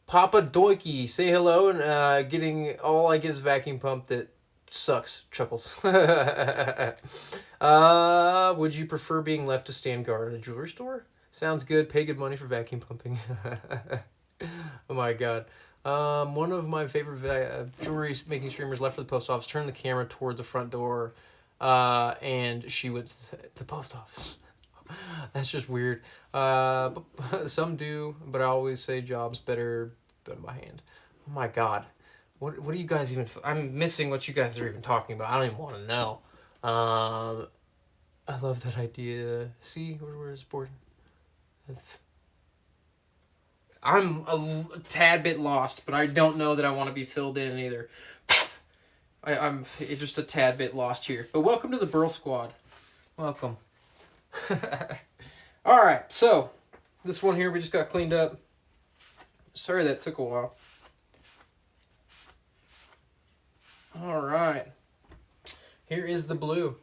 Speaker 1: Papa Doikey, say hello, and all I get is vacuum pump that sucks. Chuckles. Would you prefer being left to stand guard at a jewelry store? Sounds good. Pay good money for vacuum pumping. Oh my god. One of my favorite jewelry making streamers left for the post office, turned the camera toward the front door, and she went to the post office. That's just weird. But some do, but I always say jobs better done by hand. Oh my god. What are you guys even... I'm missing what you guys are even talking about. I don't even want to know. I love that idea. See, where is board? I'm a tad bit lost, but I don't know that I want to be filled in either. I'm just a tad bit lost here. But welcome to the Burl Squad. Welcome. All right, so this one here we just got cleaned up. Sorry that took a while. All right. Here is the blue.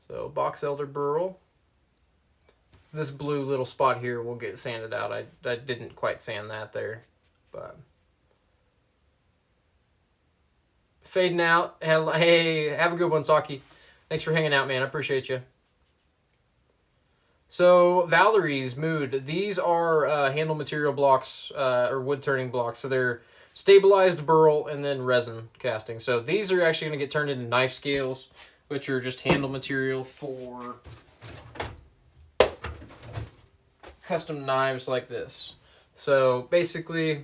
Speaker 1: So Box Elder Burl. This blue little spot here will get sanded out. I didn't quite sand that there, but fading out. Hey, have a good one, Saki. Thanks for hanging out, man. I appreciate you. So Valerie's Mood. These are handle material blocks or wood turning blocks. So they're stabilized burl and then resin casting. So these are actually going to get turned into knife scales, which are just handle material for custom knives like this. So basically,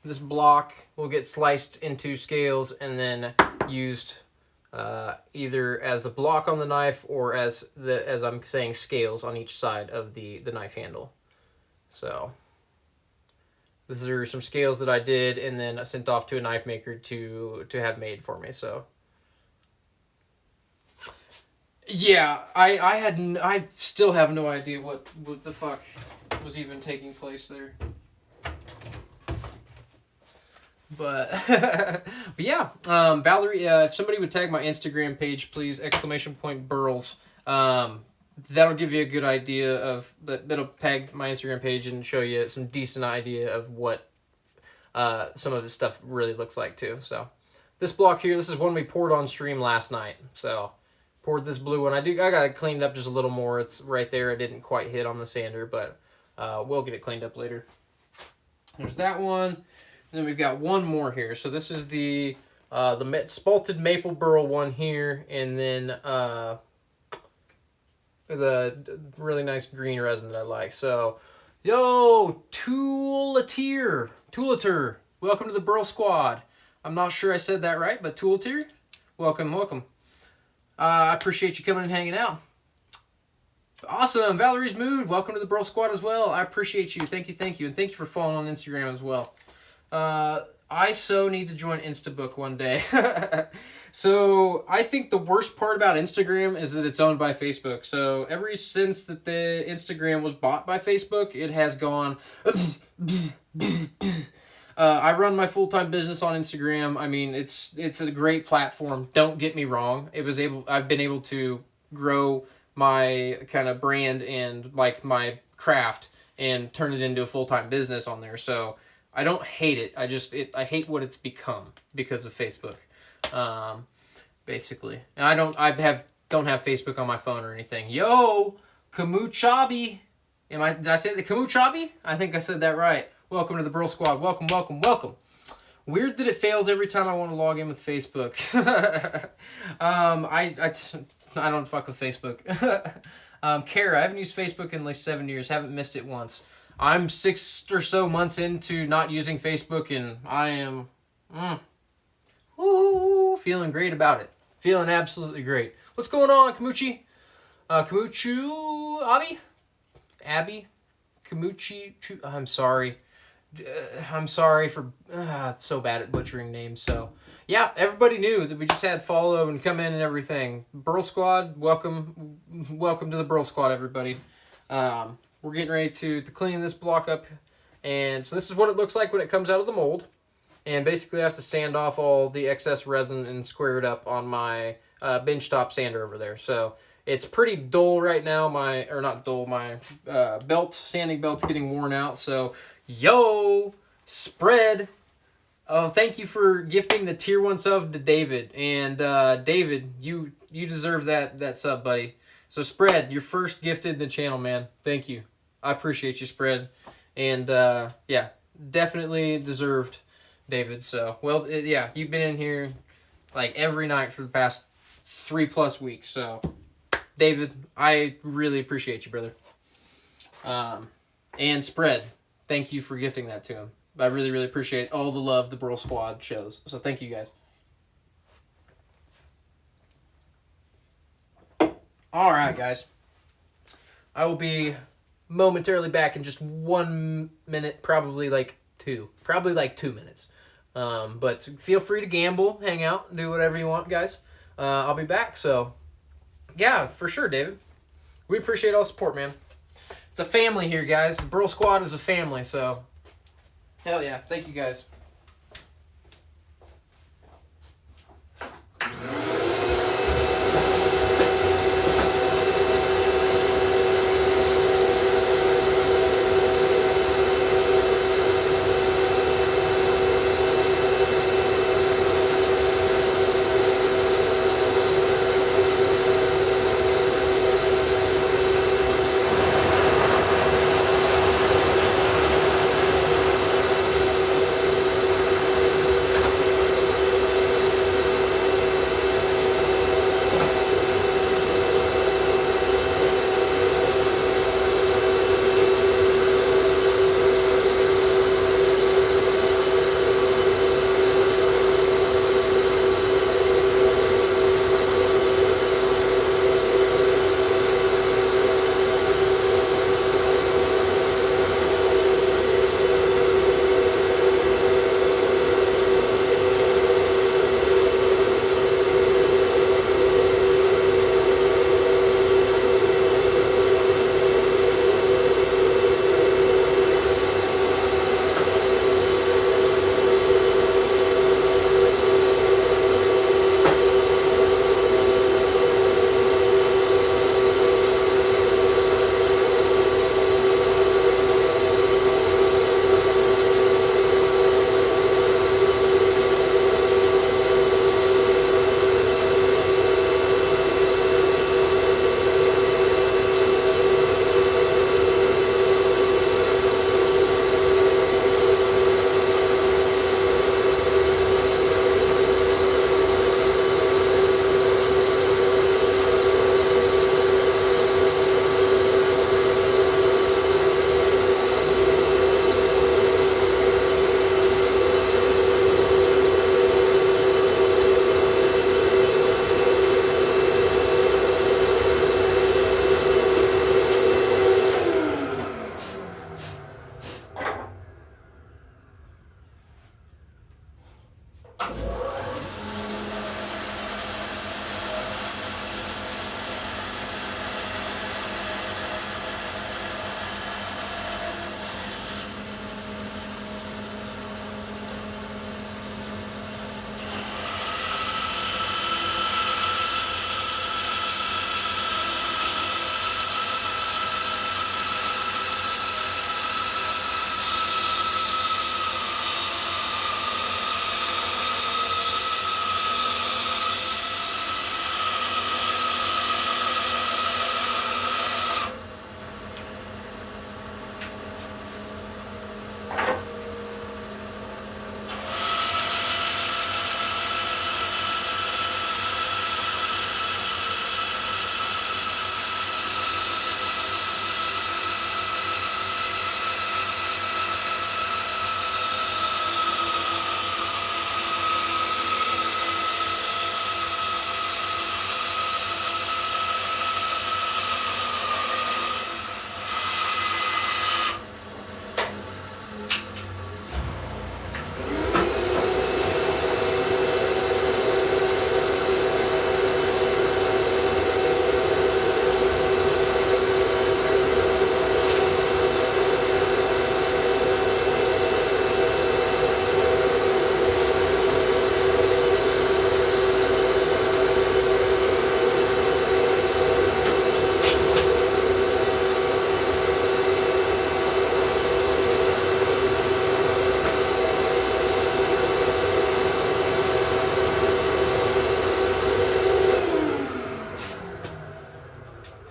Speaker 1: this block will get sliced into scales and then used either as a block on the knife or as I'm saying, scales on each side of the knife handle. So these are some scales that I did and then I sent off to a knife maker to have made for me. So yeah, I still have no idea what the fuck was even taking place there. But, but yeah, Valerie, if somebody would tag my Instagram page, please, !Burls. That'll give you a good idea of that'll tag my Instagram page and show you some decent idea of what some of this stuff really looks like too. So this block here, this is one we poured on stream last night. So poured this blue one. I got it cleaned up just a little more. It's right there. It didn't quite hit on the sander, but we'll get it cleaned up later. There's that one. And then we've got one more here. So this is the spalted maple burl one here, and then the really nice green resin that I like. So, yo, Toolatir, welcome to the Burl Squad. I'm not sure I said that right, but Toolatir, welcome. I appreciate you coming and hanging out. Awesome. Valerie's Mood, welcome to the Burl Squad as well. I appreciate you. Thank you. And thank you for following on Instagram as well. I so need to join Instabook one day. So I think the worst part about Instagram is that it's owned by Facebook. So ever since that the Instagram was bought by Facebook, it has gone... I run my full-time business on Instagram. I mean, it's a great platform. Don't get me wrong. I've been able to grow my kind of brand and like my craft and turn it into a full-time business on there. So I don't hate it. I hate what it's become because of Facebook, basically. And I don't have Facebook on my phone or anything. Yo, Kamuchabi. Did I say the Kamuchabi? I think I said that right. Welcome to the Burl Squad. Welcome. Weird that it fails every time I want to log in with Facebook. I don't fuck with Facebook. Kara, I haven't used Facebook in like 7 years. Haven't missed it once. I'm 6 or so months into not using Facebook, and I am feeling great about it. Feeling absolutely great. What's going on, Kamuchi? Abby? Kamuchi? I'm sorry. I'm sorry for so bad at butchering names. So yeah, everybody knew that we just had follow and come in and everything. Burl Squad, welcome to the Burl Squad, everybody. We're getting ready to clean this block up, and so this is what it looks like when it comes out of the mold. And basically, I have to sand off all the excess resin and square it up on my benchtop sander over there. So it's pretty dull right now. My sanding belt's getting worn out. So yo, spread. Oh, thank you for gifting the tier 1 sub to David. And David, you deserve that sub, buddy. So Spread, you're first gifted in the channel, man. Thank you. I appreciate you, Spread. And yeah, definitely deserved, David. So, well, yeah, you've been in here like every night for the past 3+ weeks. So, David, I really appreciate you, brother. And Spread, thank you for gifting that to him. I really, really appreciate all the love the Bro Squad shows. So thank you guys. All right, guys. I will be momentarily back in just 1 minute, probably like 2 minutes. But feel free to gamble, hang out, do whatever you want, guys. I'll be back. So, yeah, for sure, David. We appreciate all the support, man. It's a family here, guys. The Bro Squad is a family, so hell yeah. Thank you, guys.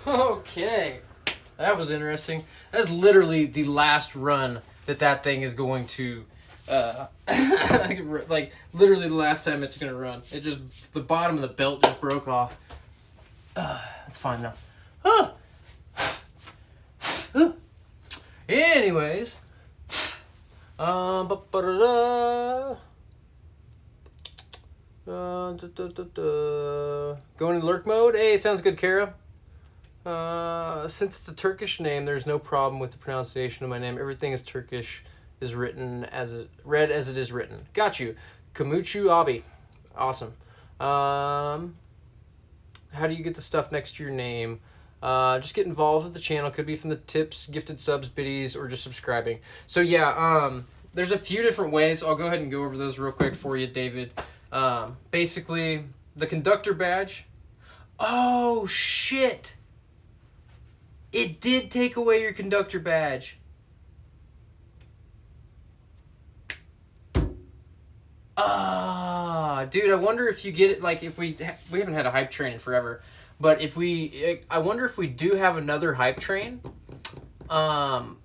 Speaker 1: Okay, that was interesting. That's literally the last run that thing is going to, like literally the last time it's gonna run. It just, the bottom of the belt just broke off. That's fine now. Anyways, Ba-ba-da-da. Going into lurk mode? Hey, sounds good, Kara. Since it's a Turkish name, there's no problem with the pronunciation of my name. Everything is Turkish, is read as it is written. Got you. Kamuchu Abi. Awesome. How do you get the stuff next to your name? Just get involved with the channel. Could be from the tips, gifted subs, biddies, or just subscribing. So yeah, there's a few different ways. I'll go ahead and go over those real quick for you, David. Basically, the conductor badge. Oh, shit. It did take away your conductor badge. Dude, I wonder if you get it, like, if we haven't had a hype train in forever, but I wonder if we do have another hype train, oh,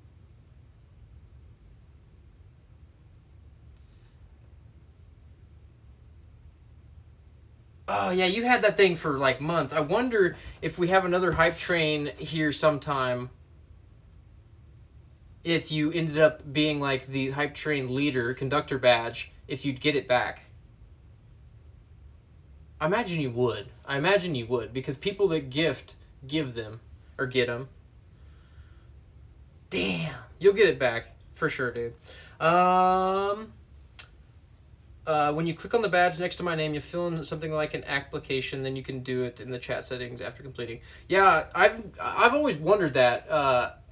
Speaker 1: yeah, you had that thing for, like, months. I wonder if we have another hype train here sometime, if you ended up being, like, the hype train leader, conductor badge, if you'd get it back. I imagine you would, because people that give them, or get them. Damn, you'll get it back, for sure, dude. When you click on the badge next to my name, you fill in something like an application, then you can do it in the chat settings after completing. Yeah, I've always wondered that,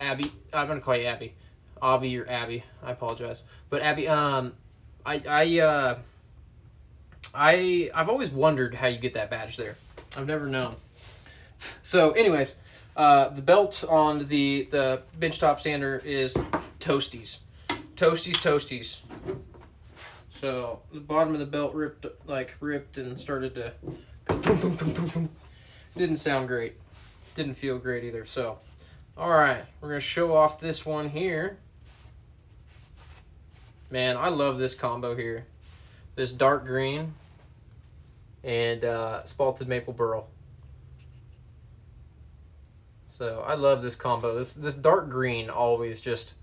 Speaker 1: Abby. I'm gonna call you Abby. Abby or Abby. I apologize, but Abby. I've always wondered how you get that badge there. I've never known. So, anyways, the belt on the benchtop sander is Toasties. Toasties. So the bottom of the belt ripped and started to go thum. Didn't sound great. Didn't feel great either. So, all right, we're gonna show off this one here. Man, I love this combo here. This dark green and spalted maple burl. So I love this combo. This dark green always just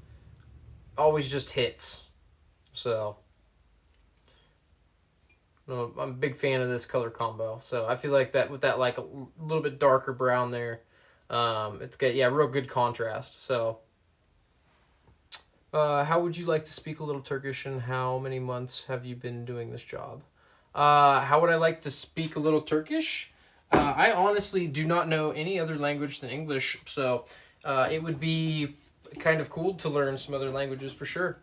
Speaker 1: hits. So I'm a big fan of this color combo. So I feel like that with that like a little bit darker brown there, it's got real good contrast. So how would you like to speak a little Turkish, and how many months have you been doing this job? How would I like to speak a little Turkish? I honestly do not know any other language than English, so it would be kind of cool to learn some other languages for sure.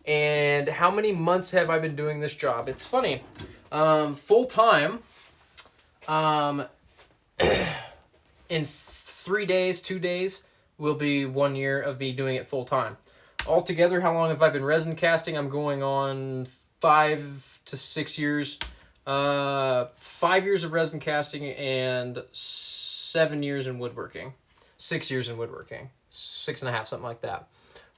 Speaker 1: And how many months have I been doing this job? It's funny. Full time, in 2 days, will be 1 year of me doing it full time. Altogether, how long have I been resin casting? I'm going on 5 to 6 years. 5 years of resin casting and 7 years in woodworking. 6 years in woodworking. 6.5, something like that.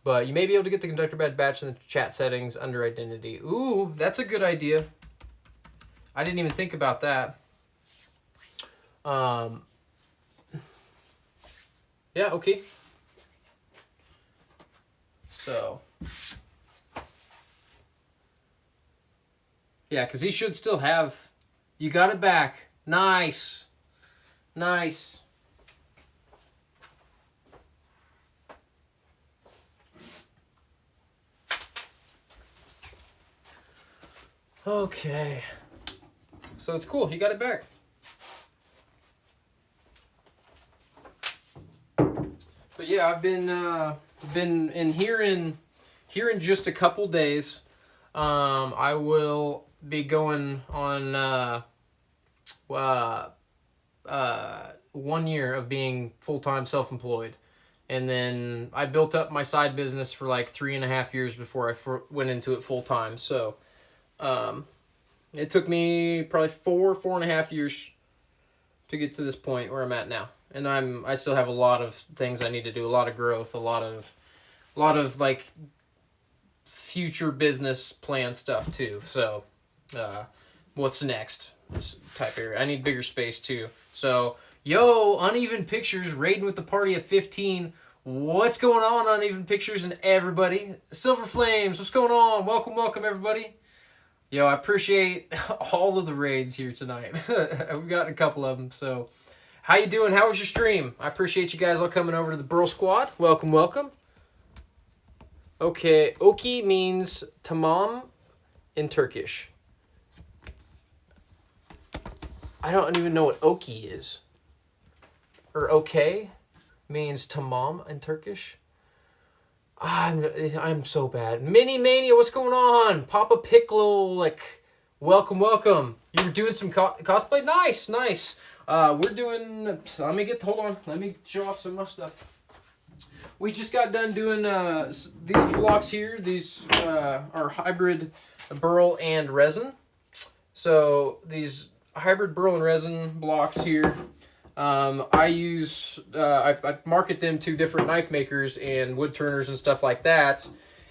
Speaker 1: But you may be able to get the conductor badge in the chat settings under identity. Ooh, that's a good idea. I didn't even think about that. Yeah, okay. So, yeah, because he should still have. You got it back. Nice. Okay. So it's cool. He got it back. But yeah, I've been in here in just a couple days. I will be going on 1 year of being full-time self-employed, and then I built up my side business for like 3.5 years before I went into it full-time. So it took me probably 4.5 years to get to this point where I'm at now. And I still have a lot of things I need to do, a lot of growth, a lot of like future business plan stuff too. So what's next type area. I need bigger space too. So, yo, Uneven Pictures raiding with the party of 15. What's going on, Uneven Pictures and everybody? Silver Flames, what's going on? Welcome, welcome, everybody. Yo, I appreciate all of the raids here tonight. We've got a couple of them, so... How you doing? How was your stream? I appreciate you guys all coming over to the Burl Squad. Welcome, welcome. Okay, Oki means tamam in Turkish. I don't even know what Oki is. Or okay means tamam in Turkish. I'm so bad. Mini Mania, what's going on? Papa Piccolo, like, welcome, welcome. You were doing some cosplay? Nice, nice. We're doing, hold on, let me show off some of my stuff. We just got done doing these blocks here. These are hybrid burl and resin. So these hybrid burl and resin blocks here, I market them to different knife makers and wood turners and stuff like that,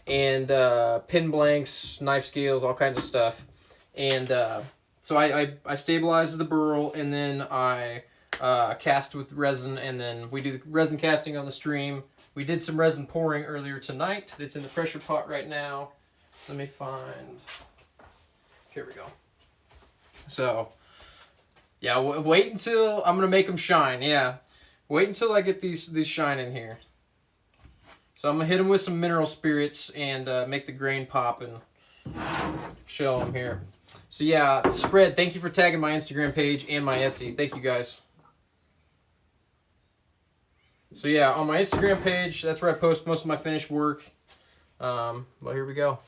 Speaker 1: and pin blanks, knife scales, all kinds of stuff. And so I stabilize the burl, and then I cast with resin, and then we do the resin casting on the stream. We did some resin pouring earlier tonight. It's in the pressure pot right now. Let me find... Here we go. So, yeah, wait until... I'm going to make them shine, yeah. Wait until I get these shining here. So I'm going to hit them with some mineral spirits and make the grain pop and show them here. So yeah, Spread, thank you for tagging my Instagram page and my Etsy. Thank you guys. So yeah, on my Instagram page, that's where I post most of my finished work. But here we go.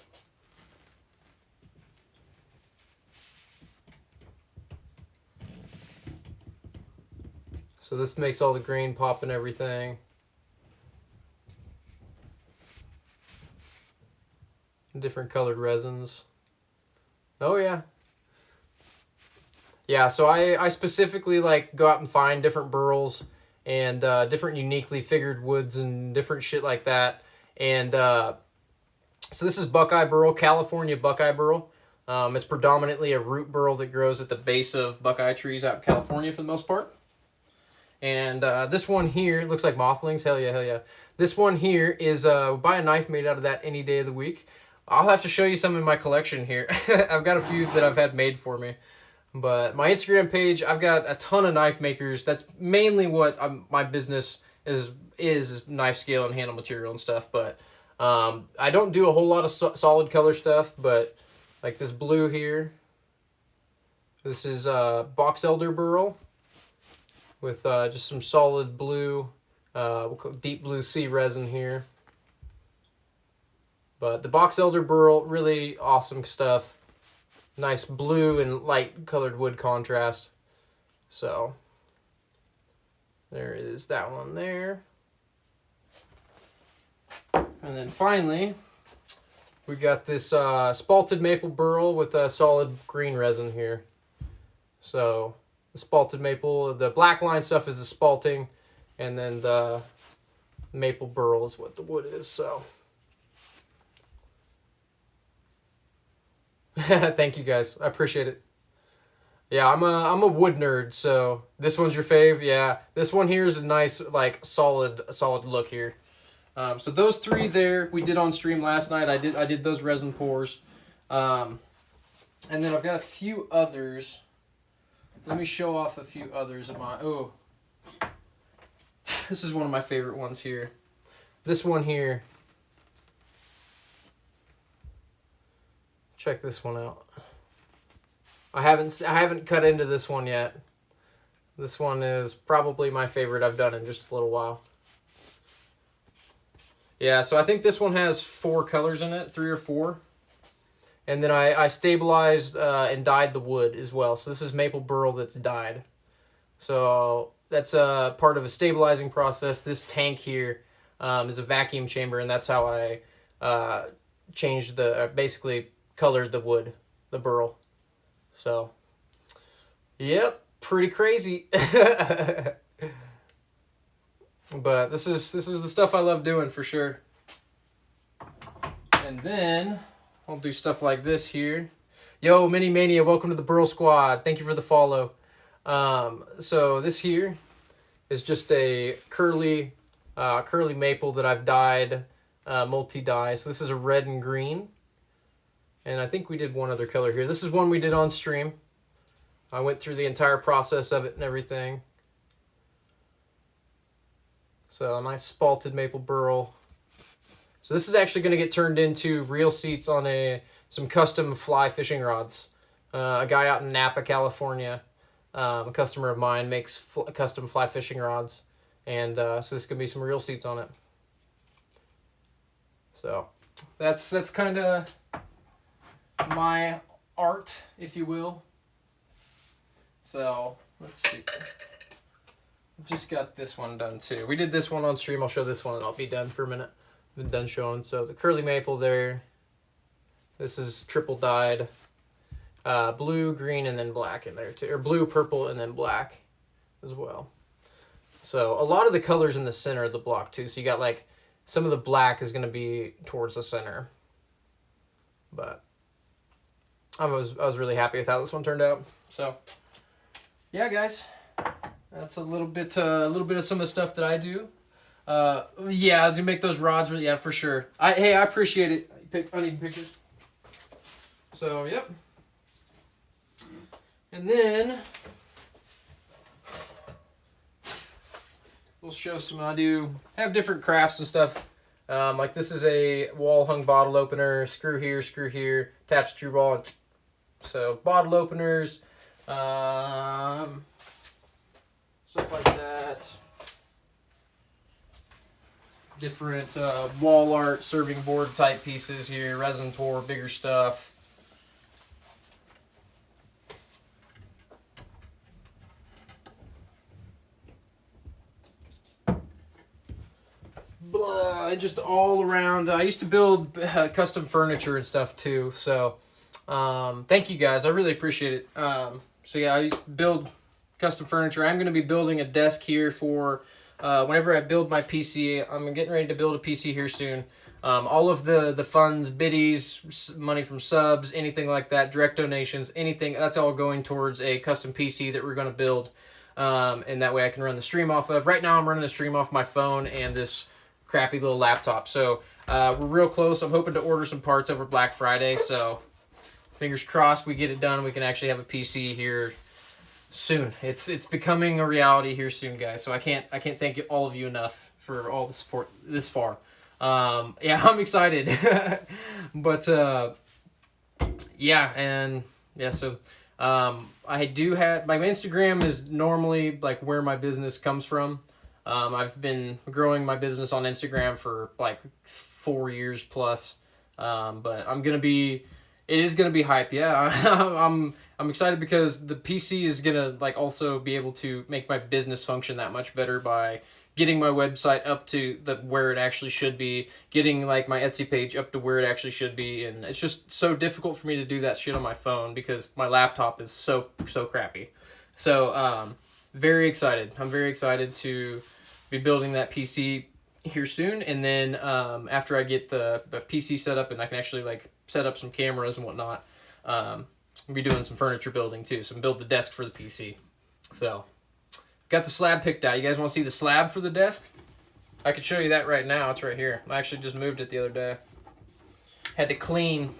Speaker 1: So this makes all the grain pop and everything. Different colored resins. Oh yeah. Yeah, so I specifically like go out and find different burls and different uniquely figured woods and different shit like that. And so this is Buckeye burl, California Buckeye burl. It's predominantly a root burl that grows at the base of Buckeye trees out in California for the most part. And this one here looks like mothlings. Hell yeah, hell yeah. This one here is buy a knife made out of that any day of the week. I'll have to show you some in my collection here. I've got a few that I've had made for me. But my Instagram page, I've got a ton of knife makers. That's mainly what my business is knife scale and handle material and stuff. But I don't do a whole lot of solid color stuff. But like this blue here. This is Box Elder burl with just some solid blue, deep blue sea resin here. But the Box Elder burl, really awesome stuff. Nice blue and light colored wood contrast. So there is that one there. And then finally, we got this spalted maple burl with a solid green resin here. So the spalted maple, the black line stuff is the spalting, and then the maple burl is what the wood is. So thank you guys, I appreciate it. Yeah, I'm a wood nerd, so this one's your fave. Yeah, this one here is a nice, like, solid look here. So those three there we did on stream last night. I did those resin pours, and then I've got a few others. Let me show off a few others of my. Oh, this is one of my favorite ones here. This one here. Check this one out. I haven't cut into this one yet. This one is probably my favorite I've done in just a little while. Yeah, so I think this one has 4 colors in it, 3 or 4. And then I stabilized and dyed the wood as well. So this is maple burl that's dyed. So that's a part of a stabilizing process. This tank here is a vacuum chamber, and that's how I changed basically colored the wood, the burl. So, yep, pretty crazy. But this is the stuff I love doing for sure. And then I'll do stuff like this here. Yo, Mini Mania, welcome to the Burl Squad. Thank you for the follow. So this here is just a curly curly maple that I've dyed multi-dye. So this is a red and green. And I think we did one other color here. This is one we did on stream. I went through the entire process of it and everything. So a nice spalted maple burl. So this is actually going to get turned into reel seats on some custom fly fishing rods. A guy out in Napa, California, a customer of mine, makes custom fly fishing rods. And so this is going to be some reel seats on it. So that's kind of my art, if you will. So let's see. Just got this one done too. We did this one on stream. I'll show this one and I'll be done for a minute. Been done showing. So the curly maple there. This is triple dyed. Blue, green, and then black in there too. Or blue, purple, and then black as well. So a lot of the colors in the center of the block too. So you got like some of the black is going to be towards the center. But I was really happy with how this one turned out. So yeah, guys. That's a little bit of some of the stuff that I do. Yeah, to make those rods, yeah, for sure. I appreciate it. I need pictures. So, yep. And then we'll show some. I have different crafts and stuff. Like this is a wall hung bottle opener. Screw here, attach to your wall. So bottle openers. Stuff like that. Different wall art, serving board type pieces here, resin pour, bigger stuff. Blah, just all around. I used to build custom furniture and stuff too, so thank you guys. I really appreciate it. So yeah, I used to build custom furniture. I'm going to be building a desk here for whenever I build my PC. I'm getting ready to build a PC here soon. All of the funds, biddies, money from subs, anything like that, direct donations, anything, that's all going towards a custom PC that we're going to build. And that way I can run the stream off of. Right now I'm running the stream off my phone and this crappy little laptop. So we're real close. I'm hoping to order some parts over Black Friday. So fingers crossed we get it done. We can actually have a PC here soon. It's becoming a reality here soon, guys. So I can't thank all of you enough for all the support this far. Yeah, I'm excited. But yeah, and yeah, so I do have my Instagram is normally like where my business comes from. I've been growing my business on Instagram for like 4 years plus. But it is gonna be hype. Yeah, I'm excited because the PC is gonna like also be able to make my business function that much better by getting my website up to where it actually should be, getting like my Etsy page up to where it actually should be, and it's just so difficult for me to do that shit on my phone because my laptop is so crappy. So very excited. I'm very excited to be building that PC here soon, and then after I get the PC set up and I can actually like set up some cameras and whatnot, I'll be doing some furniture building too. So build the desk for the PC. So got the slab picked out. You guys want to see the slab for the desk? I could show you that right now. It's right here. I actually just moved it the other day. Had to clean.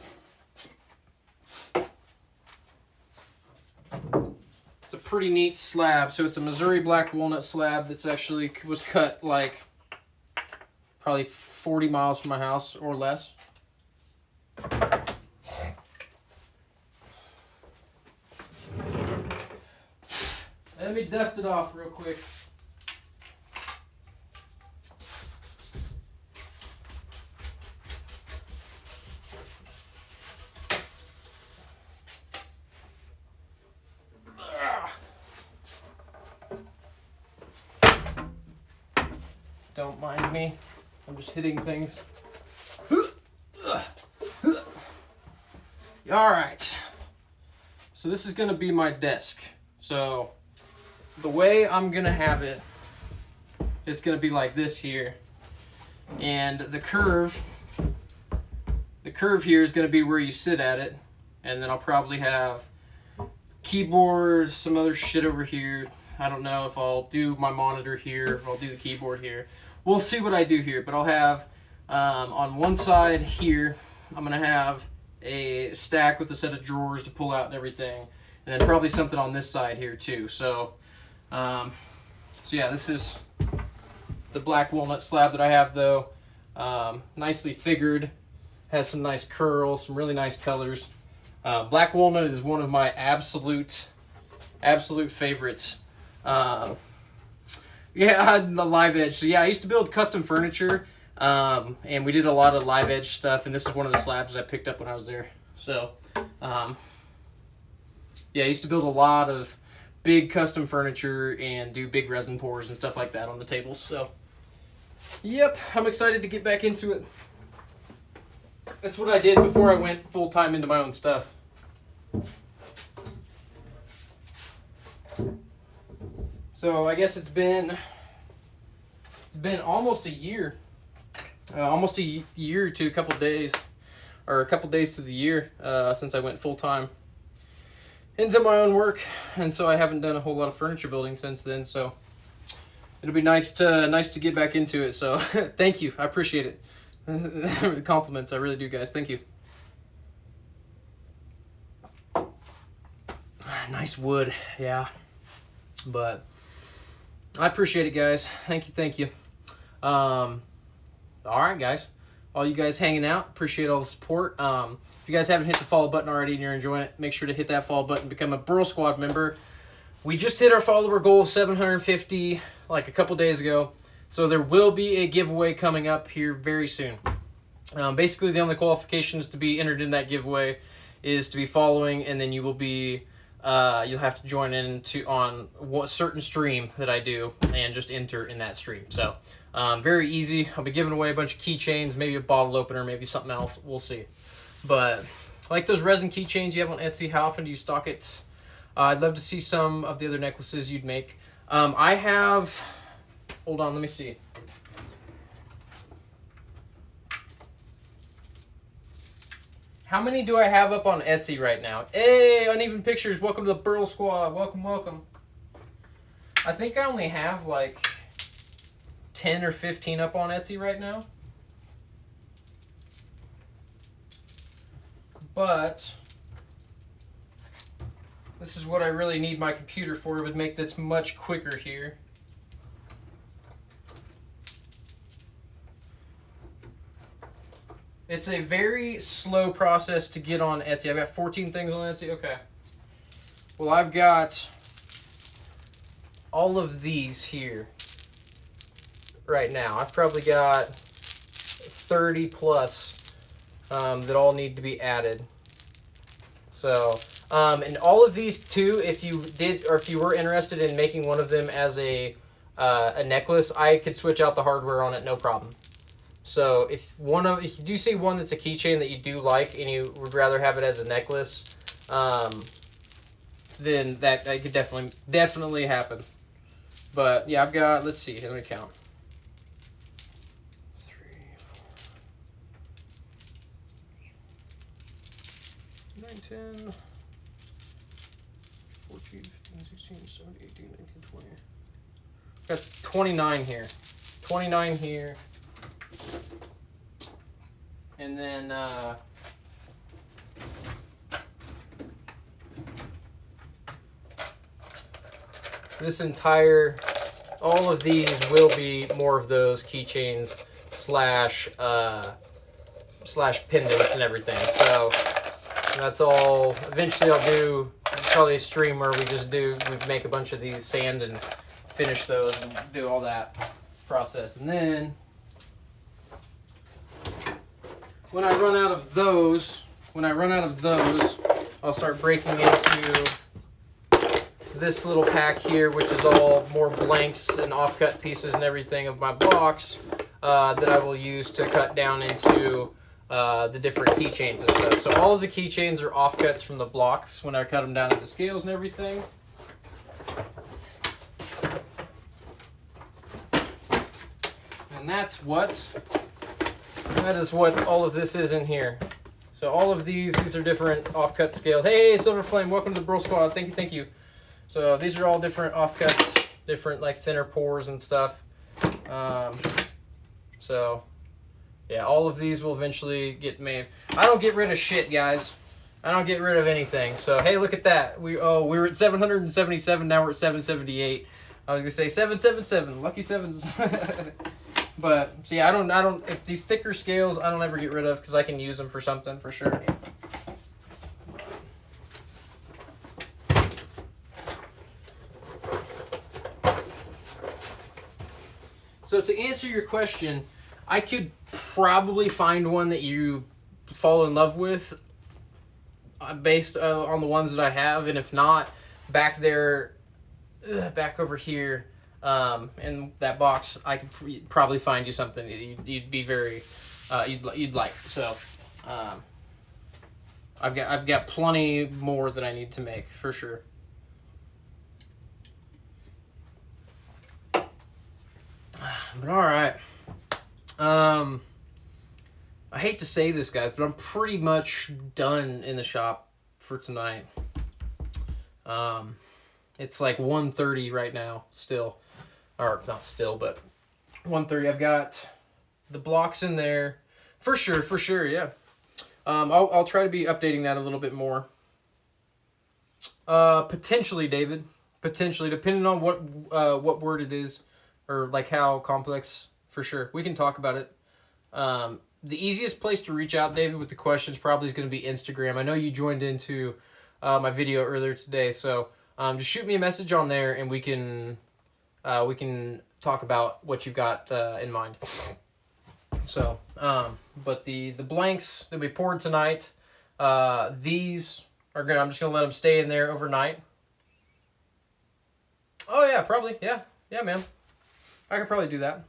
Speaker 1: It's a pretty neat slab. So it's a Missouri black walnut slab that's actually was cut like probably 40 miles from my house or less. Let me dust it off real quick. Don't mind me. I'm just hitting things. All right. So this is going to be my desk. So the way I'm going to have it, it's going to be like this here. And the curve here is going to be where you sit at it. And then I'll probably have keyboard, some other shit over here. I don't know if I'll do my monitor here, if I'll do the keyboard here. we'll see what I do here. But I'll have on one side here, I'm gonna have a stack with a set of drawers to pull out and everything, and then probably something on this side here too. So, so yeah, this is the black walnut slab that I have though. Nicely figured, has some nice curls, some really nice colors. Black walnut is one of my absolute favorites. Yeah, the live edge. So yeah, I used to build custom furniture, and we did a lot of live edge stuff, and this is one of the slabs I picked up when I was there. So, yeah, I used to build a lot of big custom furniture and do big resin pours and stuff like that on the tables. So, yep, I'm excited to get back into it. That's what I did before I went full-time into my own stuff. So I guess it's been almost a year. Almost a year to a couple days, or a couple days to the year since I went full-time into my own work, and so I haven't done a whole lot of furniture building since then. So it'll be nice to get back into it. So thank you, I appreciate it. Compliments, I really do, guys. Thank you. Nice wood, yeah. But I appreciate it, guys. Thank you. All right, guys. All you guys hanging out, appreciate all the support. If you guys haven't hit the follow button already and you're enjoying it, make sure to hit that follow button, become a Burl Squad member. We just hit our follower goal of 750 like a couple days ago, so there will be a giveaway coming up here very soon. Basically, the only qualifications to be entered in that giveaway is to be following, and then you will be you'll have to join in on a certain stream that I do and just enter in that stream. So very easy. I'll be giving away a bunch of keychains, maybe a bottle opener, maybe something else. We'll see. But like those resin keychains you have on Etsy, how often do you stock it? I'd love to see some of the other necklaces you'd make. I have, hold on, let me see. How many do I have up on Etsy right now? Hey, Uneven Pictures, welcome to the Burl Squad. Welcome. I think I only have like 10 or 15 up on Etsy right now. But this is what I really need my computer for. It would make this much quicker here. It's a very slow process to get on Etsy. I've got 14 things on Etsy. Okay. Well, I've got all of these here right now. I've probably got 30 plus that all need to be added. So, and all of these too, if you did, or if you were interested in making one of them as a necklace, I could switch out the hardware on it, no problem. So if you do see one that's a keychain that you do like and you would rather have it as a necklace, then that could definitely happen. But yeah, I've got, let's see, let me count. 3, 4, 9, 10, 14, 15, 16, 17, 18, 19, 20. I've got 29 here. 29 here. And then all of these will be more of those keychains slash pendants and everything. So that's all. Eventually I'll do probably a stream where we make a bunch of these, sand and finish those and do all that process. And then when I run out of those, I'll start breaking into this little pack here, which is all more blanks and offcut pieces and everything of my blocks that I will use to cut down into the different keychains and stuff. So all of the keychains are offcuts from the blocks when I cut them down into scales and everything. And that is what all of this is in here. So all of these are different offcut scales. Hey, Silver Flame, welcome to the Burl Squad. Thank you. So these are all different offcuts, different like thinner pours and stuff. So, yeah, all of these will eventually get made. I don't get rid of shit, guys. I don't get rid of anything. So, hey, look at that. We were at 777. Now we're at 778. I was gonna say 777. Lucky sevens. But so yeah, I don't. If these thicker scales, I don't ever get rid of because I can use them for something for sure. So to answer your question, I could probably find one that you fall in love with based on the ones that I have, and if not, back there, back over here, in that box, I could probably find you something that you'd be very, you'd like. So, I've got plenty more that I need to make for sure. But all right. I hate to say this, guys, but I'm pretty much done in the shop for tonight. It's like 1:30 right now, still. Or, not still, but 1:30. I've got the blocks in there. For sure, yeah. I'll try to be updating that a little bit more. Potentially, David. Potentially, depending on what word it is, or like how complex, for sure. We can talk about it. The easiest place to reach out, David, with the questions probably is going to be Instagram. I know you joined into my video earlier today, so just shoot me a message on there, and we can talk about what you've got in mind. So, but the blanks that we poured tonight, these are gonna. I'm just gonna let them stay in there overnight. Oh yeah, probably yeah, man. I could probably do that.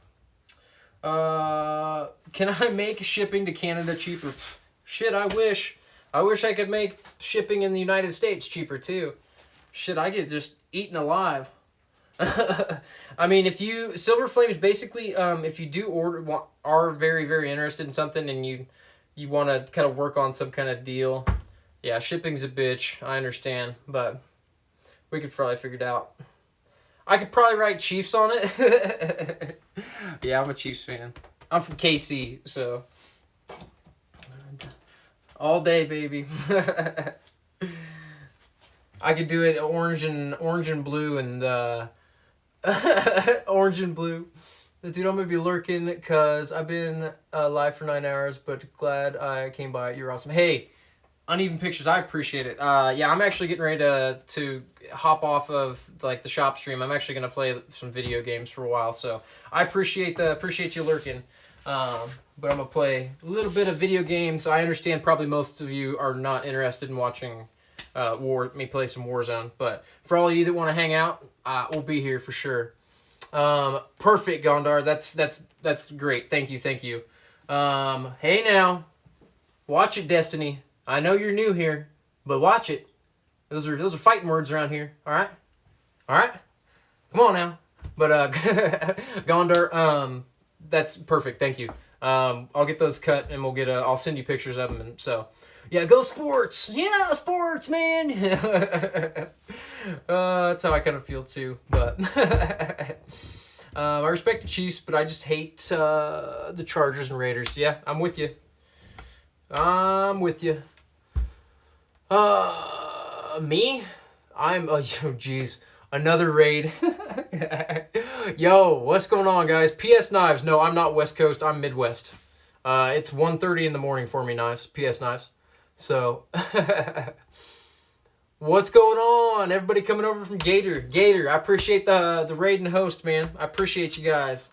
Speaker 1: Can I make shipping to Canada cheaper? Shit, I wish. I wish I could make shipping in the United States cheaper too. Shit, I get just eaten alive. I mean, if you Silver Flames basically, if you do are very very interested in something and you want to kind of work on some kind of deal, yeah, shipping's a bitch. I understand, but we could probably figure it out. I could probably write Chiefs on it. Yeah, I'm a Chiefs fan. I'm from KC, so all day, baby. I could do it orange and blue and orange and blue. Dude, I'm gonna be lurking because I've been live for 9 hours, but glad I came by. You're awesome. Hey, Uneven Pictures, I appreciate it. Yeah, I'm actually getting ready to hop off of like the shop stream. I'm actually gonna play some video games for a while, so I appreciate you lurking. But I'm gonna play a little bit of video games. I understand probably most of you are not interested in watching me play some Warzone, but for all of you that want to hang out, we'll be here for sure. Perfect, Gondar. That's great. Thank you. Hey now, watch it, Destiny. I know you're new here, but watch it. Those are fighting words around here. All right. Come on now. But Gondar, that's perfect. Thank you. I'll get those cut and I'll send you pictures of them. And so, yeah, go sports. Yeah, sports, man. That's how I kind of feel too. But I respect the Chiefs, but I just hate the Chargers and Raiders. Yeah, I'm with you. Me? Geez. Another raid. Yo, what's going on, guys? PS Knives. No, I'm not West Coast. I'm Midwest. It's 1:30 in the morning for me, Knives. PS Knives. So, what's going on? Everybody coming over from Gator. I appreciate the raid and host, man. I appreciate you guys.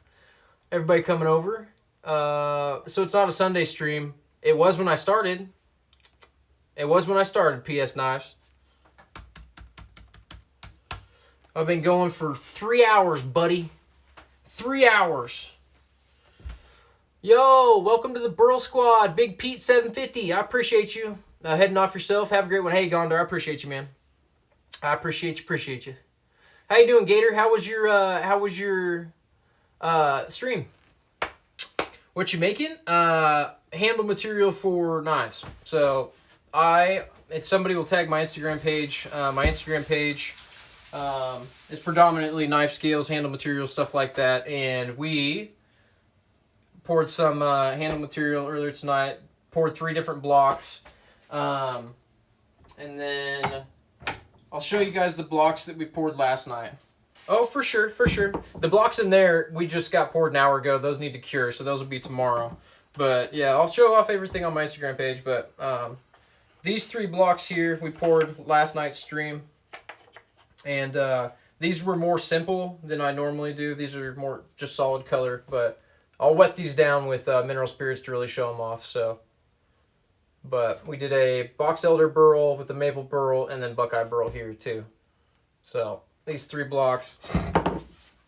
Speaker 1: Everybody coming over. So it's not a Sunday stream. It was when I started. PS Knives. I've been going for 3 hours, buddy. 3 hours. Yo, welcome to the Burl Squad. Big Pete 750. I appreciate you. Heading off yourself. Have a great one. Hey, Gondar, I appreciate you, man. I appreciate you. How you doing, Gator? How was your stream? What you making? Handle material for knives. So if somebody will tag my Instagram page, is predominantly knife scales, handle materials, stuff like that, and we poured some handle material earlier tonight. Poured 3 different blocks. And then I'll show you guys the blocks that we poured last night. Oh, for sure, for sure. The blocks in there, we just got poured an hour ago. Those need to cure, so those will be tomorrow. But yeah, I'll show off everything on my Instagram page. But these 3 blocks here, we poured last night's stream. And these were more simple than I normally do. These are more just solid color. But I'll wet these down with mineral spirits to really show them off. So, but we did a box elder burl with the maple burl and then buckeye burl here too. So these 3 blocks.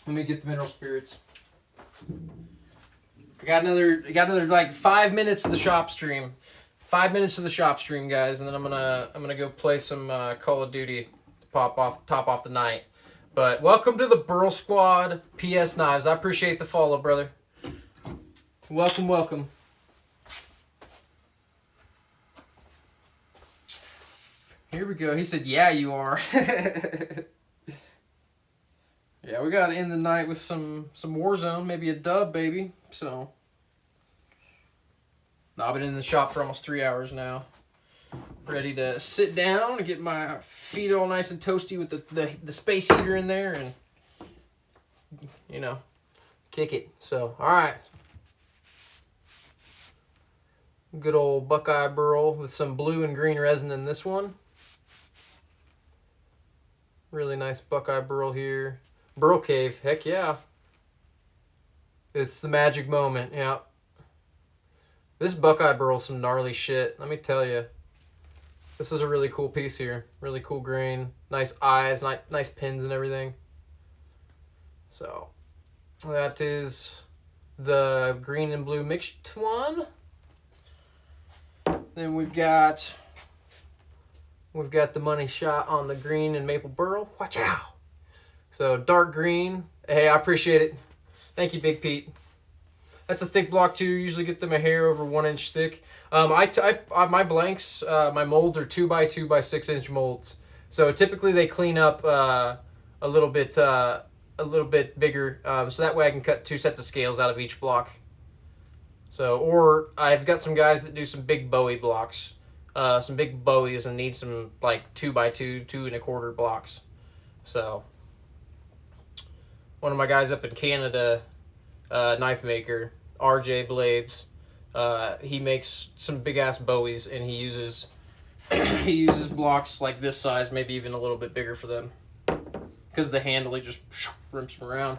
Speaker 1: Let me get the mineral spirits. I got another like 5 minutes of the shop stream. 5 minutes of the shop stream, guys, and then I'm gonna go play some Call of Duty to top off the night. But welcome to the Burl Squad PS Knives. I appreciate the follow, brother. Welcome, welcome. Here we go. He said, "Yeah, you are." Yeah, we got to end the night with some Warzone, maybe a dub, baby. So, I've been in the shop for almost 3 hours now. Ready to sit down and get my feet all nice and toasty with the space heater in there and, you know, kick it. So, all right. Good old Buckeye Burl with some blue and green resin in this one. Really nice Buckeye Burl here. Burl Cave, heck yeah. It's the magic moment, yeah. This Buckeye Burl's some gnarly shit, let me tell you. This is a really cool piece here. Really cool grain. Nice eyes, nice pins and everything. So, that is the green and blue mixed one. Then we've got the money shot on the green and maple burl. Watch out! So dark green. Hey, I appreciate it. Thank you, Big Pete. That's a thick block too. Usually get them a hair over 1 inch thick. My blanks, my molds are 2x2 by 6 inch molds. So typically they clean up a little bit bigger. So that way I can cut 2 sets of scales out of each block. So, or I've got some guys that do some big Bowie blocks, some big Bowies, and need some like 2x2, 2 1/4 blocks. So, one of my guys up in Canada, knife maker, RJ Blades, he makes some big ass Bowies, and he uses blocks like this size, maybe even a little bit bigger for them, because the handle he just rips them around.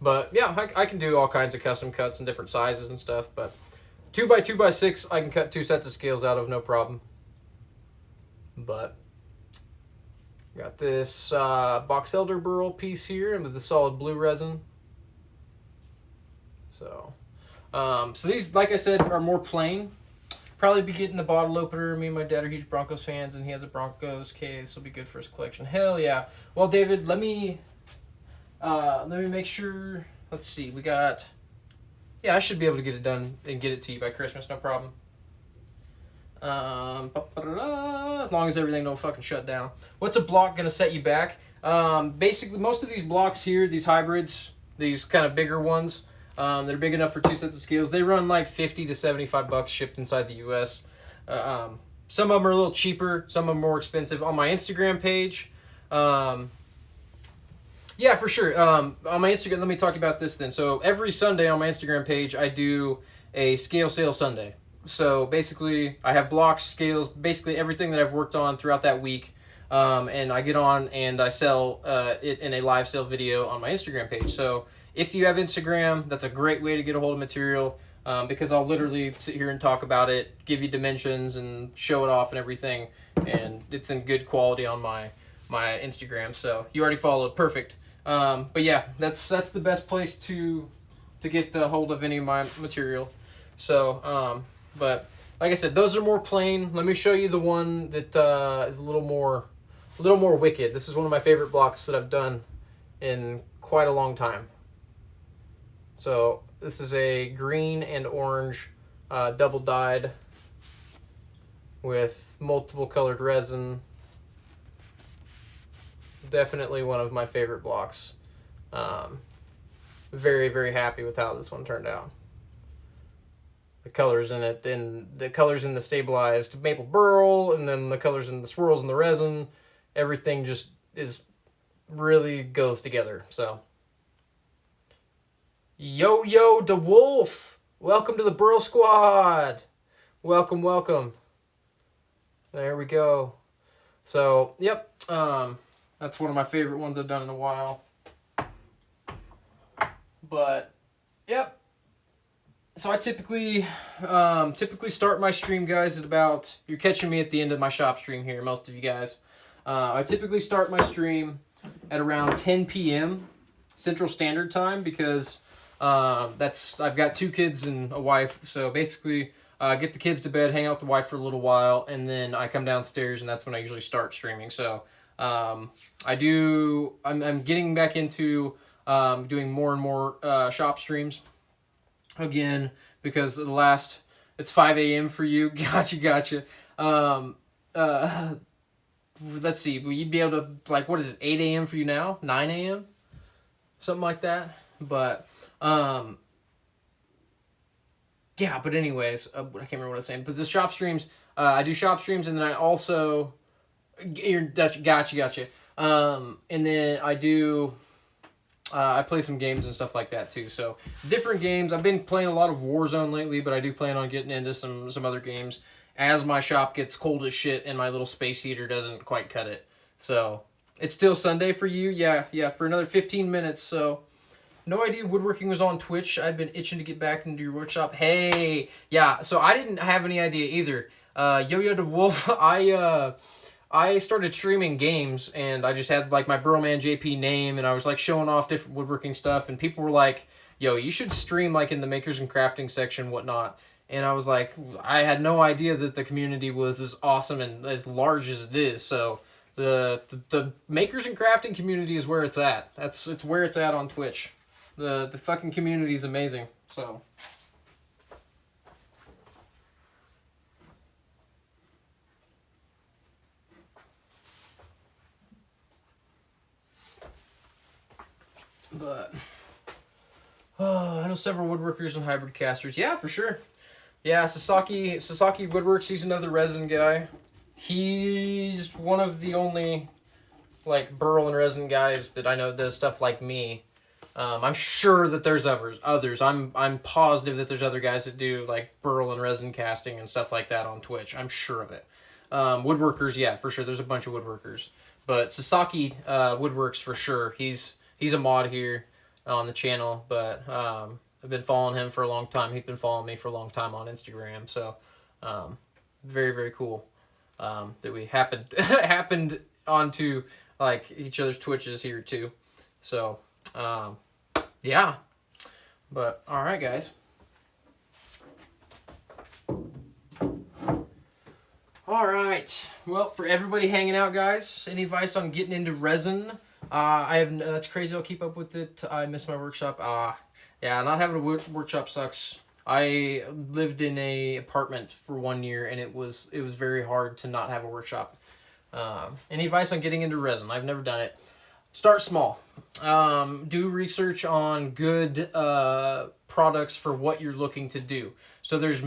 Speaker 1: But yeah, I can do all kinds of custom cuts and different sizes and stuff. But 2x2 by 6, I can cut 2 sets of scales out of no problem. But got this box elder burl piece here with the solid blue resin. So these, like I said, are more plain. Probably be getting the bottle opener. Me and my dad are huge Broncos fans, and he has a Broncos case. Will be good for his collection. Hell yeah! Well, David, let me make sure. Let's see. We got. Yeah, I should be able to get it done and get it to you by Christmas. No problem. As long as everything don't fucking shut down. What's a block gonna set you back? Basically, most of these blocks here, these hybrids, these kind of bigger ones, they're big enough for 2 sets of scales. They run like $50 to $75 shipped inside the U.S. Some of them are a little cheaper. Some of them are more expensive. On my Instagram page, yeah, for sure. On my Instagram, let me talk about this then. So every Sunday on my Instagram page, I do a scale sale Sunday. So basically, I have blocks, scales, basically everything that I've worked on throughout that week. And I get on and I sell it in a live sale video on my Instagram page. So if you have Instagram, that's a great way to get a hold of material, because I'll literally sit here and talk about it, give you dimensions and show it off and everything. And it's in good quality on my Instagram. So you already follow it. Perfect. But yeah, that's the best place to get a hold of any of my material. So, but like I said, those are more plain. Let me show you the one that is a little more wicked. This is one of my favorite blocks that I've done in quite a long time. So this is a green and orange double dyed with multiple colored resin. Definitely one of my favorite blocks. very, very happy with how this one turned out. The colors in it, and the colors in the stabilized maple burl, and then the colors in the swirls and the resin, everything just is really goes together. So, Yo DeWolf, welcome to the Burl Squad. Welcome, welcome. There we go. So, yep, that's one of my favorite ones I've done in a while. But, yep. So I typically start my stream, guys, at about, you're catching me at the end of my shop stream here, most of you guys. I typically start my stream at around 10 p.m. Central Standard Time because I've got 2 kids and a wife, so basically get the kids to bed, hang out with the wife for a little while, and then I come downstairs, and that's when I usually start streaming. So I'm getting back into doing more and more shop streams again because it's 5 a.m. for you. Gotcha. Let's see, will you be able to, like, what is it, 8 a.m. for you now? 9 a.m.? Something like that. But yeah, but anyways, I can't remember what I was saying. But the shop streams, I do shop streams, and then I also, gotcha. And then I do, I play some games and stuff like that too. So different games. I've been playing a lot of Warzone lately, but I do plan on getting into some other games as my shop gets cold as shit and my little space heater doesn't quite cut it. So it's still Sunday for you, yeah, for another 15 minutes. So no idea woodworking was on Twitch. I'd been itching to get back into your workshop. Hey, yeah. So I didn't have any idea either. Yo the Wolf. I started streaming games, and I just had like my Burlman JP name, and I was like showing off different woodworking stuff, and people were like, "Yo, you should stream like in the makers and crafting section, whatnot." And I was like, I had no idea that the community was as awesome and as large as it is. So the makers and crafting community is where it's at. It's where it's at on Twitch. The fucking community is amazing. So. But I know several woodworkers and hybrid casters. Yeah, for sure. Yeah, Sasaki Woodworks, he's another resin guy. He's one of the only like burl and resin guys that I know does stuff like me. I'm sure that there's others. I'm positive that there's other guys that do like burl and resin casting and stuff like that on Twitch. I'm sure of it. Woodworkers, yeah, for sure. There's a bunch of woodworkers. But Sasaki Woodworks for sure. He's a mod here on the channel, but I've been following him for a long time. He's been following me for a long time on Instagram. So very, very cool that we happened onto like each other's Twitches here too. So yeah, but all right, guys. All right. Well, for everybody hanging out, guys, any advice on getting into resin? I have. That's crazy. I'll keep up with it. I miss my workshop. Yeah, not having a workshop sucks. I lived in a apartment for 1 year, and it was very hard to not have a workshop. Any advice on getting into resin? I've never done it. Start small. Do research on good products for what you're looking to do. So there's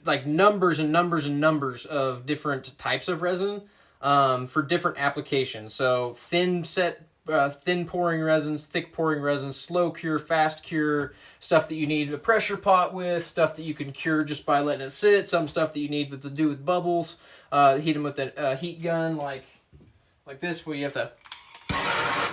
Speaker 1: like numbers and numbers and numbers of different types of resin for different applications. So thin pouring resins, thick pouring resins, slow cure, fast cure, stuff that you need a pressure pot with, stuff that you can cure just by letting it sit, some stuff that you need to do with bubbles, heat them with a heat gun like this where you have to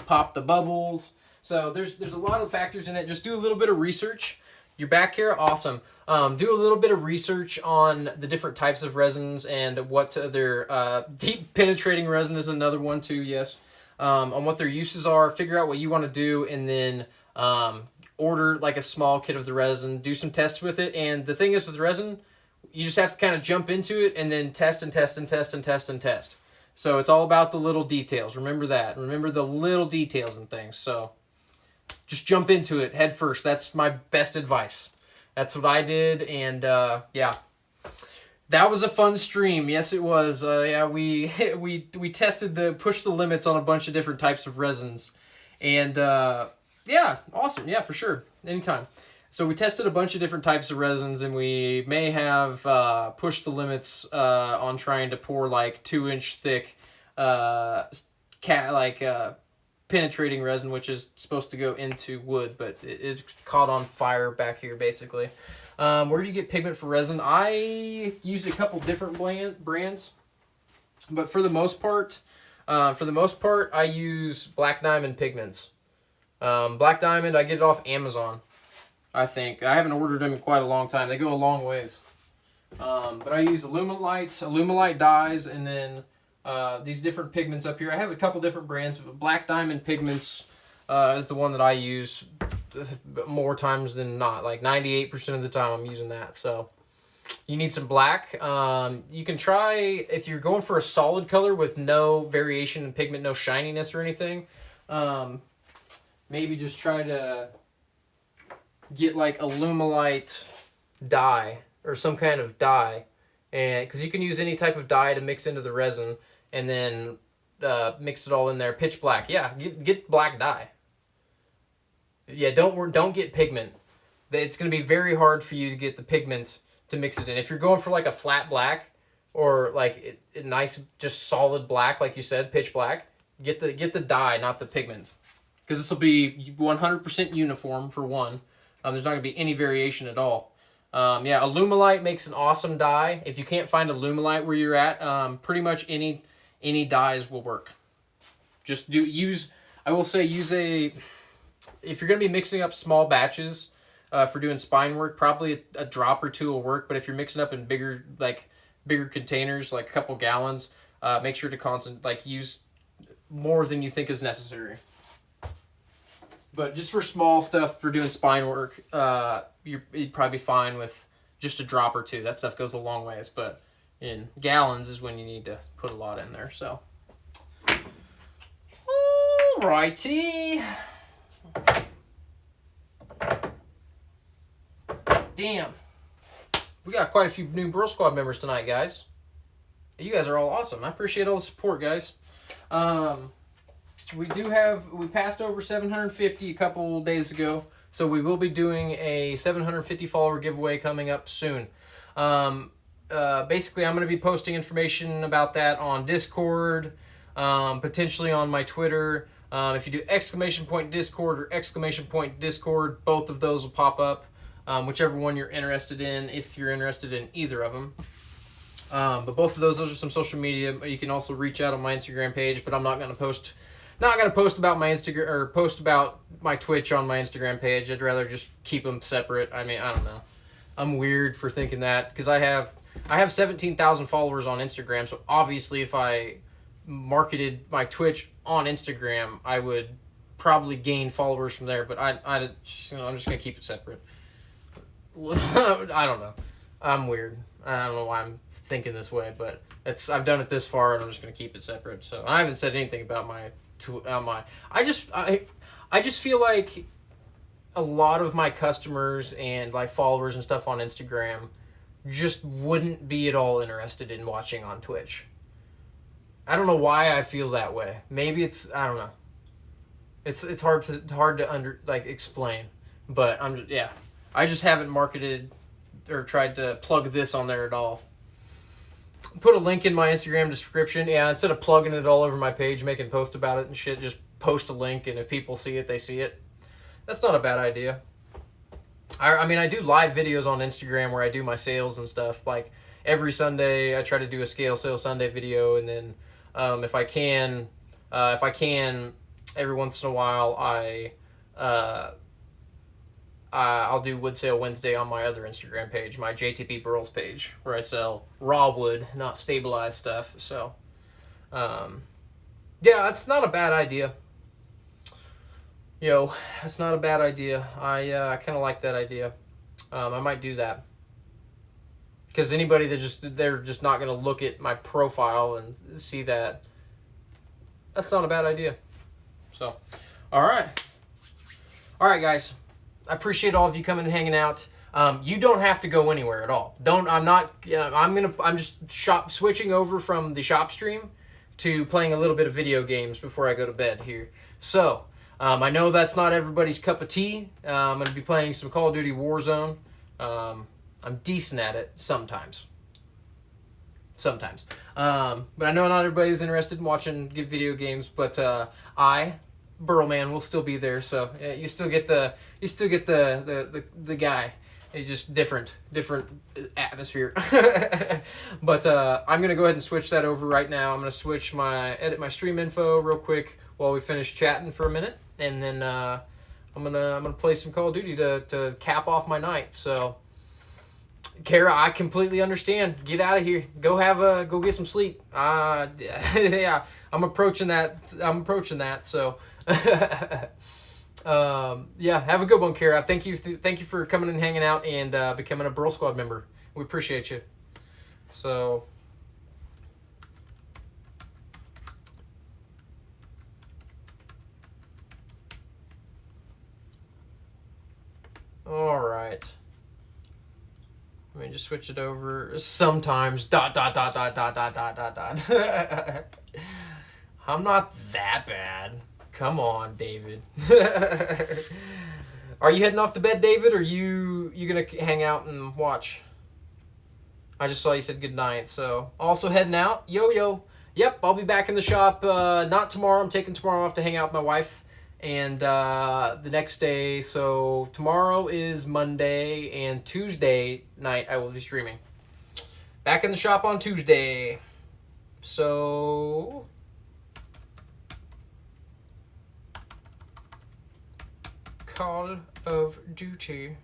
Speaker 1: pop the bubbles. So there's a lot of factors in it. Just do a little bit of research. You're back here, awesome. Do a little bit of research on the different types of resins and what their deep penetrating resin is another one too. Yes, on what their uses are. Figure out what you want to do, and then order like a small kit of the resin. Do some tests with it. And the thing is with resin, you just have to kind of jump into it and then test and test and test and test and test. So it's all about the little details. Remember that. Remember the little details and things. So just jump into it head first. That's my best advice. That's what I did. And yeah, that was a fun stream. Yes, it was. Yeah, we tested pushed the limits on a bunch of different types of resins. And Yeah, awesome. Yeah, for sure. Anytime. So we tested a bunch of different types of resins, and we may have pushed the limits on trying to pour like 2-inch thick, uh, penetrating resin, which is supposed to go into wood, but it caught on fire back here basically. Where do you get pigment for resin? I use a couple different brands, but for the most part, I use Black Diamond pigments. Black Diamond, I get it off Amazon. I think I haven't ordered them in quite a long time. They go a long ways. But I use Alumilite dyes, and then these different pigments up here. I have a couple different brands, but Black Diamond pigments is the one that I use more times than not. Like 98% of the time, I'm using that. So you need some black. You can try, if you're going for a solid color with no variation in pigment, no shininess or anything. Maybe just try to get like Alumilite dye or some kind of dye, and because you can use any type of dye to mix into the resin, and then mix it all in there. Pitch black, yeah, get black dye. Yeah, don't get pigment. It's going to be very hard for you to get the pigment to mix it in. If you're going for like a flat black or like a nice just solid black, like you said, pitch black, get the dye, not the pigment, because this will be 100% uniform for one. There's not going to be any variation at all. Yeah, Alumilite makes an awesome dye. If you can't find Alumilite where you're at, pretty much any dyes will work. Just I will say use if you're going to be mixing up small batches for doing spine work, probably a drop or two will work. But if you're mixing up in bigger containers, like a couple gallons, make sure to use more than you think is necessary. But just for small stuff, for doing spine work, you'd probably be fine with just a drop or two. That stuff goes a long ways, but in gallons is when you need to put a lot in there. So, alrighty. Damn. We got quite a few new Burl Squad members tonight, guys. You guys are all awesome. I appreciate all the support, guys. We passed over 750 a couple days ago, so we will be doing a 750 follower giveaway coming up soon. Basically, I'm going to be posting information about that on Discord, potentially on my Twitter. If you do !Discord or !Discord, both of those will pop up, whichever one you're interested in, if you're interested in either of them. But both of those are some social media. You can also reach out on my Instagram page, but I'm not going to post about my Instagram or post about my Twitch on my Instagram page. I'd rather just keep them separate. I mean, I don't know. I'm weird for thinking that, because I have 17,000 followers on Instagram. So obviously, if I marketed my Twitch on Instagram, I would probably gain followers from there. But I'm just gonna keep it separate. I don't know. I'm weird. I don't know why I'm thinking this way, but I've done it this far, and I'm just gonna keep it separate. So I haven't said anything about I just feel like a lot of my customers and like followers and stuff on Instagram just wouldn't be at all interested in watching on Twitch. I don't know why I feel that way. Maybe I don't know. It's hard to explain, but I just haven't marketed or tried to plug this on there at all. Put a link in my Instagram description. Yeah, instead of plugging it all over my page, making posts about it and shit, just post a link, and if people see it, they see it. That's not a bad idea. I mean, I do live videos on Instagram where I do my sales and stuff. Like every Sunday, I try to do a Scale Sale Sunday video, and then if I can, every once in a while, I'll do Wood Sale Wednesday on my other Instagram page, my JTP Burls page, where I sell raw wood, not stabilized stuff. So, yeah, it's not a bad idea. It's not a bad idea. I kind of like that idea. I might do that. Because anybody they're just not going to look at my profile and see that. That's not a bad idea. So, all right, guys. I appreciate all of you coming and hanging out. You don't have to go anywhere at all. I'm just switching over from the shop stream to playing a little bit of video games before I go to bed here. So, I know that's not everybody's cup of tea. I'm going to be playing some Call of Duty Warzone. I'm decent at it sometimes. Sometimes. But I know not everybody's interested in watching good video games, but Burlman will still be there, so you still get the guy. It's just different atmosphere. But I'm gonna go ahead and switch that over right now. I'm gonna edit my stream info real quick while we finish chatting for a minute, and then I'm gonna play some Call of Duty to cap off my night. So, Kara, I completely understand. Get out of here. Go get some sleep. Yeah, I'm approaching that. So. Yeah, have a good one, Kara. Thank you for coming and hanging out and becoming a Burl Squad member. We appreciate you. So, all right. Let me just switch it over. Sometimes ... I'm not that bad. Come on, David. Are you heading off to bed, David, or you gonna hang out and watch? I just saw you said good night, so also heading out. Yo. Yep, I'll be back in the shop. Not tomorrow. I'm taking tomorrow off to hang out with my wife, and the next day. So tomorrow is Monday, and Tuesday night I will be streaming. Back in the shop on Tuesday. So. Call of Duty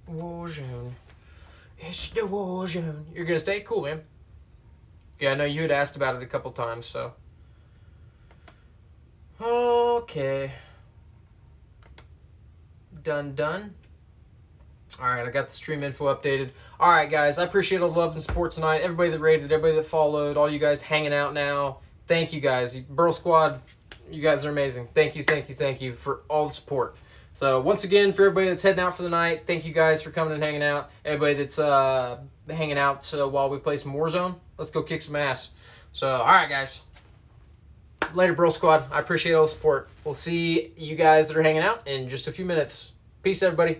Speaker 1: Warzone. It's the Warzone. You're gonna stay? Cool, man. Yeah, I know you had asked about it a couple times, so. Okay. Done. Alright, I got the stream info updated. Alright, guys, I appreciate all the love and support tonight. Everybody that rated, everybody that followed, all you guys hanging out now. Thank you, guys. Burl Squad, you guys are amazing. Thank you for all the support. So once again, for everybody that's heading out for the night, thank you guys for coming and hanging out. Everybody that's hanging out while we play some Warzone, let's go kick some ass. So, all right, guys. Later, Burl Squad. I appreciate all the support. We'll see you guys that are hanging out in just a few minutes. Peace, everybody.